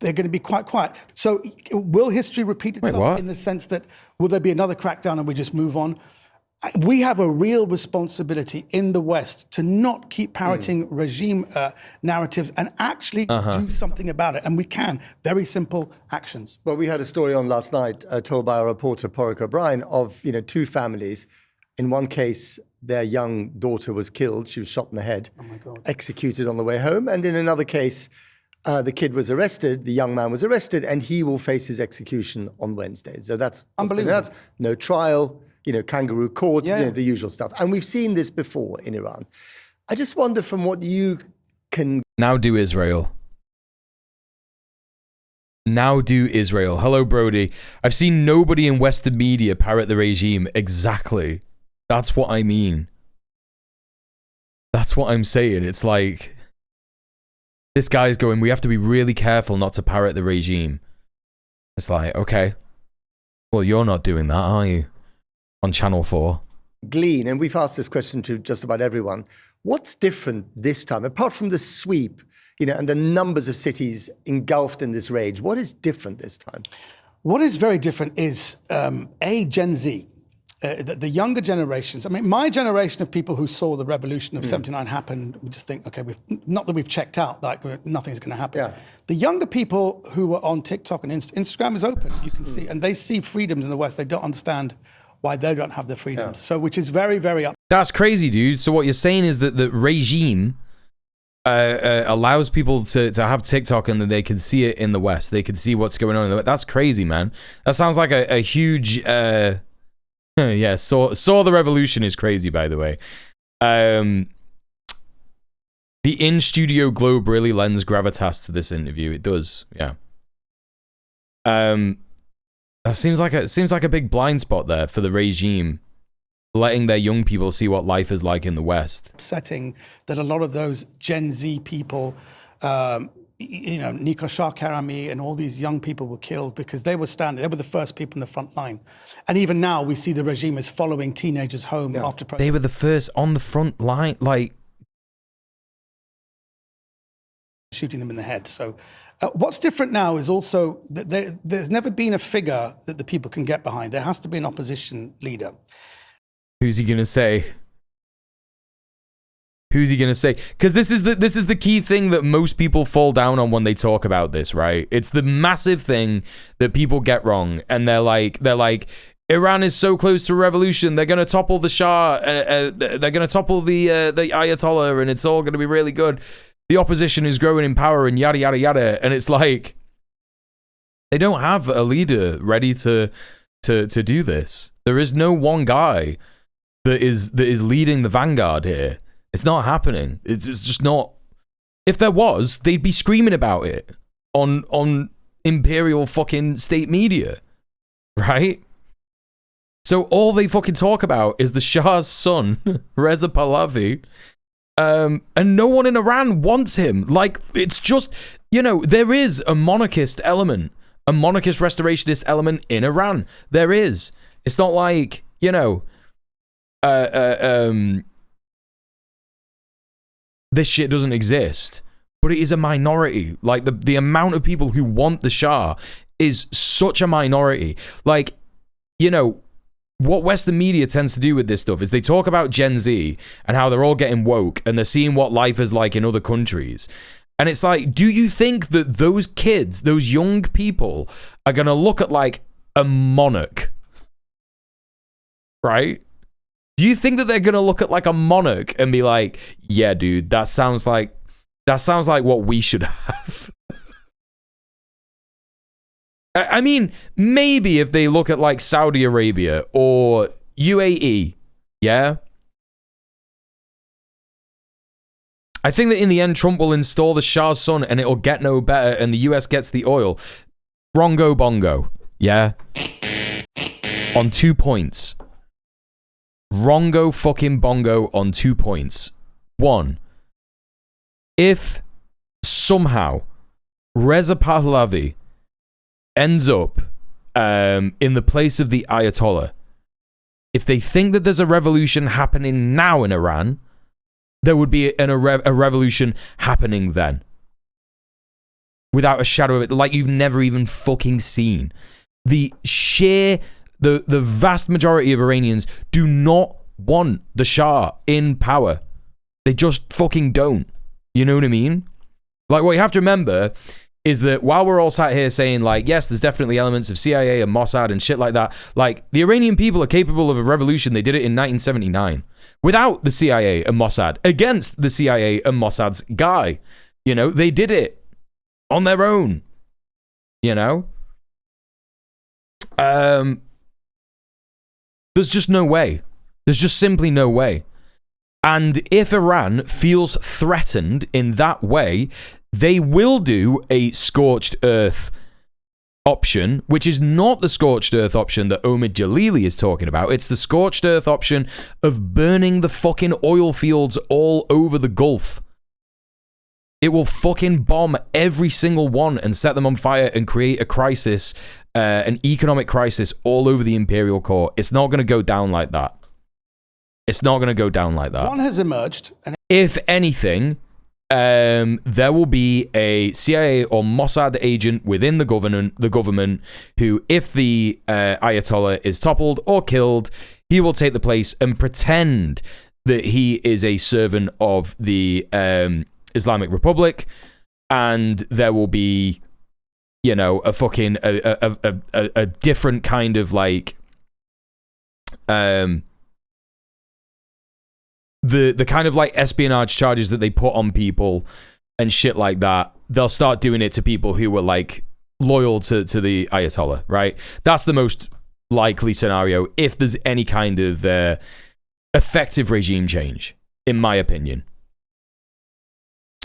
going to be quite quiet. So, will history repeat itself in the sense that will there be another crackdown and we just move on? We have a real responsibility in the West to not keep parroting regime narratives and actually do something about it. And we can. Very simple actions. Well, we had a story on last night told by our reporter, Porrick O'Brien, of two families. In one case, their young daughter was killed. She was shot in the head, executed on the way home. And in another case, the kid was arrested, the young man was arrested, and he will face his execution on Wednesday. So that's unbelievable. No trial. Kangaroo court, the usual stuff. And we've seen this before in Iran. I just wonder from what you can... Now do Israel. Now do Israel. Hello, Brody. I've seen nobody in Western media parrot the regime. Exactly. That's what I mean. That's what I'm saying. It's like... This guy's going, we have to be really careful not to parrot the regime. It's like, okay. Well, you're not doing that, are you? On Channel 4. Glean, and we've asked this question to just about everyone. What's different this time, apart from the sweep, and the numbers of cities engulfed in this rage? What is different this time? What is very different is Gen Z. The younger generations. I mean, my generation of people who saw the revolution of '79 happen, we just think, okay, not that we've checked out, like nothing's going to happen. Yeah. The younger people who were on TikTok and Instagram is open. You can see, and they see freedoms in the West. They don't understand why they don't have the freedoms. So, which is very, very up. That's crazy, dude. So what you're saying is that the regime allows people to have TikTok and that they can see it in the West. They can see what's going on in the West. That's crazy, man. That sounds like a huge... yeah, saw the revolution is crazy, by the way. The in-studio globe really lends gravitas to this interview. It does, yeah. It seems like a big blind spot there for the regime, letting their young people see what life is like in the West. Upsetting that a lot of those Gen Z people, Niko Shah-Karami and all these young people were killed because they were the first people in the front line. And even now we see the regime is following teenagers home after protest. They were the first on the front line, like shooting them in the head. So what's different now is also that there's never been a figure that the people can get behind. There has to be an opposition leader. Who's he gonna say? Who's he gonna say? Because this is the key thing that most people fall down on when they talk about this, right? It's the massive thing that people get wrong, and they're like, Iran is so close to a revolution. They're gonna topple the Shah. They're gonna topple the Ayatollah, and it's all gonna be really good. The opposition is growing in power, and yada yada yada. And it's like they don't have a leader ready to do this. There is no one guy that is leading the vanguard here. It's not happening. It's just not. If there was, they'd be screaming about it on imperial fucking state media, right? So all they fucking talk about is the Shah's son, Reza Pahlavi, and no one in Iran wants him. Like, it's just, there is a monarchist element, a monarchist restorationist element in Iran. There is. It's not like, this shit doesn't exist. But but it is a minority. Like, the amount of people who want the Shah is such a minority. Like, you know, what Western media tends to do with this stuff is they talk about Gen Z and how they're all getting woke and they're seeing what life is like in other countries. And it's like, do you think that those kids, those young people, are going to look at like a monarch? Right? Do you think that they're going to look at like a monarch and be like, yeah, dude, that sounds like what we should have? I mean, maybe if they look at like Saudi Arabia or UAE, yeah? I think that in the end, Trump will install the Shah's son and it'll get no better and the US gets the oil. Rongo bongo, yeah? On 2 points. Rongo fucking bongo on 2 points. One, if somehow Reza Pahlavi ends up in the place of the Ayatollah, if they think that there's a revolution happening now in Iran, there would be a revolution happening then. Without a shadow of it, like you've never even fucking seen. The vast majority of Iranians do not want the Shah in power. They just fucking don't. You know what I mean? Like, what you have to remember is that while we're all sat here saying, like, yes, there's definitely elements of CIA and Mossad and shit like that, like, the Iranian people are capable of a revolution. They did it in 1979 without the CIA and Mossad, against the CIA and Mossad's guy. You know, they did it on their own. You know? There's just no way. There's just simply no way. And if Iran feels threatened in that way, they will do a scorched earth option, which is not the scorched earth option that Omid Jalili is talking about. It's the scorched earth option of burning the fucking oil fields all over the Gulf. It will fucking bomb every single one and set them on fire and create a crisis, an economic crisis all over the imperial core. It's not going to go down like that. It's not going to go down like that. One has emerged. If anything, there will be a CIA or Mossad agent within the government who, if the Ayatollah is toppled or killed, he will take the place and pretend that he is a servant of the Islamic Republic, and there will be, you know, a fucking a different kind of like the kind of like espionage charges that they put on people and shit like that. They'll start doing it to people who were like loyal to the Ayatollah, right? That's the most likely scenario if there's any kind of effective regime change, in my opinion.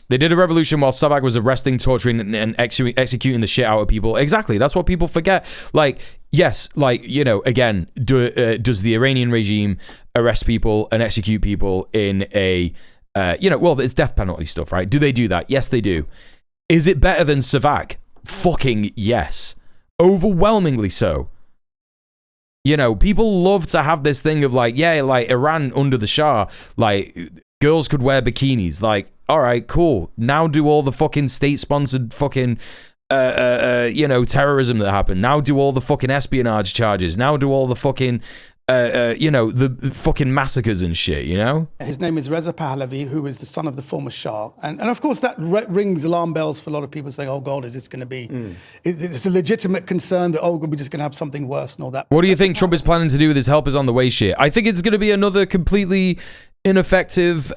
They did a revolution while Sabak was arresting, torturing, and executing the shit out of people. Exactly. That's what people forget. Like, yes, like, you know, again, does the Iranian regime arrest people and execute people in a, you know, well, it's death penalty stuff, right? Do they do that? Yes, they do. Is it better than Savak? Fucking yes. Overwhelmingly so. You know, people love to have this thing of like, yeah, like Iran under the Shah, like girls could wear bikinis. Like, all right, cool. Now do all the fucking state-sponsored fucking, you know, terrorism that happened. Now do all the fucking espionage charges. Now do all the fucking, you know, the fucking massacres and shit, you know? His name is Reza Pahlavi, who is the son of the former Shah. And of course, that rings alarm bells for a lot of people saying, oh, God, is this going to be... It's a legitimate concern that, oh, we're just going to have something worse and all that. What do you think Trump is planning to do with his help is on the way shit? I think it's going to be another completely ineffective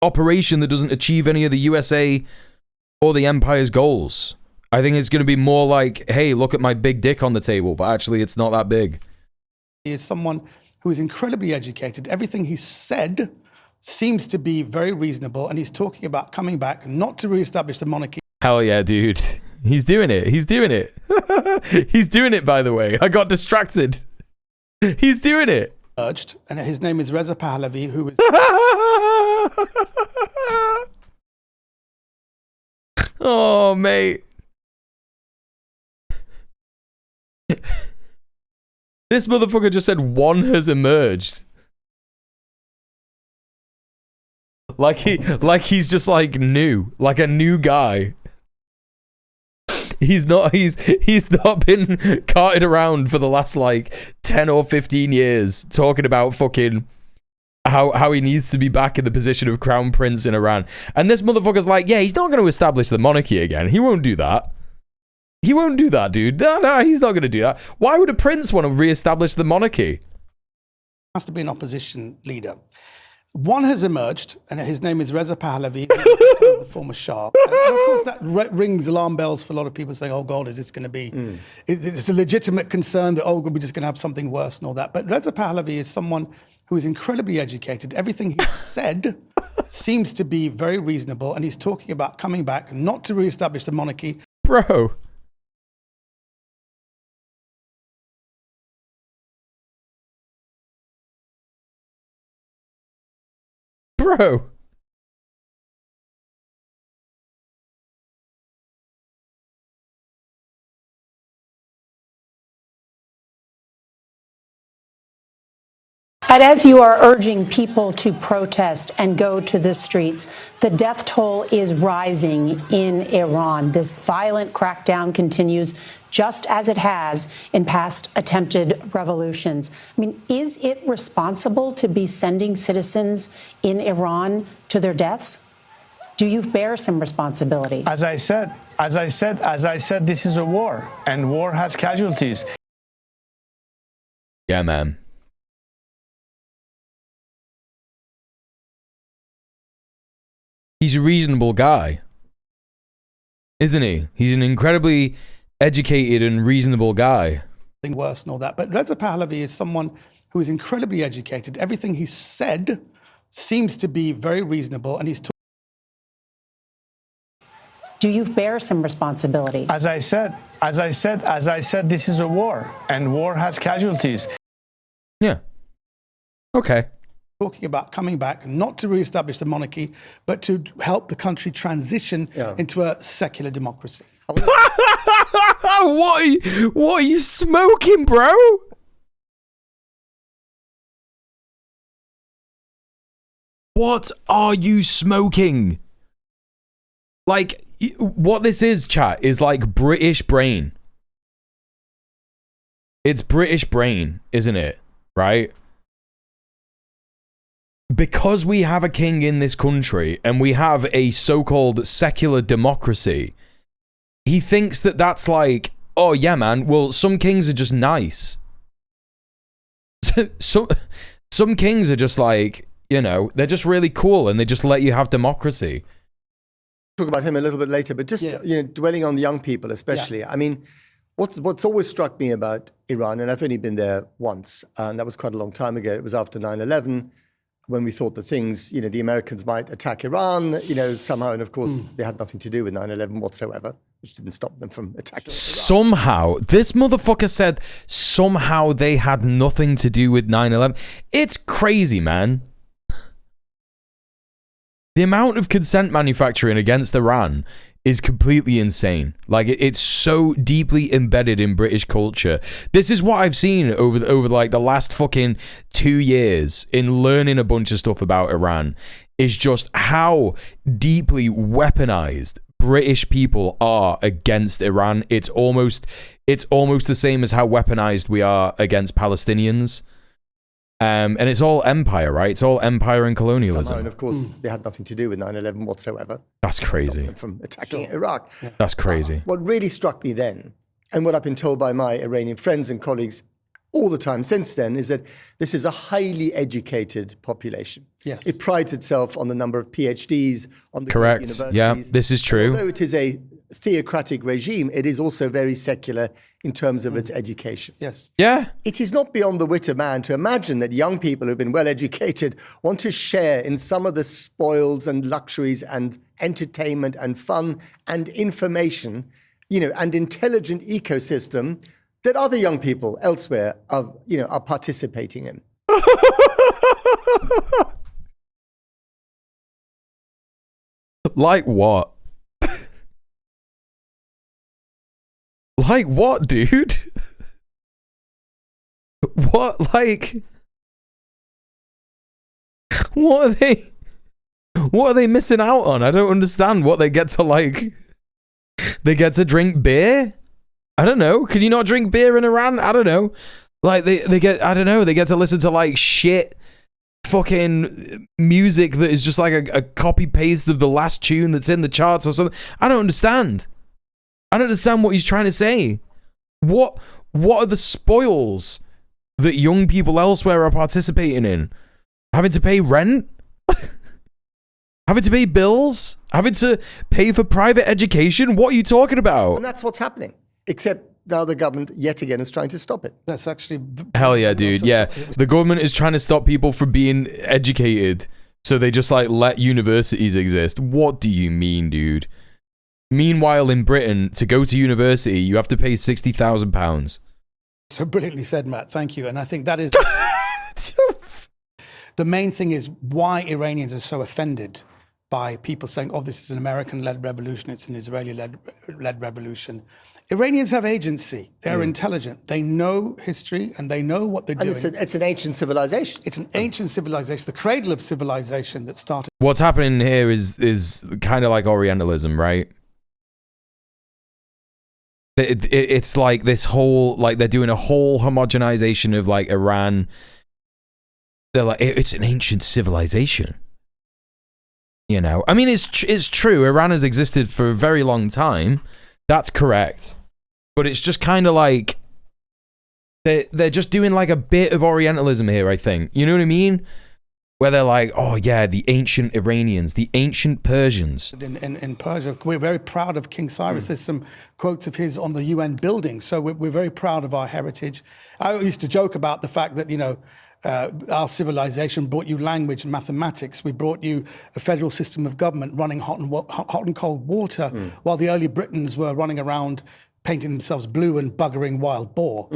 operation that doesn't achieve any of the USA or the Empire's goals. I think it's going to be more like, hey, look at my big dick on the table, but actually it's not that big. He is someone who is incredibly educated. Everything he said seems to be very reasonable, and he's talking about coming back, not to reestablish the monarchy. Hell yeah, dude. He's doing it. He's doing it. He's doing it, by the way. I got distracted. He's doing it. And his name is Reza Pahlavi, who is... Oh, mate. This motherfucker just said one has emerged. like he's just like new, like a new guy. He's not been carted around for the last like 10 or 15 years talking about fucking how he needs to be back in the position of crown prince in Iran. And this motherfucker's like, yeah, he's not going to establish the monarchy again. He won't do that. He won't do that, dude. No, he's not going to do that. Why would a prince want to reestablish the monarchy? Has to be an opposition leader. One has emerged, and his name is Reza Pahlavi, the former Shah. And of course, that rings alarm bells for a lot of people saying, oh, God, is this going to be... It's a legitimate concern that, oh, we're just going to have something worse and all that. But Reza Pahlavi is someone who is incredibly educated. Everything he said seems to be very reasonable, and he's talking about coming back, not to reestablish the monarchy. Bro. Bro. And as you are urging people to protest and go to the streets, the death toll is rising in Iran. This violent crackdown continues just as it has in past attempted revolutions. I mean, is it responsible to be sending citizens in Iran to their deaths? Do you bear some responsibility? As I said, this is a war, and war has casualties. Yeah, man. He's a reasonable guy, isn't he? He's an incredibly educated and reasonable guy. Worse and all that. But Reza Pahlavi is someone who is incredibly educated. Everything he said seems to be very reasonable, and he's... Do you bear some responsibility? As I said, this is a war, and war has casualties. Yeah. Okay. Talking about coming back, not to reestablish the monarchy, but to help the country transition into a secular democracy. What are you smoking, bro? What are you smoking? Like, what this is, chat, is like British brain. It's British brain, isn't it? Right? Because we have a king in this country and we have a so-called secular democracy, he thinks that that's like, oh yeah, man, well, some kings are just nice. Some kings are just like, you know, they're just really cool and they just let you have democracy. Talk about him a little bit later, but just you know, dwelling on the young people especially. I mean, what's always struck me about Iran, and I've only been there once, and that was quite a long time ago. It was after 9/11. When we thought that things, you know, the Americans might attack Iran, you know, somehow, and of course, they had nothing to do with 9/11 whatsoever, which didn't stop them from attacking Iran. Somehow, this motherfucker said somehow they had nothing to do with 9/11. It's crazy, man. The amount of consent manufacturing against Iran is completely insane. Like, it's so deeply embedded in British culture. This is what I've seen over like the last fucking 2 years in learning a bunch of stuff about Iran, is just how deeply weaponized British people are against Iran. It's almost the same as how weaponized we are against Palestinians. And it's all empire, right? It's all empire and colonialism. Somehow, and of course, they had nothing to do with 9/11 whatsoever. That's crazy. From attacking Iraq. That's crazy. What really struck me then, and what I've been told by my Iranian friends and colleagues all the time since then, is that this is a highly educated population. Yes. It prides itself on the number of PhDs, on the correct. universities. Yeah, this is true. And although it is a theocratic regime, it is also very secular in terms of its education. Yes. Yeah. It is not beyond the wit of man to imagine that young people who've been well educated want to share in some of the spoils and luxuries and entertainment and fun and information, you know, and intelligent ecosystem that other young people elsewhere are, you know, are participating in. Like what? Like what, dude? What, like... What are they... What are they missing out on? I don't understand what they get to like. They get to drink beer? I don't know. Can you not drink beer in Iran? I don't know. Like they get, I don't know, they get to listen to like shit fucking music that is just like a copy paste of the last tune that's in the charts or something. I don't understand. I don't understand what he's trying to say. What are the spoils that young people elsewhere are participating in? Having to pay rent? Having to pay bills? Having to pay for private education? What are you talking about? And that's what's happening. Except now the government yet again is trying to stop it. That's actually... Hell yeah, dude. Yeah. The government is trying to stop people from being educated. So they just like let universities exist. What do you mean, dude? Meanwhile, in Britain, to go to university, you have to pay £60,000. So brilliantly said, Matt. Thank you. And I think that is... The main thing is why Iranians are so offended by people saying, oh, this is an American-led revolution, it's an Israeli-led revolution. Iranians have agency. They're intelligent. They know history and they know what they're doing. It's an ancient civilization. It's an ancient civilization, the cradle of civilization that started. What's happening here is kind of like Orientalism, right? It's like this whole, like they're doing a whole homogenization of like Iran. They're like, it's an ancient civilization. You know, I mean, it's true. Iran has existed for a very long time. That's correct. But it's just kind of like they're just doing like a bit of Orientalism here, I think. You know what I mean? Where they're like, oh yeah, the ancient Iranians, the ancient Persians. In Persia, we're very proud of King Cyrus. There's some quotes of his on the UN building. So we're very proud of our heritage. I used to joke about the fact that, you know, our civilization brought you language and mathematics. We brought you a federal system of government running hot and cold water, while the early Britons were running around painting themselves blue and buggering wild boar.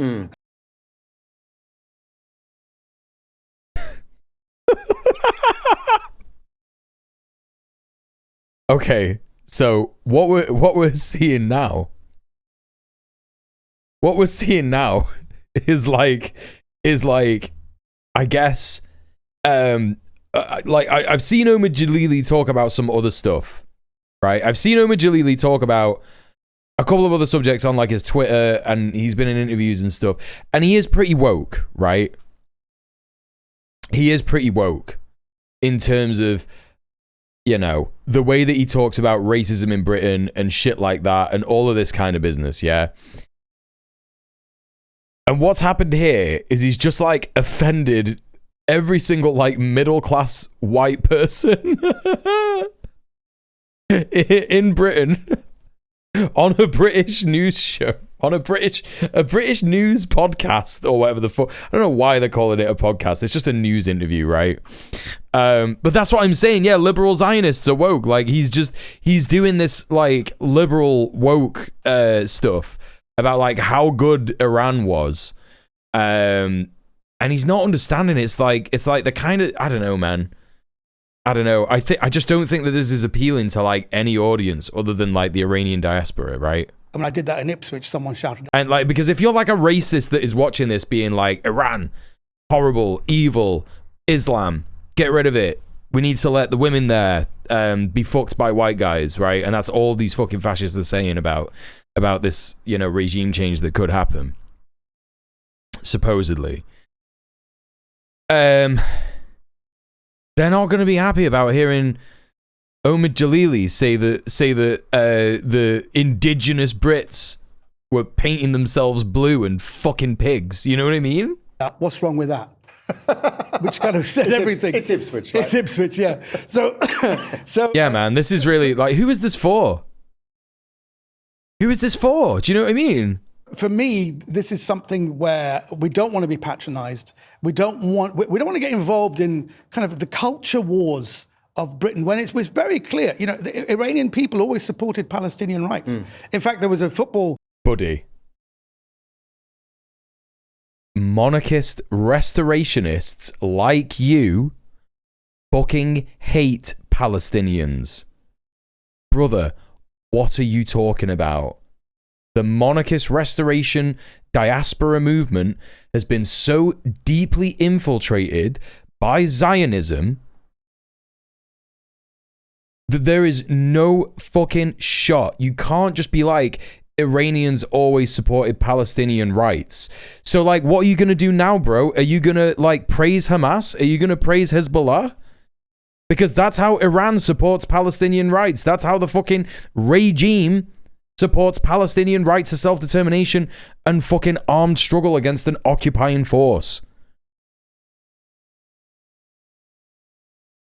Okay, so what we're seeing now is like I guess like I've seen Omid Jalili talk about some other stuff, right? I've seen Omid Jalili talk about a couple of other subjects on like his Twitter, and he's been in interviews and stuff, and he is pretty woke, right? He is pretty woke in terms of, you know, the way that he talks about racism in Britain and shit like that and all of this kind of business, yeah? And what's happened here is he's just like offended every single like middle-class white person in Britain on a British news show, on a British news podcast or whatever the fuck. I don't know why they're calling it a podcast. It's just a news interview, right? But that's what I'm saying. Yeah, liberal Zionists are woke. Like he's doing this like liberal woke stuff about like how good Iran was. And he's not understanding it. It's like the kind of, I don't know, man. I don't know. I just don't think that this is appealing to like any audience other than like the Iranian diaspora, right? I mean, I did that in Ipswich. Someone shouted. And like, because if you're like a racist that is watching this being like, Iran, horrible, evil, Islam, get rid of it. We need to let the women there be fucked by white guys, right? And that's all these fucking fascists are saying about this, you know, regime change that could happen. Supposedly. They're not going to be happy about hearing Omid Jalili say that the indigenous Brits were painting themselves blue and fucking pigs. You know what I mean? What's wrong with that? Which kind of said everything. It's Ipswich, right? It's Ipswich, yeah. So yeah, man, this is really like, who is this for? Who is this for? Do you know what I mean? For me, this is something where we don't want to be patronized. We don't want to get involved in kind of the culture wars of Britain when it's very clear. You know, the Iranian people always supported Palestinian rights. In fact, there was a football... Buddy. Monarchist restorationists like you fucking hate Palestinians. Brother, what are you talking about? The monarchist restoration diaspora movement has been so deeply infiltrated by Zionism There is no fucking shot. You can't just be like, Iranians always supported Palestinian rights. So like, what are you going to do now, bro? Are you going to like praise Hamas? Are you going to praise Hezbollah? Because that's how Iran supports Palestinian rights. That's how the fucking regime supports Palestinian rights to self-determination and fucking armed struggle against an occupying force.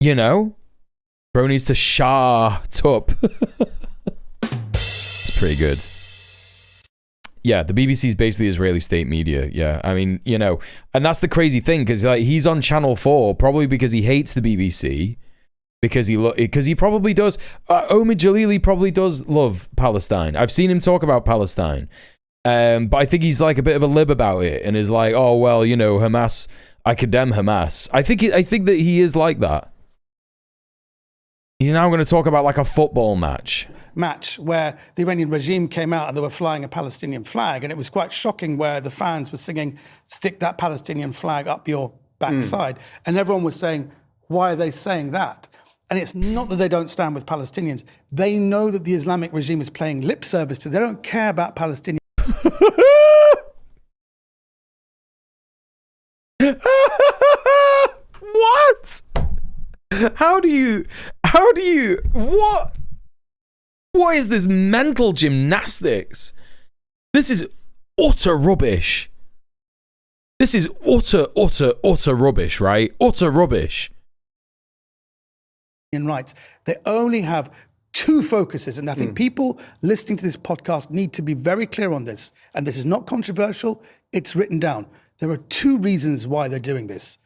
You know? Bro needs to shut up. It's pretty good. Yeah, the BBC is basically Israeli state media. Yeah, I mean, you know, and that's the crazy thing, because like he's on Channel 4 probably because he hates the BBC, because he probably does. Omid Jalili probably does love Palestine. I've seen him talk about Palestine, but I think he's like a bit of a lib about it and is like, oh well, you know, Hamas. I condemn Hamas. I think that he is like that. He's now going to talk about like a football match where the Iranian regime came out and they were flying a Palestinian flag, and it was quite shocking where the fans were singing, "Stick that Palestinian flag up your backside," and everyone was saying, why are they saying that? And it's not that they don't stand with Palestinians. They know that the Islamic regime is playing lip service to them. They don't care about Palestinians. What? How do you, what is this mental gymnastics? This is utter rubbish. This is utter rubbish, right? Utter rubbish. Rights. They only have two focuses, and I think people listening to this podcast need to be very clear on this, and this is not controversial, it's written down. There are two reasons why they're doing this.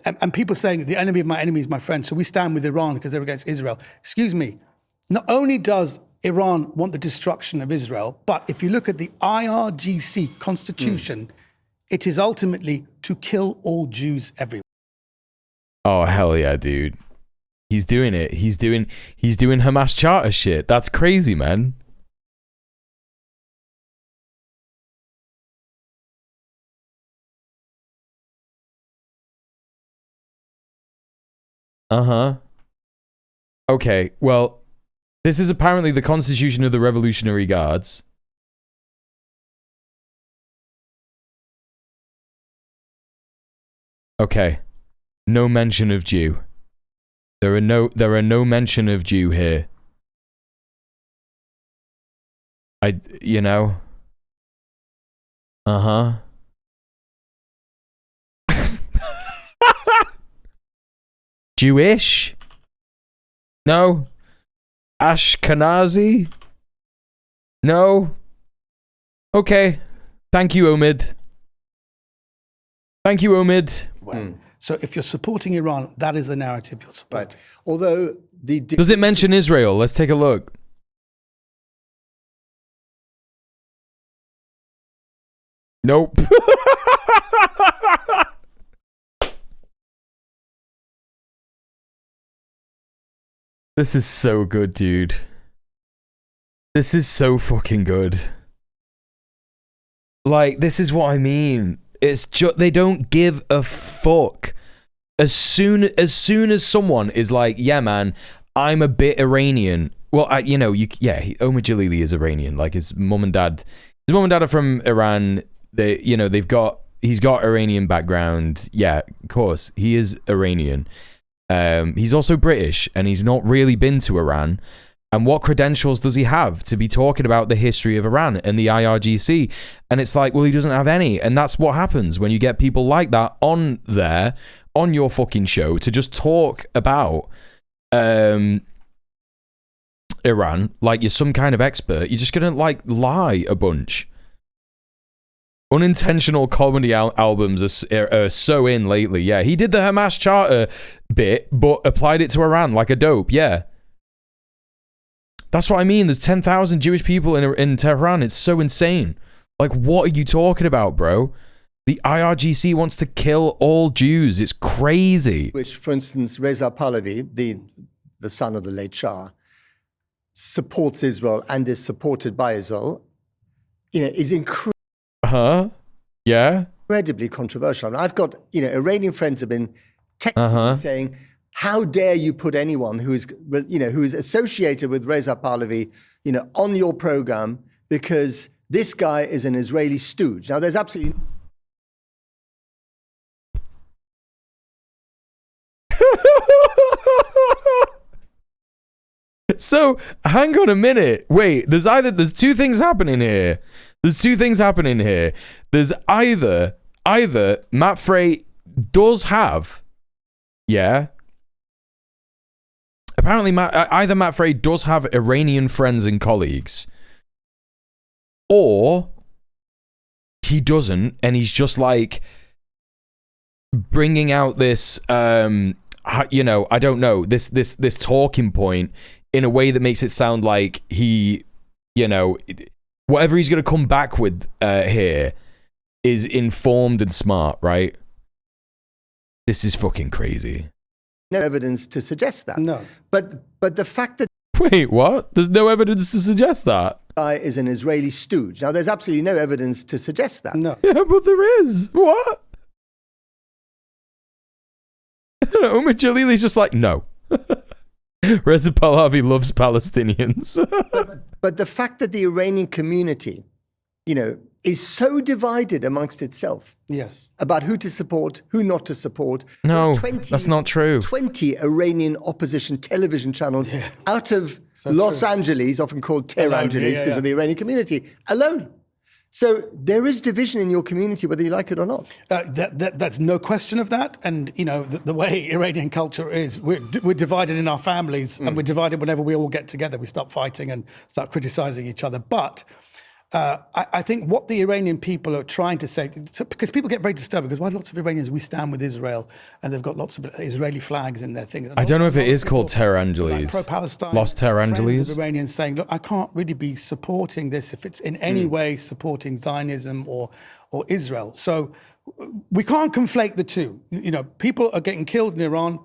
And people saying the enemy of my enemy is my friend, so we stand with Iran because they're against Israel. Excuse me. Not only does Iran want the destruction of Israel, but if you look at the IRGC constitution, it is ultimately to kill all Jews everywhere. Oh, hell yeah, dude. He's doing it. He's doing Hamas Charter shit. That's crazy, man. Uh-huh. Okay, well, this is apparently the Constitution of the Revolutionary Guards. Okay. No mention of Jew. There are no mention of Jew here. You know. Uh-huh. Jewish? No. Ashkenazi? No. Okay. Thank you, Omid. Thank you, Omid. So if you're supporting Iran, that is the narrative you're supporting. Right. Although does it mention Israel? Let's take a look. Nope. This is so good, dude. This is so fucking good. Like, this is what I mean. It's just, they don't give a fuck. As soon as someone is like, yeah, man, I'm a bit Iranian. Well, Omid Jalili is Iranian. Like, his mum and dad are from Iran. He's got Iranian background. Yeah, of course, he is Iranian. He's also British, and he's not really been to Iran. And what credentials does he have to be talking about the history of Iran and the IRGC? And it's like, well, he doesn't have any. And that's what happens when you get people like that on there, on your fucking show, to just talk about Iran like you're some kind of expert. You're just going to, like, lie a bunch. Unintentional comedy albums are so in lately. Yeah, he did the Hamas Charter bit, but applied it to Iran like a dope. Yeah. That's what I mean. There's 10,000 Jewish people in Tehran. It's so insane. Like, what are you talking about, bro? The IRGC wants to kill all Jews. It's crazy. Which, for instance, Reza Pahlavi, the son of the late Shah, supports Israel and is supported by Israel, is incredibly Yeah. Incredibly controversial. I mean, I've got, Iranian friends have been texting me saying, how dare you put anyone who is associated with Reza Pahlavi, on your program, because this guy is an Israeli stooge. Now, there's absolutely So, hang on a minute. Wait, there's two things happening here. There's either Matt Frey does have, apparently either Matt Frey does have Iranian friends and colleagues, or he doesn't, and he's just like bringing out this, I don't know, this talking point in a way that makes it sound like he, whatever he's going to come back with here is informed and smart, right? This is fucking crazy. no evidence to suggest that. No. But the fact that Wait, what? There's no evidence to suggest that. guy is an Israeli stooge. Now, there's absolutely no evidence to suggest that. No. Yeah, but there is. What? Umar Jalili's just like, no. Reza Pahlavi loves Palestinians. But the fact that the Iranian community, is so divided amongst itself Yes. about who to support, who not to support. No, that's not true. 20 Iranian opposition television channels out of Los Angeles, often called Tehrangeles because of the Iranian community, alone. So there is division in your community, whether you like it or not. That's no question of that. And, the way Iranian culture is, we're divided in our families and we're divided whenever we all get together. We stop fighting and start criticizing each other. But I think what the Iranian people are trying to say, because people get very disturbed, because why lots of Iranians, we stand with Israel and they've got lots of Israeli flags in their things. I don't know if it is called Tehrangeles. Pro-Palestine. Lost Tehrangeles. Friends of Iranians saying, look, I can't really be supporting this if it's in any way supporting Zionism or Israel. So we can't conflate the two. People are getting killed in Iran.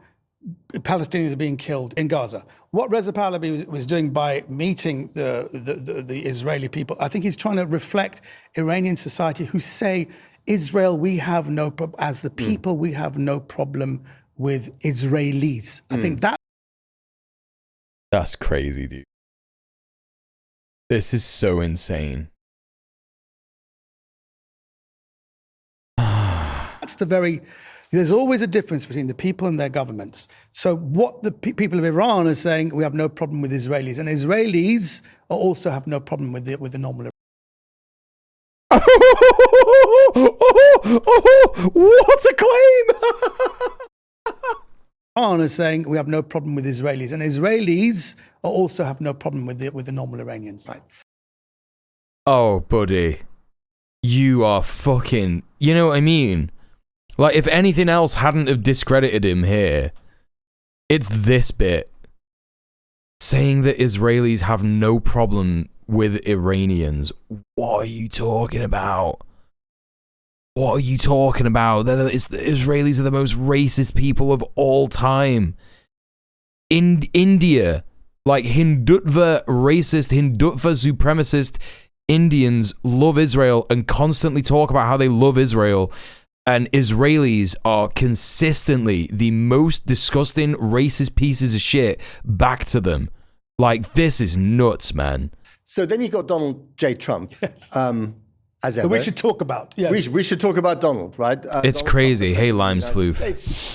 Palestinians are being killed in Gaza. What Reza Pahlavi was doing by meeting the Israeli people, I think he's trying to reflect Iranian society who say, Israel, we have no problem, as the people, we have no problem with Israelis. I think that's crazy, dude. This is so insane. There's always a difference between the people and their governments. So what the people of Iran are saying, we have no problem with Israelis, and Israelis also have no problem with the normal. What a claim! Iran is saying we have no problem with Israelis, and Israelis also have no problem with the normal Iranians. Right. Oh, buddy, you are fucking. You know what I mean? Like, if anything else hadn't have discredited him here, it's this bit. Saying that Israelis have no problem with Iranians. What are you talking about? What are you talking about? The Israelis are the most racist people of all time. In India, like Hindutva supremacist Indians love Israel and constantly talk about how they love Israel. And Israelis are consistently the most disgusting racist pieces of shit back to them. Like, this is nuts, man. So then you got Donald J. Trump, as ever. So we should talk about. Yes. We should talk about Donald, right? It's Donald crazy. Trump, Hey, Limes Floof.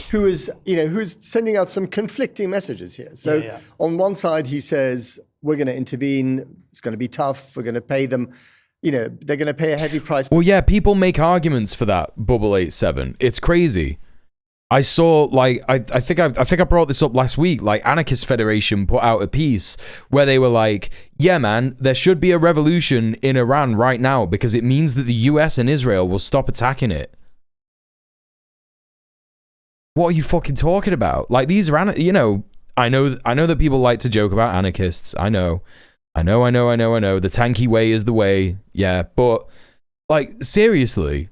Who's sending out some conflicting messages here. So on one side, he says, we're going to intervene. It's going to be tough. We're going to pay them. They're going to pay a heavy price. Well, yeah, people make arguments for that, Bubble 87. It's crazy. I saw, like, I think I brought this up last week. Like, Anarchist Federation put out a piece where they were like, yeah, man, there should be a revolution in Iran right now because it means that the US and Israel will stop attacking it. What are you fucking talking about? Like, these are, I know that people like to joke about anarchists. I know. The tanky way is the way. Yeah, but, like, seriously,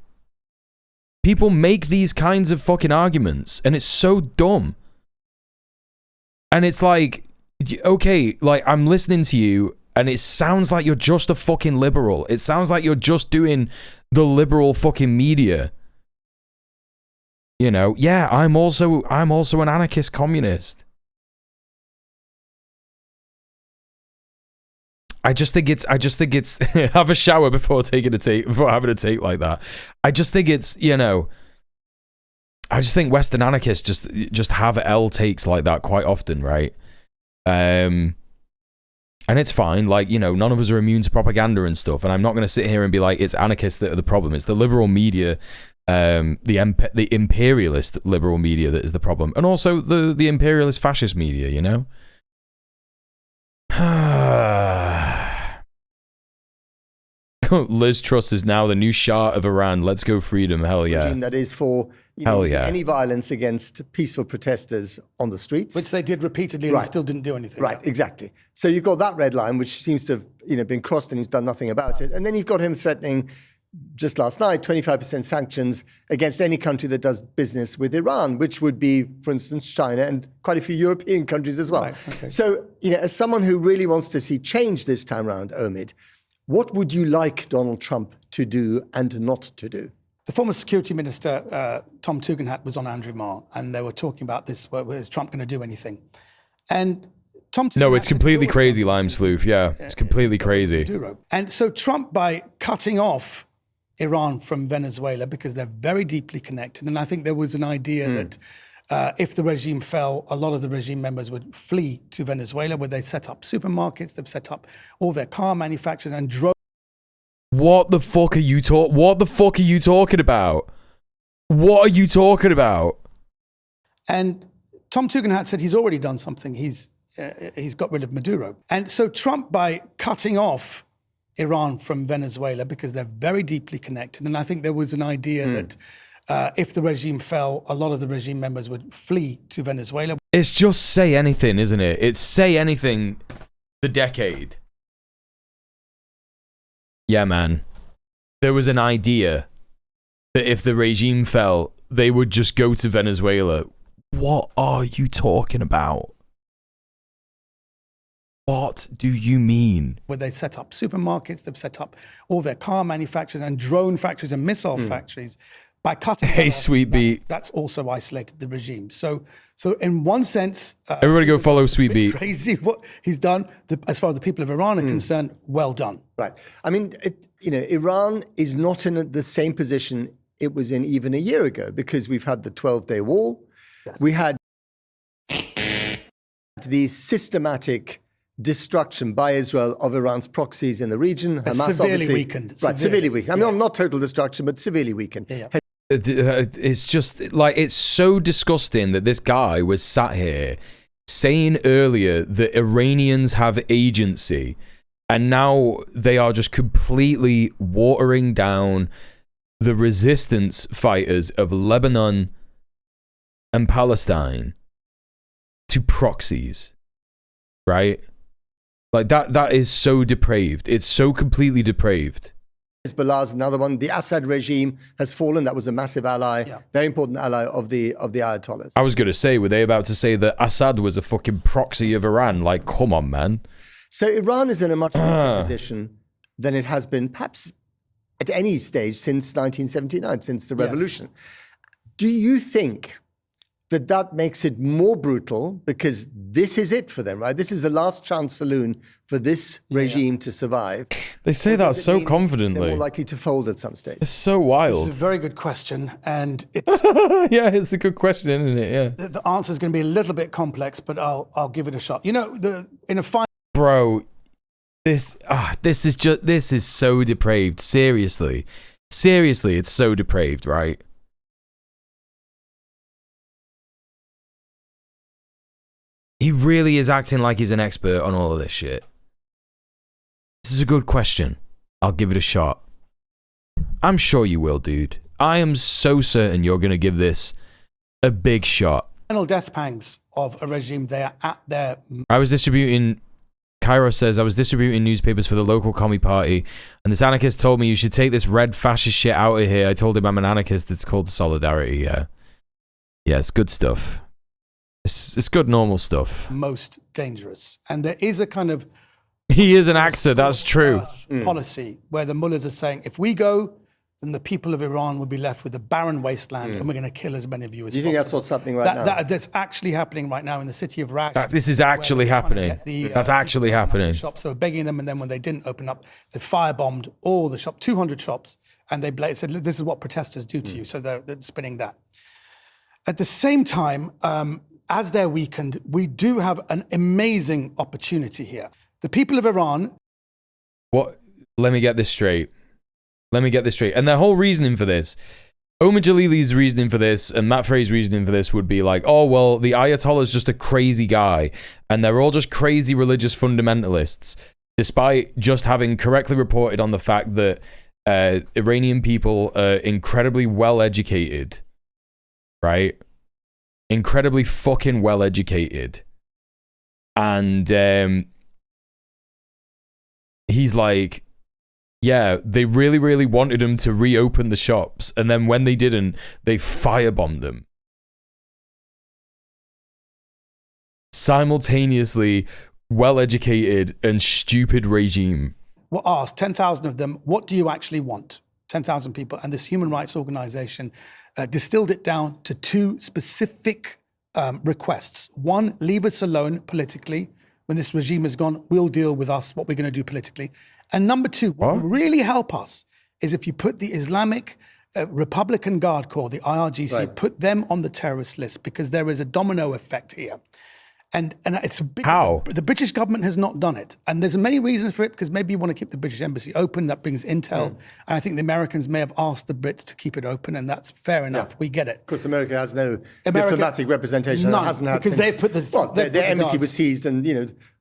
people make these kinds of fucking arguments, and it's so dumb. And it's like, okay, like, I'm listening to you, and it sounds like you're just a fucking liberal. It sounds like you're just doing the liberal fucking media. You know, yeah, I'm also an anarchist communist. I just think it's have a shower before having a take like that. I just think it's, you know, I just think Western anarchists just have L takes like that quite often, right? And it's fine, like, you know, none of us are immune to propaganda and stuff, and I'm not going to sit here and be like, it's anarchists that are the problem. It's the liberal media, the imperialist liberal media that is the problem, and also the imperialist fascist media, you know? Liz Truss is now the new Shah of Iran. Let's go freedom. Hell yeah. Regime that is for any violence against peaceful protesters on the streets. Which they did repeatedly and they still didn't do anything. Right, exactly. So you've got that red line, which seems to have been crossed and he's done nothing about it. And then you've got him threatening, just last night, 25% sanctions against any country that does business with Iran, which would be, for instance, China and quite a few European countries as well. Right, okay. So, as someone who really wants to see change this time around, Omid, what would you like Donald Trump to do and not to do? The former security minister, Tom Tugendhat, was on Andrew Marr, and they were talking about this, is Trump going to do anything? And Tom Tugendhat... No, it's completely crazy, Limes Floof, yeah. It's completely crazy. And so Trump, by cutting off Iran from Venezuela, because they're very deeply connected, and I think there was an idea that if the regime fell, a lot of the regime members would flee to Venezuela, where they set up supermarkets, they've set up all their car manufacturers and drove. What the fuck are you talking about? What are you talking about? And Tom Tugendhat said he's already done something. He's got rid of Maduro. And so Trump, by cutting off Iran from Venezuela, because they're very deeply connected, and I think there was an idea that if the regime fell, a lot of the regime members would flee to Venezuela. It's just say anything, isn't it? It's say anything the decade. Yeah, man. There was an idea that if the regime fell, they would just go to Venezuela. What are you talking about? What do you mean? Where they set up supermarkets, they've set up all their car manufacturers and drone factories and missile factories. By cutting Sweet Beat. That's also isolated the regime. So in one sense, everybody go follow Sweet Beat. Crazy what he's done. As far as the people of Iran are concerned, well done. Right. I mean, Iran is not in the same position it was in even a year ago, because we've had the 12-day war. Yes. We had the systematic destruction by Israel of Iran's proxies in the region. Hamas severely weakened. Right, severely weakened. I mean, not total destruction, but severely weakened. Yeah. It's just like, it's so disgusting that this guy was sat here saying earlier that Iranians have agency, and now they are just completely watering down the resistance fighters of Lebanon and Palestine to proxies, right? Like that is so depraved. It's so completely depraved. Hezbollah is another one. The Assad regime has fallen. That was a massive ally, very important ally of the Ayatollahs. I was going to say, were they about to say that Assad was a fucking proxy of Iran? Like, come on, man. So Iran is in a much weaker position than it has been perhaps at any stage since 1979, since the revolution. Do you think that makes it more brutal, because this is it for them, right? This is the last chance saloon for this regime to survive. They say that so confidently. They're more likely to fold at some stage. It's so wild. It's a very good question, and it's yeah, it's a good question, isn't it? Yeah. The answer is going to be a little bit complex, but I'll give it a shot. You know, bro, this is so depraved. Seriously, it's so depraved, right? He really is acting like he's an expert on all of this shit. This is a good question. I'll give it a shot. I'm sure you will, dude. I am so certain you're going to give this a big shot. Final death pangs of a regime, they are at their... Cairo says, I was distributing newspapers for the local commie party, and this anarchist told me, you should take this red fascist shit out of here. I told him I'm an anarchist. It's called Solidarity, yeah. Yeah, it's good stuff. It's good normal stuff. Most dangerous. And there is a kind of... He is an actor, that's true. Policy where the mullahs are saying, if we go, then the people of Iran will be left with a barren wasteland, and we're going to kill as many of you as possible. Do you think that's what's happening right now? That's actually happening right now in the city of Rash. This is actually happening. That's actually happening. Shops, they were begging them, and then when they didn't open up, they firebombed all the shops, 200 shops, and they said, "This is what protesters do to you." So they're spinning that. At the same time, as they're weakened, we do have an amazing opportunity here. The people of Iran. What? Let me get this straight. And their whole reasoning for this, Omar Jalili's reasoning for this and Matt Frey's reasoning for this would be like, oh, well, the Ayatollah's just a crazy guy and they're all just crazy religious fundamentalists, despite just having correctly reported on the fact that Iranian people are incredibly well-educated, right? Incredibly fucking well-educated. And he's like, yeah, they really, really wanted them to reopen the shops. And then when they didn't, they firebombed them. Simultaneously, well-educated and stupid regime. Were asked, 10,000 of them, what do you actually want? 10,000 people. And this human rights organization distilled it down to two specific requests. One, leave us alone politically. When this regime is gone, we'll deal with us, what we're going to do politically. And number two, what will really help us is if you put the Islamic Republican Guard Corps, the IRGC, put them on the terrorist list, because there is a domino effect here. And it's a big... How? The British government has not done it. And there's many reasons for it, because maybe you want to keep the British embassy open. That brings intel. And I think the Americans may have asked the Brits to keep it open, and that's fair enough. We get it. Because America has no diplomatic representation. None, hasn't had because since, they've put the... their embassy was seized and,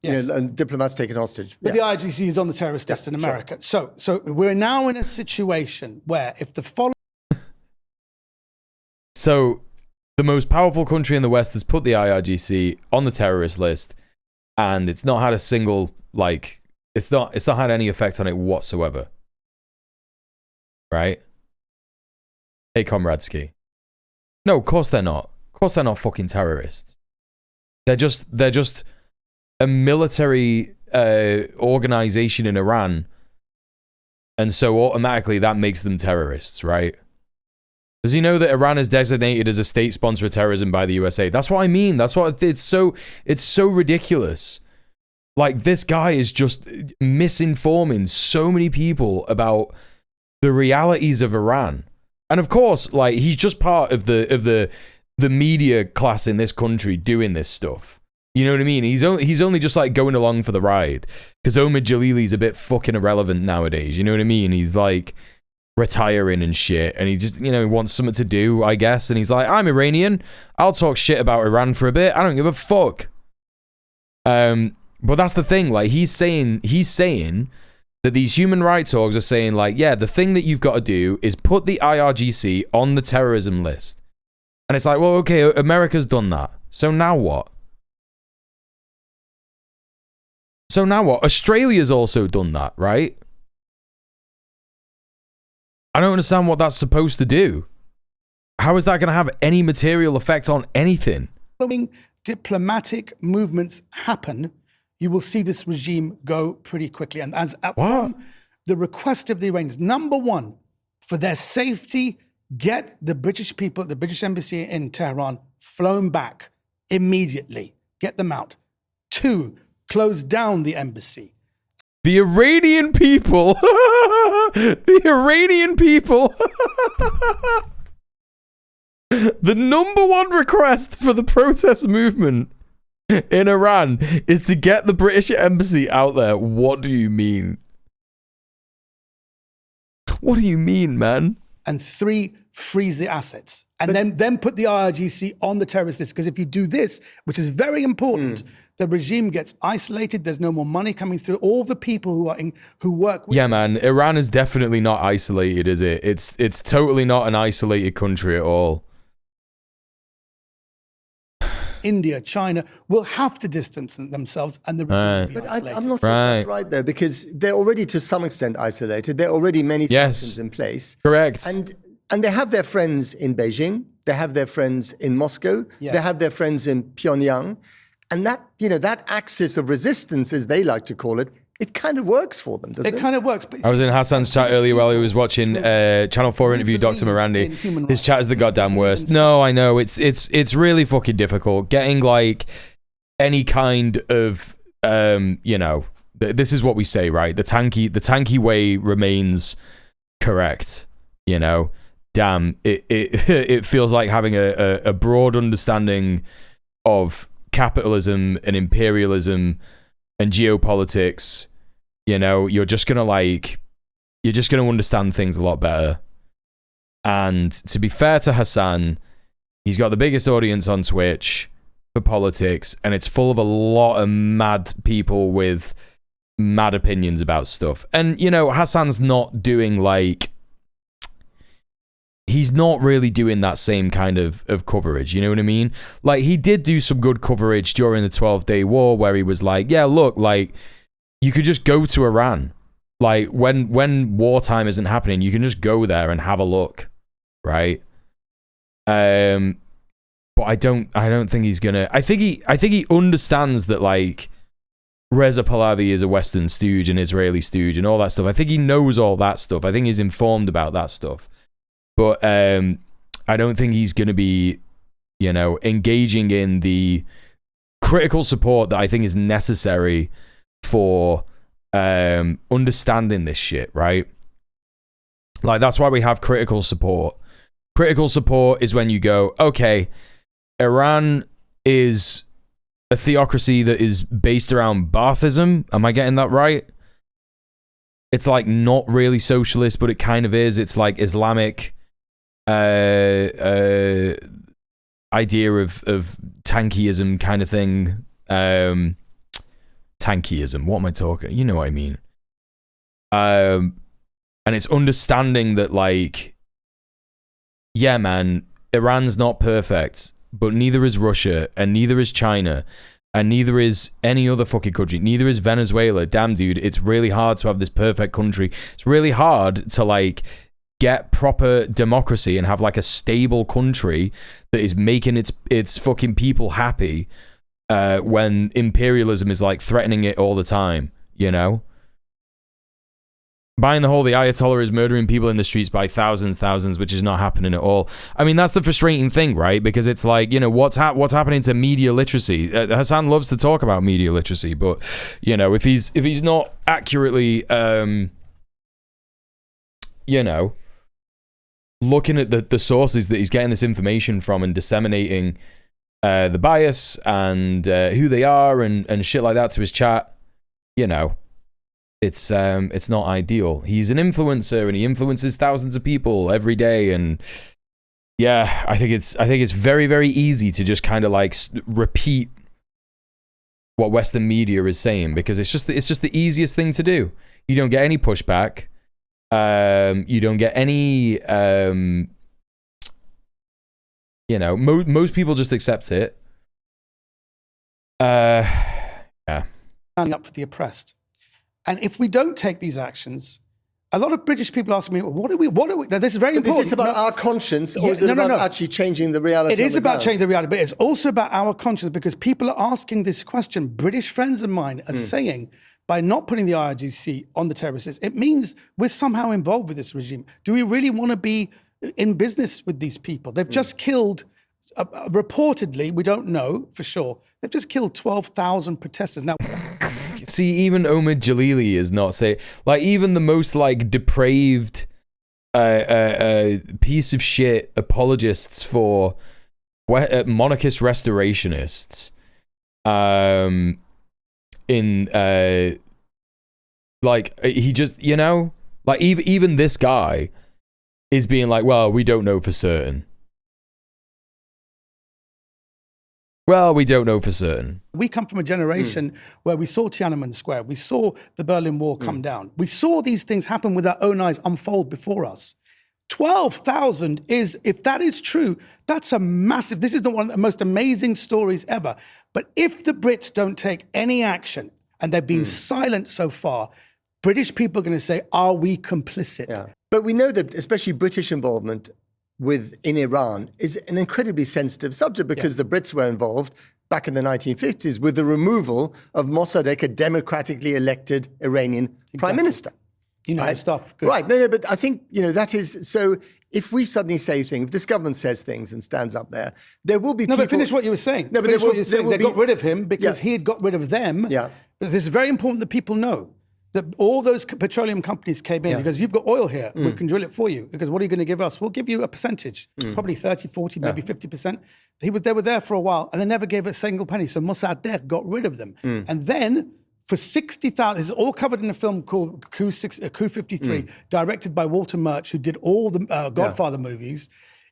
and diplomats taken hostage. But the IRGC is on the terrorist list in America. Sure. So we're now in a situation where if the following... So... the most powerful country in the West has put the IRGC on the terrorist list, and it's not had a single, it's not had any effect on it whatsoever. Right? Hey, Comradesky. No, of course they're not. Of course they're not fucking terrorists. They're just a military organization in Iran, and so automatically that makes them terrorists, right? Does he know that Iran is designated as a state sponsor of terrorism by the USA? That's what I mean. That's what it's so ridiculous. Like, this guy is just misinforming so many people about the realities of Iran. And of course, like, he's just part of the media class in this country doing this stuff. You know what I mean? He's only just like going along for the ride, because Omar Jalili's a bit fucking irrelevant nowadays. You know what I mean? He's like retiring and shit, and he just, wants something to do, I guess, and he's like, I'm Iranian, I'll talk shit about Iran for a bit, I don't give a fuck. But that's the thing, like, he's saying that these human rights orgs are saying, like, yeah, the thing that you've got to do is put the IRGC on the terrorism list. And it's like, well, okay, America's done that, so now what? Australia's also done that, right? I don't understand what that's supposed to do. How is that going to have any material effect on anything? Following diplomatic movements happen, you will see this regime go pretty quickly. And as the request of the Iranians, number one, for their safety, get the British people at the British embassy in Tehran flown back immediately. Get them out. Two, close down the embassy. The Iranian people, the number one request for the protest movement in Iran is to get the British embassy out there. What do you mean? What do you mean, man? And three, freeze the assets. And then put the IRGC on the terrorist list. Because if you do this, which is very important, the regime gets isolated. There's no more money coming through. All the people who work with man, Iran is definitely not isolated, is it? It's totally not an isolated country at all. India, China will have to distance themselves, and the regime will be but isolated. I'm not sure that's right, though, because they're already to some extent isolated. There are already many sanctions in place. Correct. And they have their friends in Beijing. They have their friends in Moscow. Yeah. They have their friends in Pyongyang. And that, that axis of resistance, as they like to call it, it kind of works for them, doesn't it? It kind of works. But I was in Hassan's chat earlier while he was watching Channel 4 interview Dr. Mirandi. His chat is the goddamn worst. No, I know. It's really fucking difficult. Getting like any kind of, this is what we say, right? The tanky way remains correct, Damn, it feels like having a broad understanding of capitalism and imperialism and geopolitics. You're just gonna understand things a lot better. And to be fair to Hassan, he's got the biggest audience on Twitch for politics, and it's full of a lot of mad people with mad opinions about stuff. And Hassan's not doing he's not really doing that same kind of coverage, you know what I mean? Like, he did do some good coverage during the 12-day war where he was like, yeah, look, like, you could just go to Iran. Like, when wartime isn't happening, you can just go there and have a look, right? But I don't think he's gonna. I think he understands that, like, Reza Pahlavi is a Western stooge, an Israeli stooge, and all that stuff. I think he knows all that stuff. I think he's informed about that stuff. But I don't think he's going to be, engaging in the critical support that I think is necessary for understanding this shit, right? Like, that's why we have critical support. Critical support is when you go, okay, Iran is a theocracy that is based around Baathism. Am I getting that right? It's like not really socialist, but it kind of is. It's like Islamic idea of tankyism kind of thing. Tankyism, what am I talking? You know what I mean. And it's understanding that, like, yeah, man, Iran's not perfect, but neither is Russia, and neither is China, and neither is any other fucking country. Neither is Venezuela. Damn, dude, it's really hard to have this perfect country. It's really hard to, like, get proper democracy and have, like, a stable country that is making its fucking people happy when imperialism is, like, threatening it all the time, Buying the Ayatollah is murdering people in the streets by thousands, which is not happening at all. I mean, that's the frustrating thing, right? Because it's like, what's happening to media literacy? Hassan loves to talk about media literacy, but, if he's not accurately, looking at the sources that he's getting this information from and disseminating the bias and who they are and shit like that to his chat, it's not ideal. He's an influencer and he influences thousands of people every day, and yeah, I think it's very, very easy to just kind of like repeat what Western media is saying, because it's just the easiest thing to do. You don't get any pushback. You don't get any, most people just accept it. Yeah. Standing up for the oppressed. And if we don't take these actions, a lot of British people ask me, what are we? Now, this is very important. Is this about our conscience, or is it about actually changing the reality? It is about changing the reality, but it's also about our conscience, because people are asking this question. British friends of mine are saying, by not putting the IRGC on the terrorist list, it means we're somehow involved with this regime. Do we really want to be in business with these people? They've just killed, reportedly, we don't know for sure, they've just killed 12,000 protesters. Now, see, even Omid Jalili is not saying, like, even the most, like, depraved piece of shit apologists for monarchist restorationists, like, he just, like, even this guy is being like, well, we don't know for certain. Well, we don't know for certain. We come from a generation where we saw Tiananmen Square, we saw the Berlin Wall come down, we saw these things happen with our own eyes unfold before us. 12,000 is, if that is true, that's a massive, this is one of the most amazing stories ever. But if the Brits don't take any action, and they've been silent so far, British people are going to say, are we complicit? Yeah. But we know that especially British involvement in Iran is an incredibly sensitive subject, because the Brits were involved. back in the 1950s with the removal of Mossadegh, a democratically elected Iranian prime minister. Stuff. Good. Right. No, but I think, that is, so if we suddenly say things, if this government says things and stands up there, there will be people... No, but finish what you were saying. No, but they got rid of him because he had got rid of them. Yeah. This is very important that people know that all those petroleum companies came in because you've got oil here. We can drill it for you. Because what are you going to give us? We'll give you a percentage, probably 30, 40, maybe 50%. They were there for a while and they never gave a single penny. So Mossadegh got rid of them. And then for 60,000, this is all covered in a film called Coup 53, directed by Walter Murch, who did all the Godfather movies.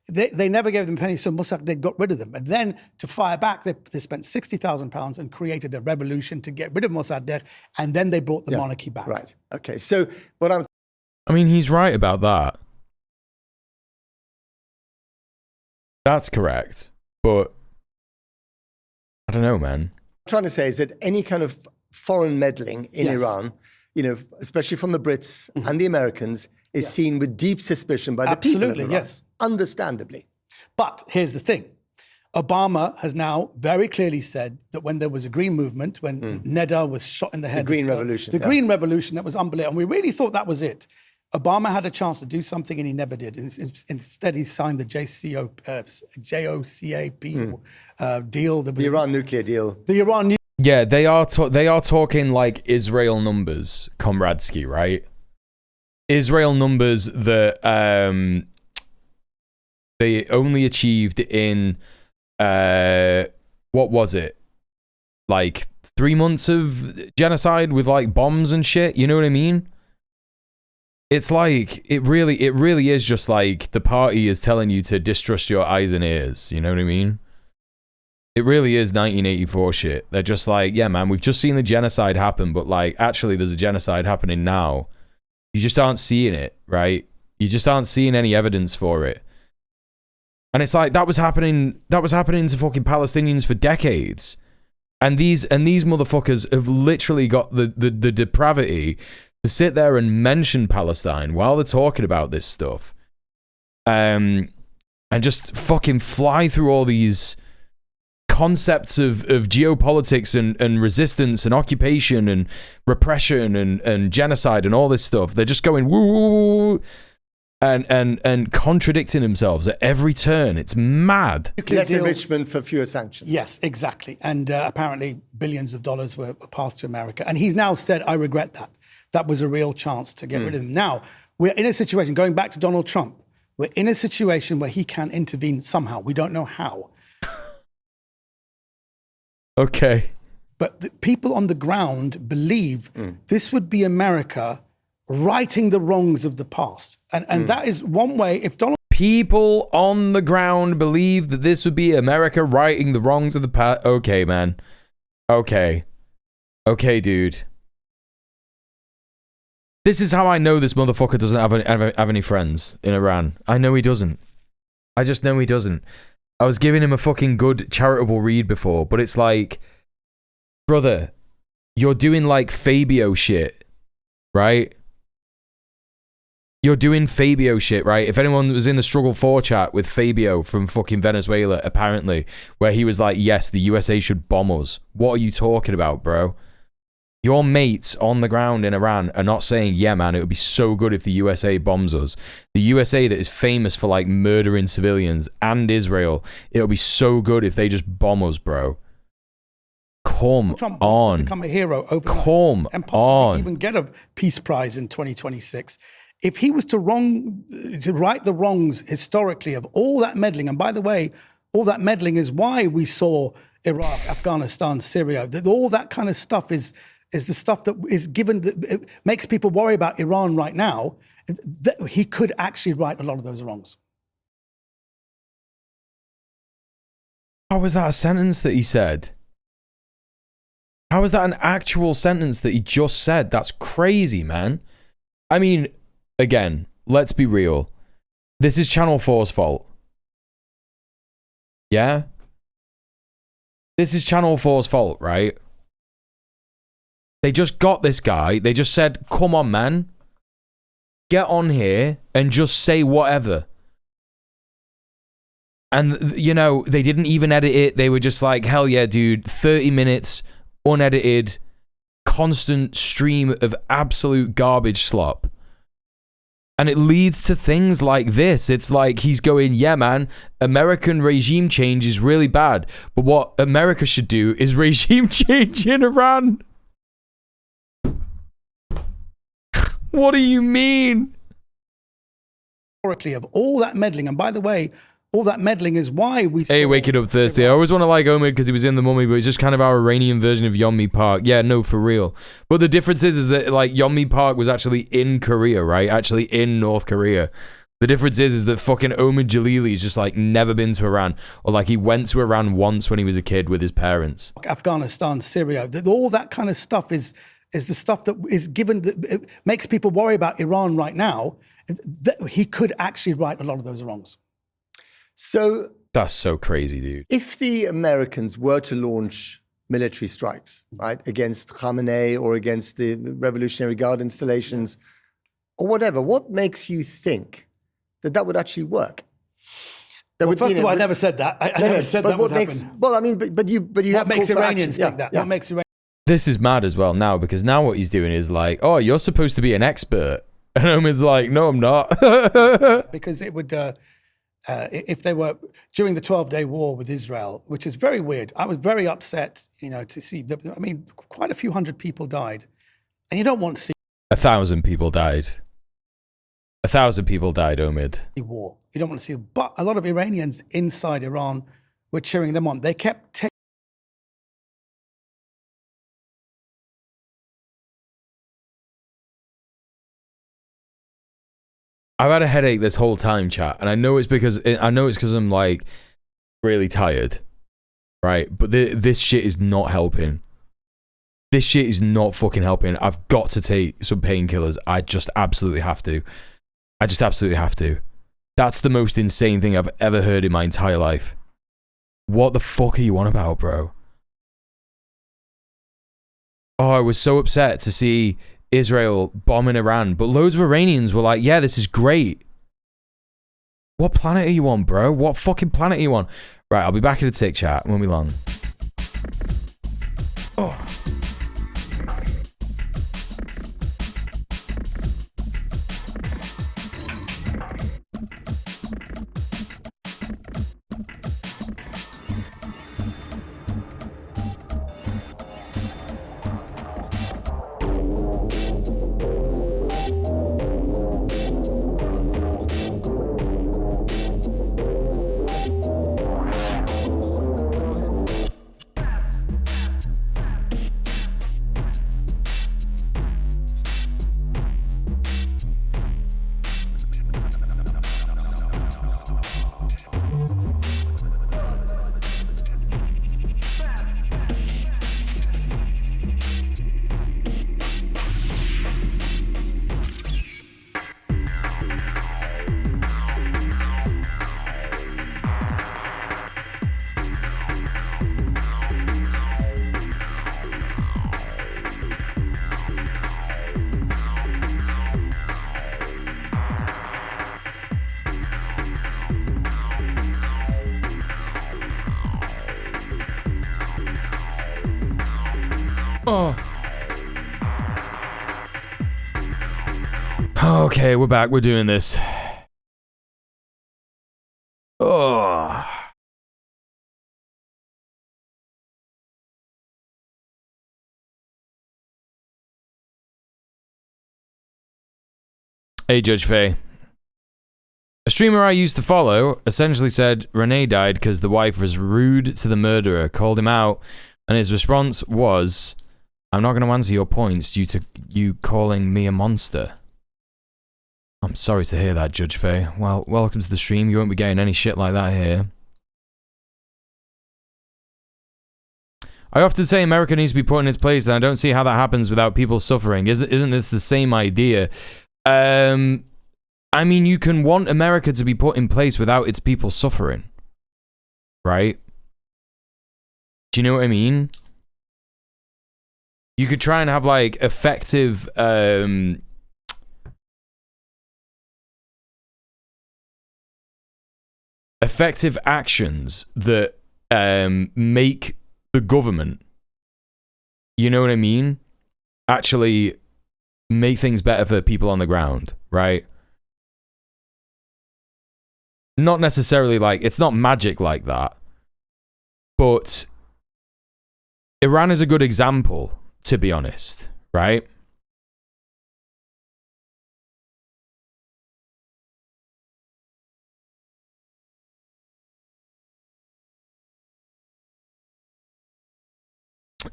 They never gave them a penny, so Mossadegh got rid of them. And then to fire back, they spent £60,000 and created a revolution to get rid of Mossadegh, and then they brought the monarchy back. Right. Okay. So I mean, he's right about that. That's correct. But I don't know, man. I'm trying to say is that any kind of foreign meddling in Iran, especially from the Brits and the Americans, is seen with deep suspicion by the people of Iran. Yes. Understandably. But here's the thing. Obama has now very clearly said that when there was a green movement, when Neda was shot in the head. The Green Revolution. The Green Revolution, that was unbelievable. And we really thought that was it. Obama had a chance to do something and he never did. Instead, he signed the JOCAP deal. The Iran nuclear deal. The Iran nuclear. Yeah, they are talking like Israel numbers, Komradsky, right? Israel numbers that they only achieved in what was it? Like 3 months of genocide with like bombs and shit, you know what I mean? It's like it really is just like the party is telling you to distrust your eyes and ears, you know what I mean? It really is 1984 shit. They're just like, yeah, man, we've just seen the genocide happen, but like, actually, there's a genocide happening now. You just aren't seeing it, right? You just aren't seeing any evidence for it. And it's like, that was happening to fucking Palestinians for decades. And these motherfuckers have literally got the depravity to sit there and mention Palestine while they're talking about this stuff. And just fucking fly through all these concepts of geopolitics and resistance and occupation and repression and genocide and all this stuff. They're just going woo, woo, woo and contradicting themselves at every turn. It's mad. Less enrichment for fewer sanctions. Yes, exactly. And apparently billions of dollars were passed to America. And he's now said, I regret that. That was a real chance to get rid of them. Now, we're in a situation, going back to Donald Trump, we're in a situation where he can intervene somehow. We don't know how. Okay. But the people on the ground believe this would be America righting the wrongs of the past. And that is one way, if Donald... People on the ground believe that this would be America righting the wrongs of the past. Okay, man. Okay. Okay, dude. This is how I know this motherfucker doesn't have any friends in Iran. I know he doesn't. I just know he doesn't. I was giving him a fucking good charitable read before, but it's like, brother, you're doing like Fabio shit, right? You're doing Fabio shit, right? If anyone was in the Struggle 4 chat with Fabio from fucking Venezuela, apparently, where he was like, yes, the USA should bomb us. What are you talking about, bro? Your mates on the ground in Iran are not saying, yeah, man, it would be so good if the USA bombs us. The USA that is famous for like murdering civilians and Israel, it would be so good if they just bomb us, bro. Come Trump on. wants to become a hero overnight. Come and possibly on. even get a peace prize in 2026. If he was to right the wrongs historically of all that meddling, and by the way, all that meddling is why we saw Iraq, Afghanistan, Syria, all that kind of stuff is the stuff that is given, that makes people worry about Iran right now. That he could actually right a lot of those wrongs. How was that a sentence that he said? How is that an actual sentence that he just said? That's crazy, man. I mean, again, let's be real. This is Channel 4's fault. Yeah? This is Channel 4's fault, right? They just got this guy. They just said, come on, man. Get on here and just say whatever. And, you know, they didn't even edit it. They were just like, hell yeah, dude, 30 minutes, unedited, constant stream of absolute garbage slop. And it leads to things like this. It's like he's going, yeah, man, American regime change is really bad. But what America should do is regime change in Iran. What do you mean? Of all that meddling, and by the way, all that meddling is why we. Hey, waking up thirsty. I always want to like Omid because he was in The Mummy, but he's just kind of our Iranian version of Yeonmi Park. Yeah, no, for real. But the difference is that like Yeonmi Park was actually in Korea, right? Actually in North Korea. The difference is that fucking Omid Jalili is just like never been to Iran, or like he went to Iran once when he was a kid with his parents. Afghanistan, Syria, all that kind of stuff is the stuff that is given, that makes people worry about Iran right now. He could actually right a lot of those wrongs. So that's so crazy, dude. If the Americans were to launch military strikes, right, against Khamenei or against the Revolutionary Guard installations or whatever, what makes you think that would actually work? First of all, I never said that. I never said that would happen. Well, I mean, but you have makes Iranians think that. What makes Iranians? This is mad as well now, because now what he's doing is like, oh, you're supposed to be an expert. And Omid's like, no, I'm not. Because it would, if they were during the 12-day war with Israel, which is very weird. I was very upset, to see, I mean, quite a few hundred people died. And you don't want to see 1,000 people died. 1,000 people died, Omid. War. You don't want to see, but a lot of Iranians inside Iran were cheering them on. They kept I've had a headache this whole time, chat, and I know it's because I'm like really tired, right? But this shit is not helping. This shit is not fucking helping. I've got to take some painkillers. I just absolutely have to. That's the most insane thing I've ever heard in my entire life. What the fuck are you on about, bro? Oh, I was so upset to see Israel bombing Iran, but loads of Iranians were like, yeah, this is great. What planet are you on, bro? What fucking planet are you on? Right, I'll be back in a tick, chat. Won't be long. Oh. Oh. Okay, we're back. We're doing this. Oh. Hey, Judge Faye. A streamer I used to follow essentially said Renee died because the wife was rude to the murderer, called him out, and his response was, I'm not going to answer your points due to you calling me a monster. I'm sorry to hear that, Judge Faye. Well, welcome to the stream. You won't be getting any shit like that here. I often say America needs to be put in its place, and I don't see how that happens without people suffering. Isn't this the same idea? I mean, you can want America to be put in place without its people suffering. Right? Do you know what I mean? You could try and have, like, effective, effective actions that make the government, you know what I mean, actually make things better for people on the ground, right? Not necessarily like, it's not magic like that, but Iran is a good example, to be honest, right?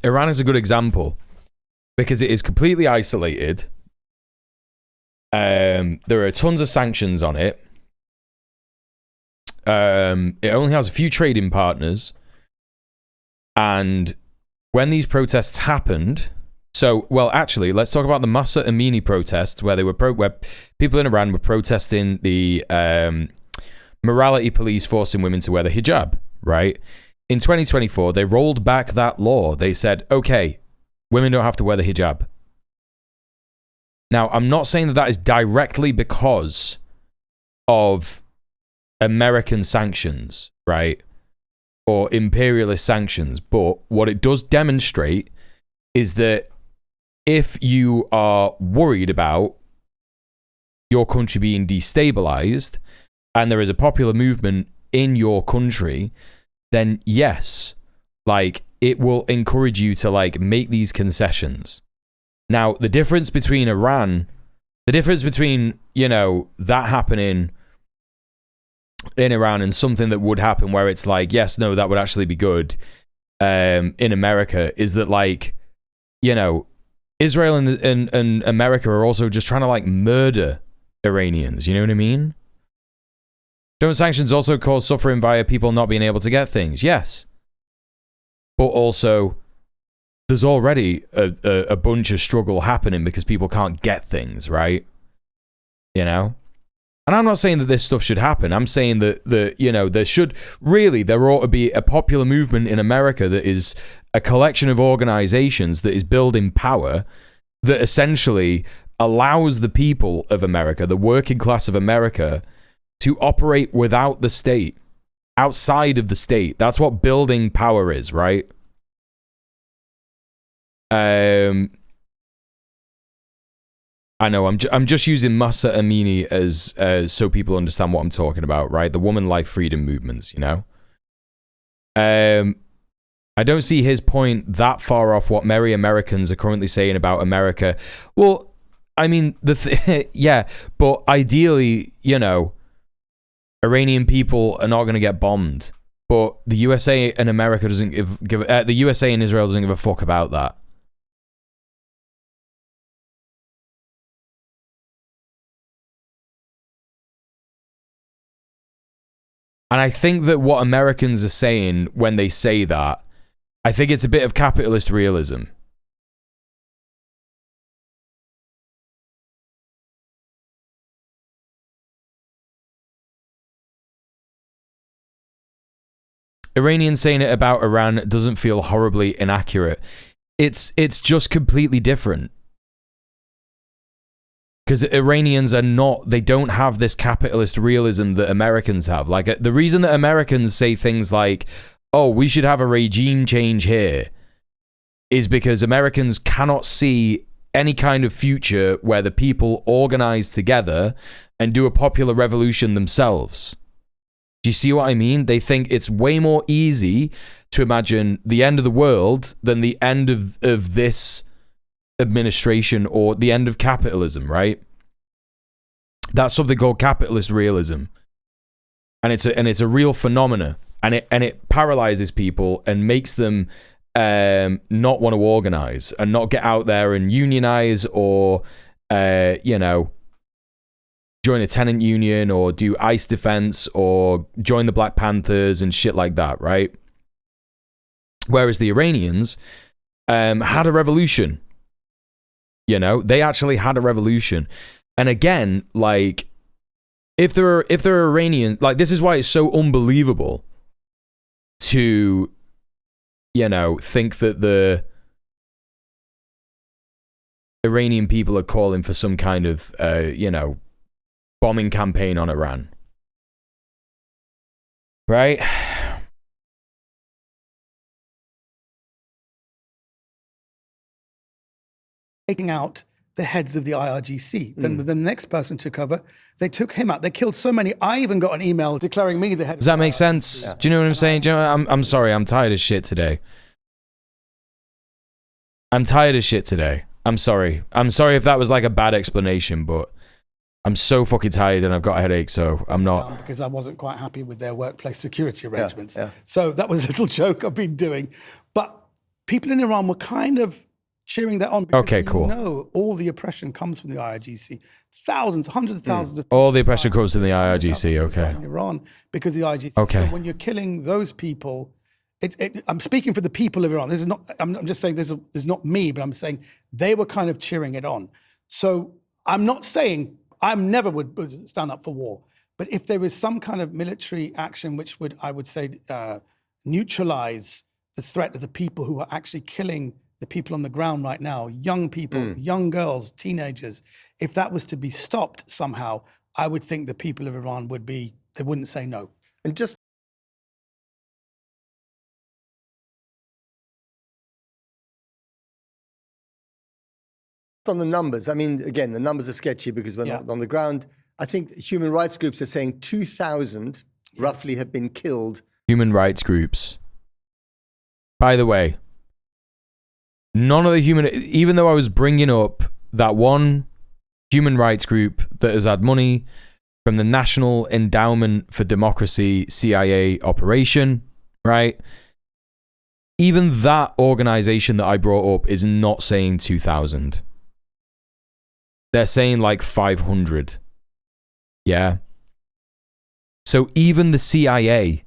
Iran is a good example because it is completely isolated. There are tons of sanctions on it. It only has a few trading partners. And when these protests happened, actually, let's talk about the Masa Amini protests, where where people in Iran were protesting the morality police forcing women to wear the hijab, right? In 2024, they rolled back that law. They said, okay, women don't have to wear the hijab. Now, I'm not saying that is directly because of American sanctions, right? Or imperialist sanctions. But what it does demonstrate is that if you are worried about your country being destabilized and there is a popular movement in your country, then yes, like, it will encourage you to, like, make these concessions. Now, the difference between Iran, you know, that happening in Iran and something that would happen where it's like, yes, no, that would actually be good in America, is that, like, you know, Israel and America are also just trying to, like, murder Iranians, you know what I mean? Don't sanctions also cause suffering via people not being able to get things? Yes. But also, there's already a bunch of struggle happening because people can't get things, right? You know? And I'm not saying that this stuff should happen. I'm saying that you know, there ought to be a popular movement in America that is a collection of organizations that is building power that essentially allows the people of America, the working class of America, to operate without the state, outside of the state. That's what building power is, right? I know I'm just using Masa Amini as so people understand what I'm talking about, right? The woman life freedom movements, you know. I don't see his point that far off what merry Americans are currently saying about America. Well, I mean, yeah, but ideally, you know, Iranian people are not going to get bombed, but the USA and America doesn't give the USA and Israel doesn't give a fuck about that. And I think that what Americans are saying when they say that, I think it's a bit of capitalist realism. Iranians saying it about Iran doesn't feel horribly inaccurate. It's just completely different. Because Iranians they don't have this capitalist realism that Americans have. Like, the reason that Americans say things like, oh, we should have a regime change here, is because Americans cannot see any kind of future where the people organize together and do a popular revolution themselves. Do you see what I mean? They think it's way more easy to imagine the end of the world than the end of this administration or the end of capitalism, right? That's something called capitalist realism. And it's a real phenomena. And it paralyzes people and makes them not want to organize and not get out there and unionize or you know, join a tenant union or do ICE defense or join the Black Panthers and shit like that, right? Whereas the Iranians had a revolution. You know, they actually had a revolution. And again, like, if they're Iranian, like, this is why it's so unbelievable to, you know, think that the Iranian people are calling for some kind of, you know, bombing campaign on Iran. Right? Taking out the heads of the IRGC. Then the next person took over. They took him out. They killed so many. I even got an email declaring me the head. Does that make sense? Do you know what I'm saying? Do you know, I'm sorry. I'm tired of shit today. I'm tired of shit today. I'm sorry. I'm sorry if that was like a bad explanation, but I'm so fucking tired and I've got a headache, so I'm not. Because I wasn't quite happy with their workplace security arrangements. So that was a little joke I've been doing. But people in Iran were kind of cheering that on. Okay, cool. No, all the oppression comes from the IRGC. Thousands, hundreds of thousands of all the oppression comes from the IRGC. Okay. In Iran, because the IRGC. Okay. So when you're killing those people, I'm speaking for the people of Iran. This is not. I'm just saying this is not me, but I'm saying they were kind of cheering it on. So I'm not saying I never would stand up for war, but if there is some kind of military action which would, I would say, neutralize the threat of the people who are actually killing the people on the ground right now, young people, young girls, teenagers, if that was to be stopped somehow, I would think the people of Iran they wouldn't say no. And just on the numbers, I mean, again, the numbers are sketchy because we're not on the ground. I think human rights groups are saying 2,000 roughly have been killed. Human rights groups. By the way, none of the even though I was bringing up that one human rights group that has had money from the National Endowment for Democracy CIA operation, right? Even that organization that I brought up is not saying 2,000. They're saying like 500. Yeah. So even the CIA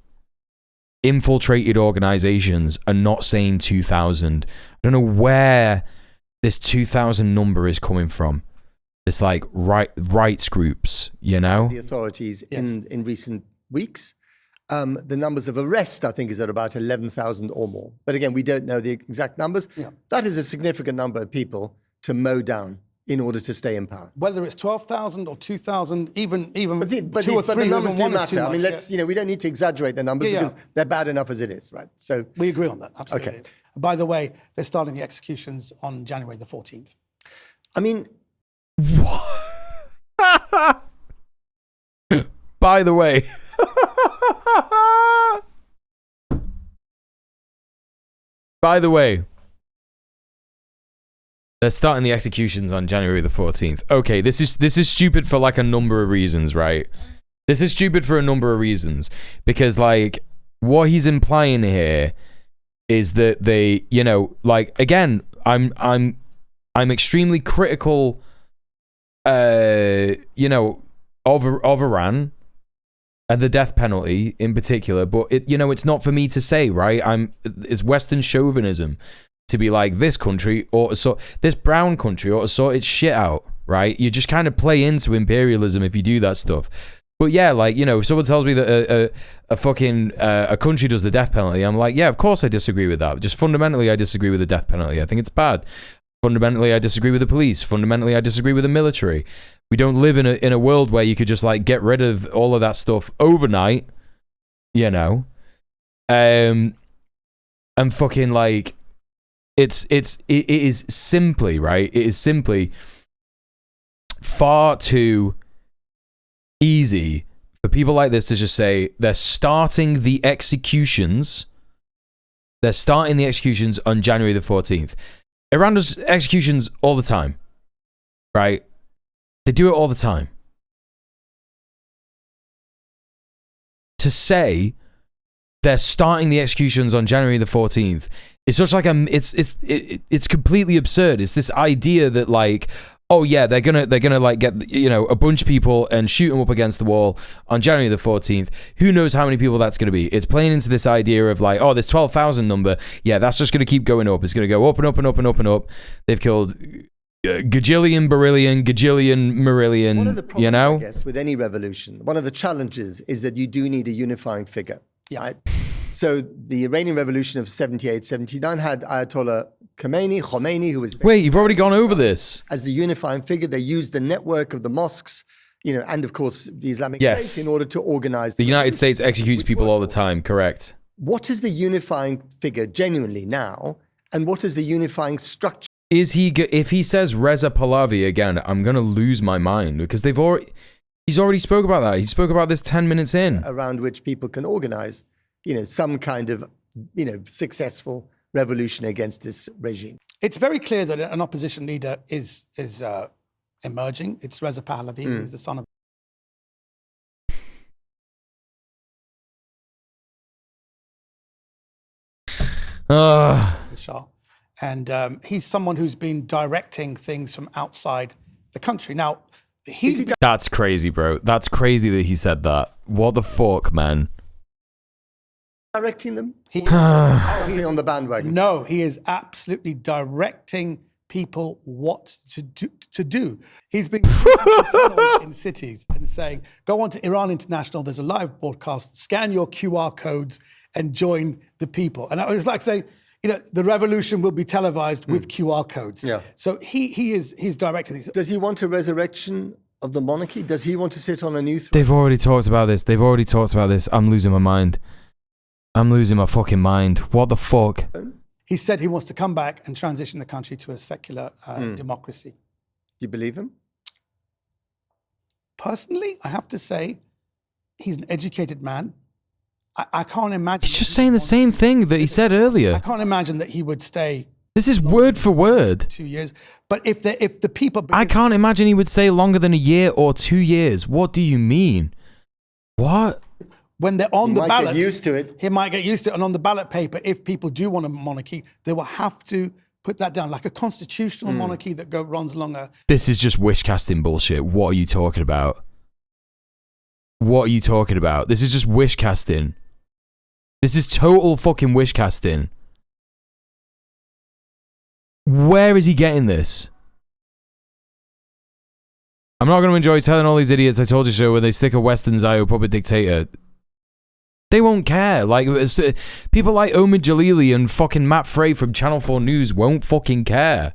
infiltrated organizations are not saying 2,000. I don't know where this 2,000 number is coming from. It's like rights groups, you know? The authorities in recent weeks. The numbers of arrests, I think, is at about 11,000 or more. But again, we don't know the exact numbers. That is a significant number of people to mow down in order to stay in power. Whether it's 12,000 or 2,000, even but two or three, the numbers do one is too matter. I mean, much, we don't need to exaggerate the numbers because they're bad enough as it is, right? So we agree on that, absolutely. Okay. By the way, they're starting the executions on January the 14th. I mean, what? By the way. By the way, they're starting the executions on January the 14th. Okay, this is stupid for like a number of reasons, right? This is stupid for a number of reasons because like what he's implying here is that they, you know, like again, I'm extremely critical, you know, of Iran and the death penalty in particular, but it, you know, it's not for me to say, right? It's Western chauvinism to be like this country or this brown country ought to sort its shit out, right? You just kind of play into imperialism if you do that stuff. But yeah, like, you know, if someone tells me that a fucking a country does the death penalty, I'm like, yeah, of course I disagree with that. Just fundamentally, I disagree with the death penalty. I think it's bad. Fundamentally, I disagree with the police. Fundamentally, I disagree with the military. We don't live in a world where you could just like get rid of all of that stuff overnight, you know. And fucking like, it is simply, right? It is simply far too easy for people like this to just say they're starting the executions. They're starting the executions on January the 14th. Iran does executions all the time, right? They do it all the time. To say they're starting the executions on January the 14th, it's just like it's completely absurd. It's this idea that like, oh yeah, they're gonna like get, you know, a bunch of people and shoot them up against the wall on January the 14th. Who knows how many people that's gonna be? It's playing into this idea of like, oh, this 12,000 number, yeah, that's just gonna keep going up. It's gonna go up and up and up and up and up. They've killed gajillion, barillion, gajillion, marillion. One of the problems, you know, I guess, with any revolution, one of the challenges is that you do need a unifying figure. Yeah. Right? So the Iranian Revolution of 78, 79 had Ayatollah Khomeini, who was... Wait, you've already gone over this. As the unifying figure, they used the network of the mosques and of course the Islamic Yes. State in order to organize The United States executes people all the time, correct. What is the unifying figure genuinely now, and what is the unifying structure? Is he? If he says Reza Pahlavi again, I'm gonna lose my mind because he's already spoke about that. He spoke about this 10 minutes in. Around which people can organize, some kind of, successful revolution against this regime. It's very clear that an opposition leader is emerging. It's Reza Pahlavi, who's the son of the Shah. And he's someone who's been directing things from outside the country. Now, That's crazy, bro. That's crazy that he said that. What the fuck, man? Directing them? He on the bandwagon? No, he is absolutely directing people what to do. He's been in cities and saying, go on to Iran International, there's a live broadcast, scan your QR codes and join the people. And I was like saying, the revolution will be televised with QR codes. Yeah. So he's directing these. Does he want a resurrection of the monarchy? Does he want to sit on a new throne? They've already talked about this. I'm losing my mind. I'm losing my fucking mind. What the fuck? He said he wants to come back and transition the country to a secular democracy. Do you believe him? Personally, I have to say, he's an educated man. I can't imagine. He's just saying the same thing that he said earlier. I can't imagine that he would stay. This is word for word. 2 years. But if the people... I can't imagine he would stay longer than a year or 2 years. What do you mean? What? When they're on the ballot... He might get used to it. He might get used to it. And on the ballot paper, if people do want a monarchy, they will have to put that down. Like a constitutional monarchy that runs longer. This is just wish casting bullshit. What are you talking about? What are you talking about? This is just wish casting. This is total fucking wish casting. Where is he getting this? I'm not going to enjoy telling all these idiots I told you so when they stick a Western Zio puppet dictator. They won't care. Like, people like Omid Jalili and fucking Matt Frey from Channel 4 News won't fucking care.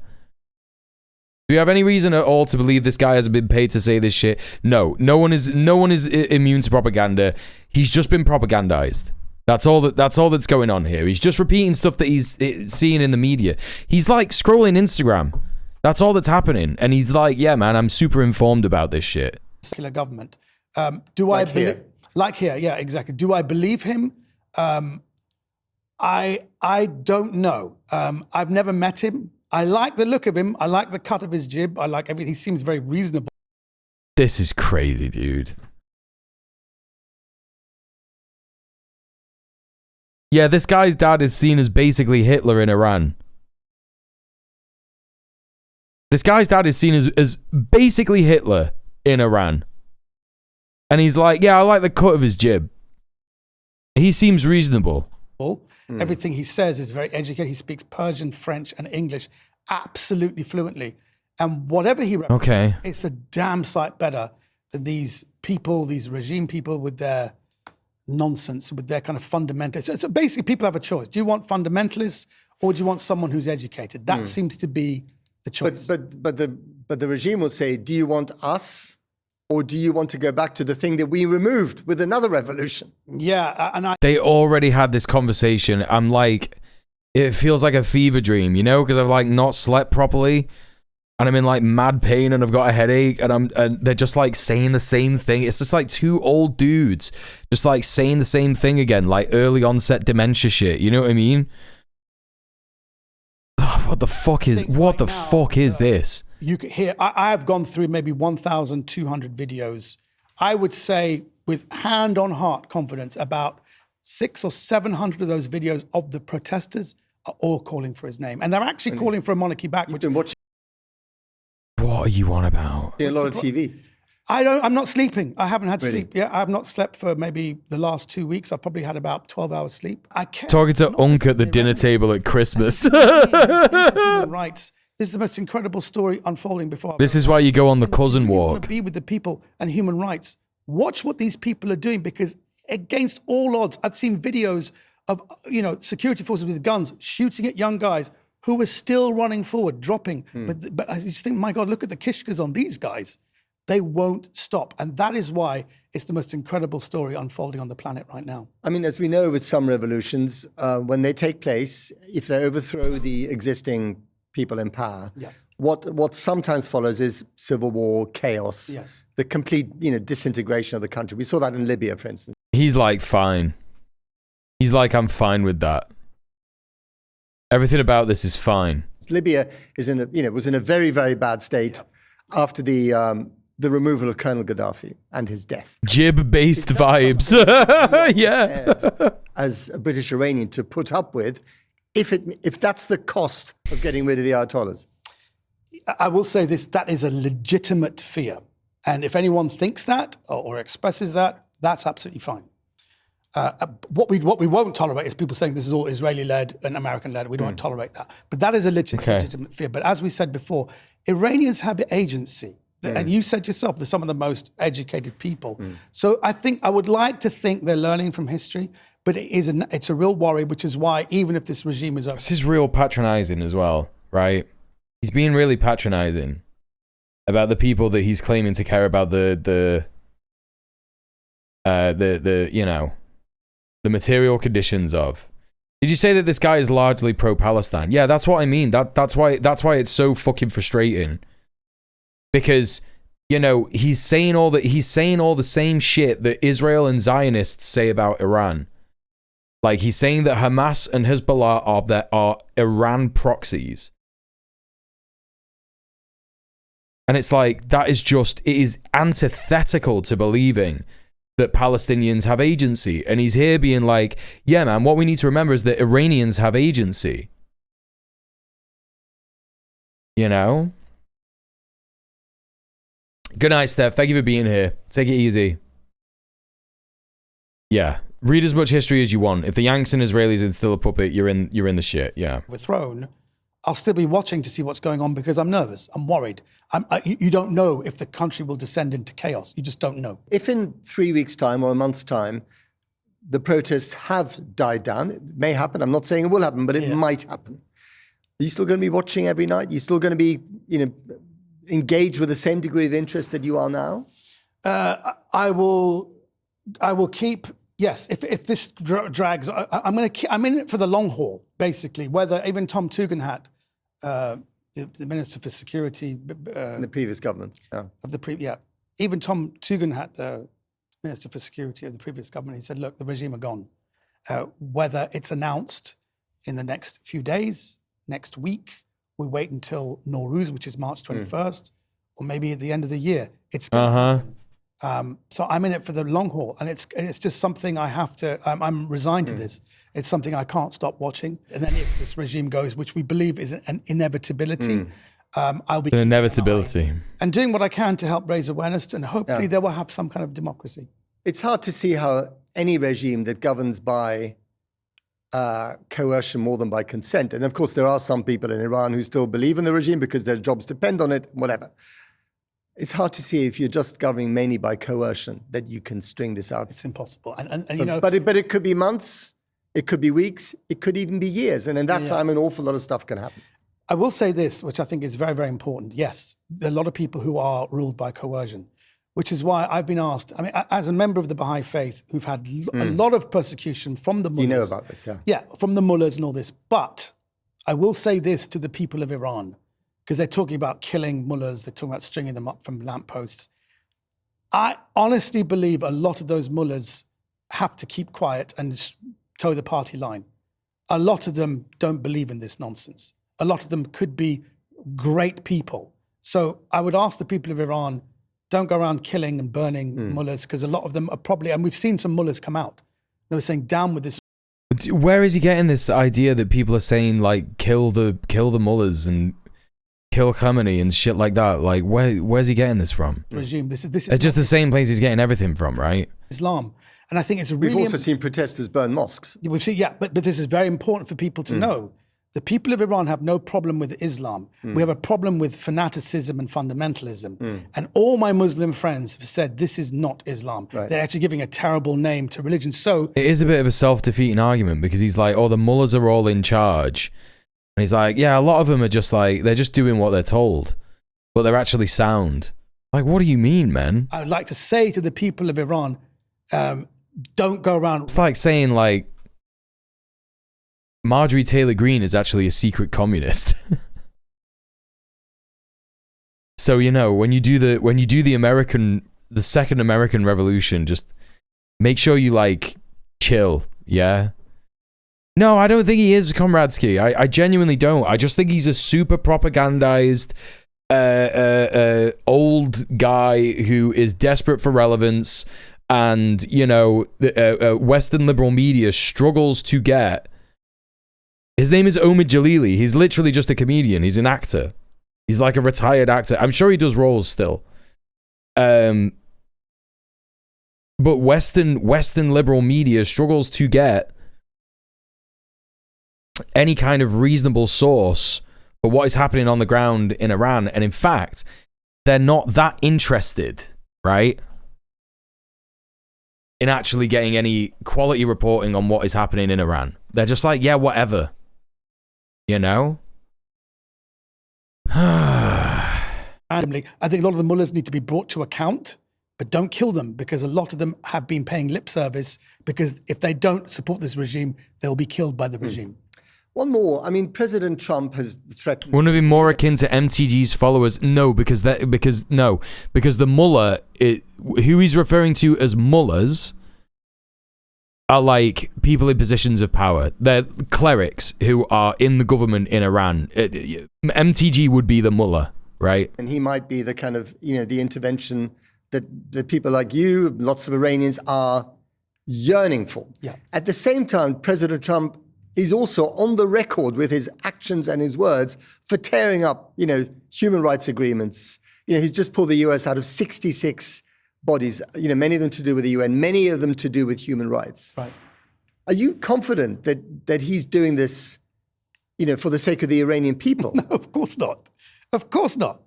Do you have any reason at all to believe this guy hasn't been paid to say this shit? No. No one is immune to propaganda. He's just been propagandized. That's all that's going on here. He's just repeating stuff that he's seeing in the media. He's like scrolling Instagram. That's all that's happening. And he's like, yeah, man, I'm super informed about this shit. Secular government. Like here, yeah, exactly. Do I believe him? I don't know. I've never met him. I like the look of him. I like the cut of his jib. I like everything. He seems very reasonable. This is crazy, dude. Yeah, this guy's dad is seen as basically Hitler in Iran. This guy's dad is seen as basically Hitler in Iran. And he's like, yeah, I like the cut of his jib. He seems reasonable. Everything he says is very educated. He speaks Persian, French, and English absolutely fluently. And whatever he represents, it's a damn sight better than these people, these regime people with their nonsense, with their kind of fundamentalists. So basically, people have a choice. Do you want fundamentalists or do you want someone who's educated? That seems to be the choice. But the regime will say, do you want us? Or do you want to go back to the thing that we removed with another revolution? Yeah, they already had this conversation. I'm like, it feels like a fever dream, you know, because I've like not slept properly, and I'm in like mad pain, and I've got a headache, and they're just like saying the same thing. It's just like two old dudes just like saying the same thing again, like early onset dementia shit. You know what I mean? What the fuck is this? You could hear, I have gone through maybe 1,200 videos. I would say with hand on heart confidence, about 600 or 700 of those videos of the protesters are all calling for his name. And they're actually calling for a monarchy back. What are you on about? A lot of TV. I'm not sleeping. I haven't had sleep. Yeah, I have not slept for maybe the last 2 weeks. I've probably had about 12 hours sleep. Talking to Unk at the dinner table at Christmas. Rights. This is the most incredible story unfolding before. This is why you go on the cousin walk. Want to be with the people and human rights. Watch what these people are doing, because against all odds, I've seen videos of security forces with guns shooting at young guys who were still running forward, dropping. But I just think, my God, look at the kishkas on these guys. They won't stop. And that is why it's the most incredible story unfolding on the planet right now. I mean, as we know with some revolutions, when they take place, if they overthrow the existing people in power, what sometimes follows is civil war, chaos, the complete disintegration of the country. We saw that in Libya, for instance. He's like, fine. He's like, I'm fine with that. Everything about this is fine. Libya is was in a very, very bad state after the removal of Colonel Gaddafi and his death. Jib-based vibes. As a British Iranian to put up with, if that's the cost of getting rid of the Ayatollahs. I will say this, that is a legitimate fear. And if anyone thinks that or expresses that, that's absolutely fine. What we won't tolerate is people saying this is all Israeli-led and American-led. We don't tolerate that. But that is a legitimate fear. But as we said before, Iranians have agency. And you said yourself, they're some of the most educated people. So I would like to think they're learning from history, but it's a real worry, which is why even if this regime is over... This is real patronizing as well, right? He's being really patronizing about the people that he's claiming to care about the material conditions of. Did you say that this guy is largely pro-Palestine? Yeah, that's what I mean. That's why it's so fucking frustrating. Because, he's saying all the same shit that Israel and Zionists say about Iran. Like, he's saying that Hamas and Hezbollah are Iran proxies. And it's like, it is antithetical to believing that Palestinians have agency. And he's here being like, yeah, man, what we need to remember is that Iranians have agency. Good night, Steph. Thank you for being here. Take it easy. Yeah. Read as much history as you want. If the Yanks and Israelis are still a puppet, you're in the shit. Yeah. Overthrown, I'll still be watching to see what's going on because I'm nervous. I'm worried. You don't know if the country will descend into chaos. You just don't know. If in 3 weeks' time or a month's time, the protests have died down, it may happen. I'm not saying it will happen, but it might happen. Are you still going to be watching every night? Are you still going to be, engaged with the same degree of interest that you are now? I will keep. Yes, if this drags, I'm in it for the long haul, basically. Whether even Tom Tugendhat, the Minister for Security, in the previous government, even Tom Tugendhat, the Minister for Security of the previous government, he said, "Look, the regime are gone. Whether it's announced in the next few days, next week, we wait until Nowruz, which is March 21st, or maybe at the end of the year. It's so I'm in it for the long haul, and it's just something I have to. I'm resigned to this. It's something I can't stop watching. And then if this regime goes, which we believe is an inevitability, I'll be an inevitability and doing what I can to help raise awareness, and hopefully they will have some kind of democracy. It's hard to see how any regime that governs by coercion more than by consent, and of course there are some people in Iran who still believe in the regime because their jobs depend on it, whatever. It's hard to see if you're just governing mainly by coercion that you can string this out. It's impossible. But it could be months, it could be weeks, it could even be years. And in that time, an awful lot of stuff can happen. I will say this, which I think is very, very important. Yes, there are a lot of people who are ruled by coercion, which is why I've been asked, as a member of the Baha'i faith, who've had a lot of persecution from the mullahs. You know about this, yeah. Yeah, from the mullahs and all this. But I will say this to the people of Iran, because they're talking about killing mullahs, they're talking about stringing them up from lampposts. I honestly believe a lot of those mullahs have to keep quiet and toe the party line. A lot of them don't believe in this nonsense. A lot of them could be great people. So I would ask the people of Iran, don't go around killing and burning mullahs, because a lot of them are probably, and we've seen some mullahs come out, they were saying down with this. Where is he getting this idea that people are saying like kill the mullahs and kill Khamenei and shit like that? Like where's he getting this from? Regime. This is it's just the same place he's getting everything from, right? Islam. And I think it's really... We've also seen protesters burn mosques. We've seen, but this is very important for people to know. The people of Iran have no problem with Islam. We have a problem with fanaticism and fundamentalism. And all my Muslim friends have said this is not Islam. Right. They're actually giving a terrible name to religion. So it is a bit of a self-defeating argument, because he's like, oh, the mullahs are all in charge. And he's like, yeah, a lot of them are just like, they're just doing what they're told, but they're actually sound. Like, what do you mean, man? I would like to say to the people of Iran, don't go around. It's like saying, like, Marjorie Taylor Greene is actually a secret communist. So, you know, when you do the second American Revolution, just make sure you, like, chill, yeah? No, I don't think he is, Comradesky. I genuinely don't. I just think he's a super propagandized old guy who is desperate for relevance, and, you know, Western liberal media struggles to get. His name is Omid Jalili. He's literally just a comedian. He's an actor. He's like a retired actor. I'm sure he does roles still. But Western liberal media struggles to get any kind of reasonable source for what is happening on the ground in Iran. And in fact, they're not that interested, right, in actually getting any quality reporting on what is happening in Iran. They're just like, yeah, whatever. You know? Randomly, I think a lot of the mullahs need to be brought to account, but don't kill them, because a lot of them have been paying lip service, because if they don't support this regime, they'll be killed by the regime. One more. I mean, President Trump has threatened. Wouldn't it be more akin to MTG's followers? No, because the mullah, who he's referring to as mullahs, are like people in positions of power. They're clerics who are in the government in Iran. MTG would be the mullah, right? And he might be the kind of, you know, the intervention that people like you, lots of Iranians, are yearning for. Yeah. At the same time, President Trump is also on the record with his actions and his words for tearing up, you know, human rights agreements. You know, he's just pulled the US out of 66 bodies, you know, many of them to do with the UN, many of them to do with human rights. Right. Are you confident that he's doing this, you know, for the sake of the Iranian people? No, of course not. Of course not.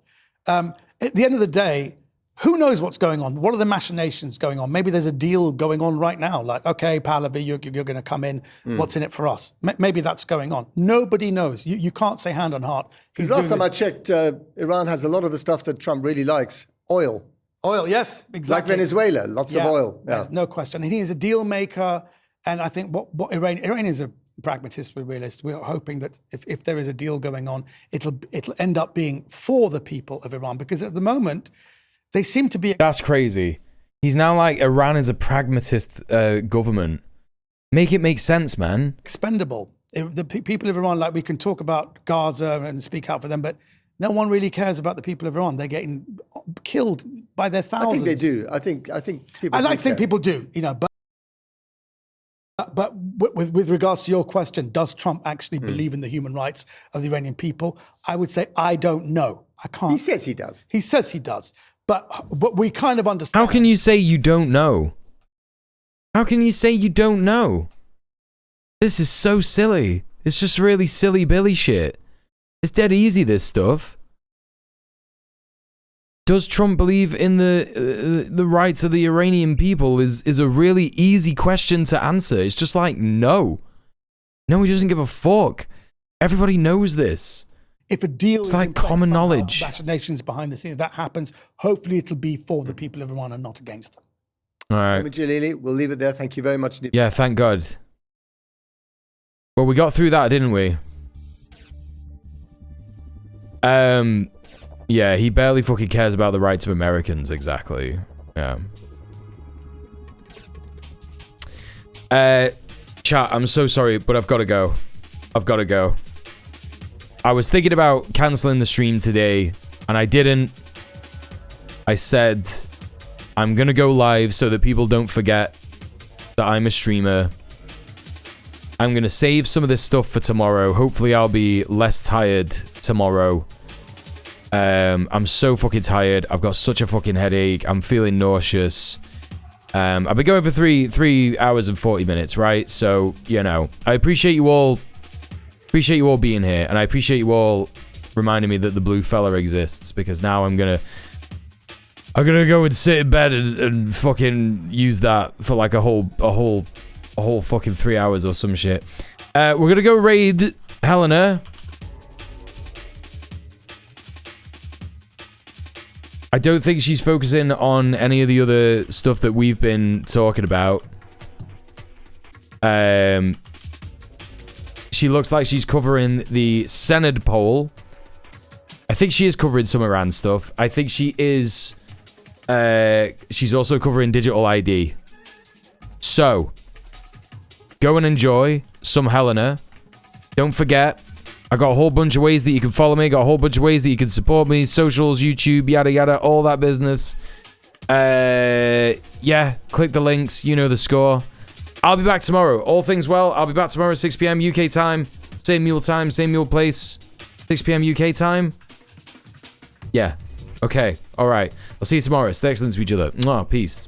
At the end of the day, who knows what's going on? What are the machinations going on? Maybe there's a deal going on right now. Like, okay, Pahlavi, you're going to come in. What's in it for us? Maybe that's going on. Nobody knows. You can't say hand on heart. Because last time I checked, Iran has a lot of the stuff that Trump really likes. Oil. Oil, yes, exactly. Like Venezuela, lots of oil. Yeah. No question. And he is a deal maker. And I think what Iran is a pragmatist, we're realist. We're hoping that if there is a deal going on, it'll end up being for the people of Iran. Because at the moment, they seem to be... That's crazy. He's now like, Iran is a pragmatist government. Make it make sense, man. Expendable. The people of Iran, like, we can talk about Gaza and speak out for them, but no one really cares about the people of Iran. They're getting killed by their thousands. I think they do. I think people. I like to think people do. You know, but with regards to your question, does Trump actually believe in the human rights of the Iranian people? I would say I don't know. I can't. He says he does. He says he does. But we kind of understand. How can you say you don't know? How can you say you don't know? This is so silly. It's just really silly Billy shit. It's dead easy, this stuff. Does Trump believe in the rights of the Iranian people is a really easy question to answer. It's just like, no. No, he doesn't give a fuck. Everybody knows this. If a deal it's like common knowledge. Nations behind the scenes, that happens. Hopefully it'll be for the people of Iran and not against them. All right. Jalili, we'll leave it there. Thank you very much. Yeah, thank God. Well, we got through that, didn't we? Yeah, he barely fucking cares about the rights of Americans, exactly. Yeah. Chat, I'm so sorry, but I've got to go. I was thinking about cancelling the stream today, and I didn't. I said, I'm gonna go live so that people don't forget that I'm a streamer. I'm gonna save some of this stuff for tomorrow. Hopefully I'll be less tired tomorrow. I'm so fucking tired. I've got such a fucking headache. I'm feeling nauseous. I've been going for 3 hours and 40 minutes, right? So, you know, I appreciate you all being here, and I appreciate you all reminding me that the blue fella exists, because now I'm gonna go and sit in bed and fucking use that for like a whole fucking 3 hours or some shit. We're gonna go raid Helena. I don't think she's focusing on any of the other stuff that we've been talking about. She looks like she's covering the Senate poll. I think she is covering some Iran stuff. I think she is... she's also covering digital ID. So, go and enjoy some Helena. Don't forget, I got a whole bunch of ways that you can follow me. Got a whole bunch of ways that you can support me. Socials, YouTube, yada yada, all that business. Yeah, click the links. You know the score. I'll be back tomorrow. All things well. I'll be back tomorrow at 6 p.m. UK time. Same Muel time, same Muel place. 6 p.m. UK time. Yeah. Okay. All right. I'll see you tomorrow. Stay excellent to each other. Mwah. Peace.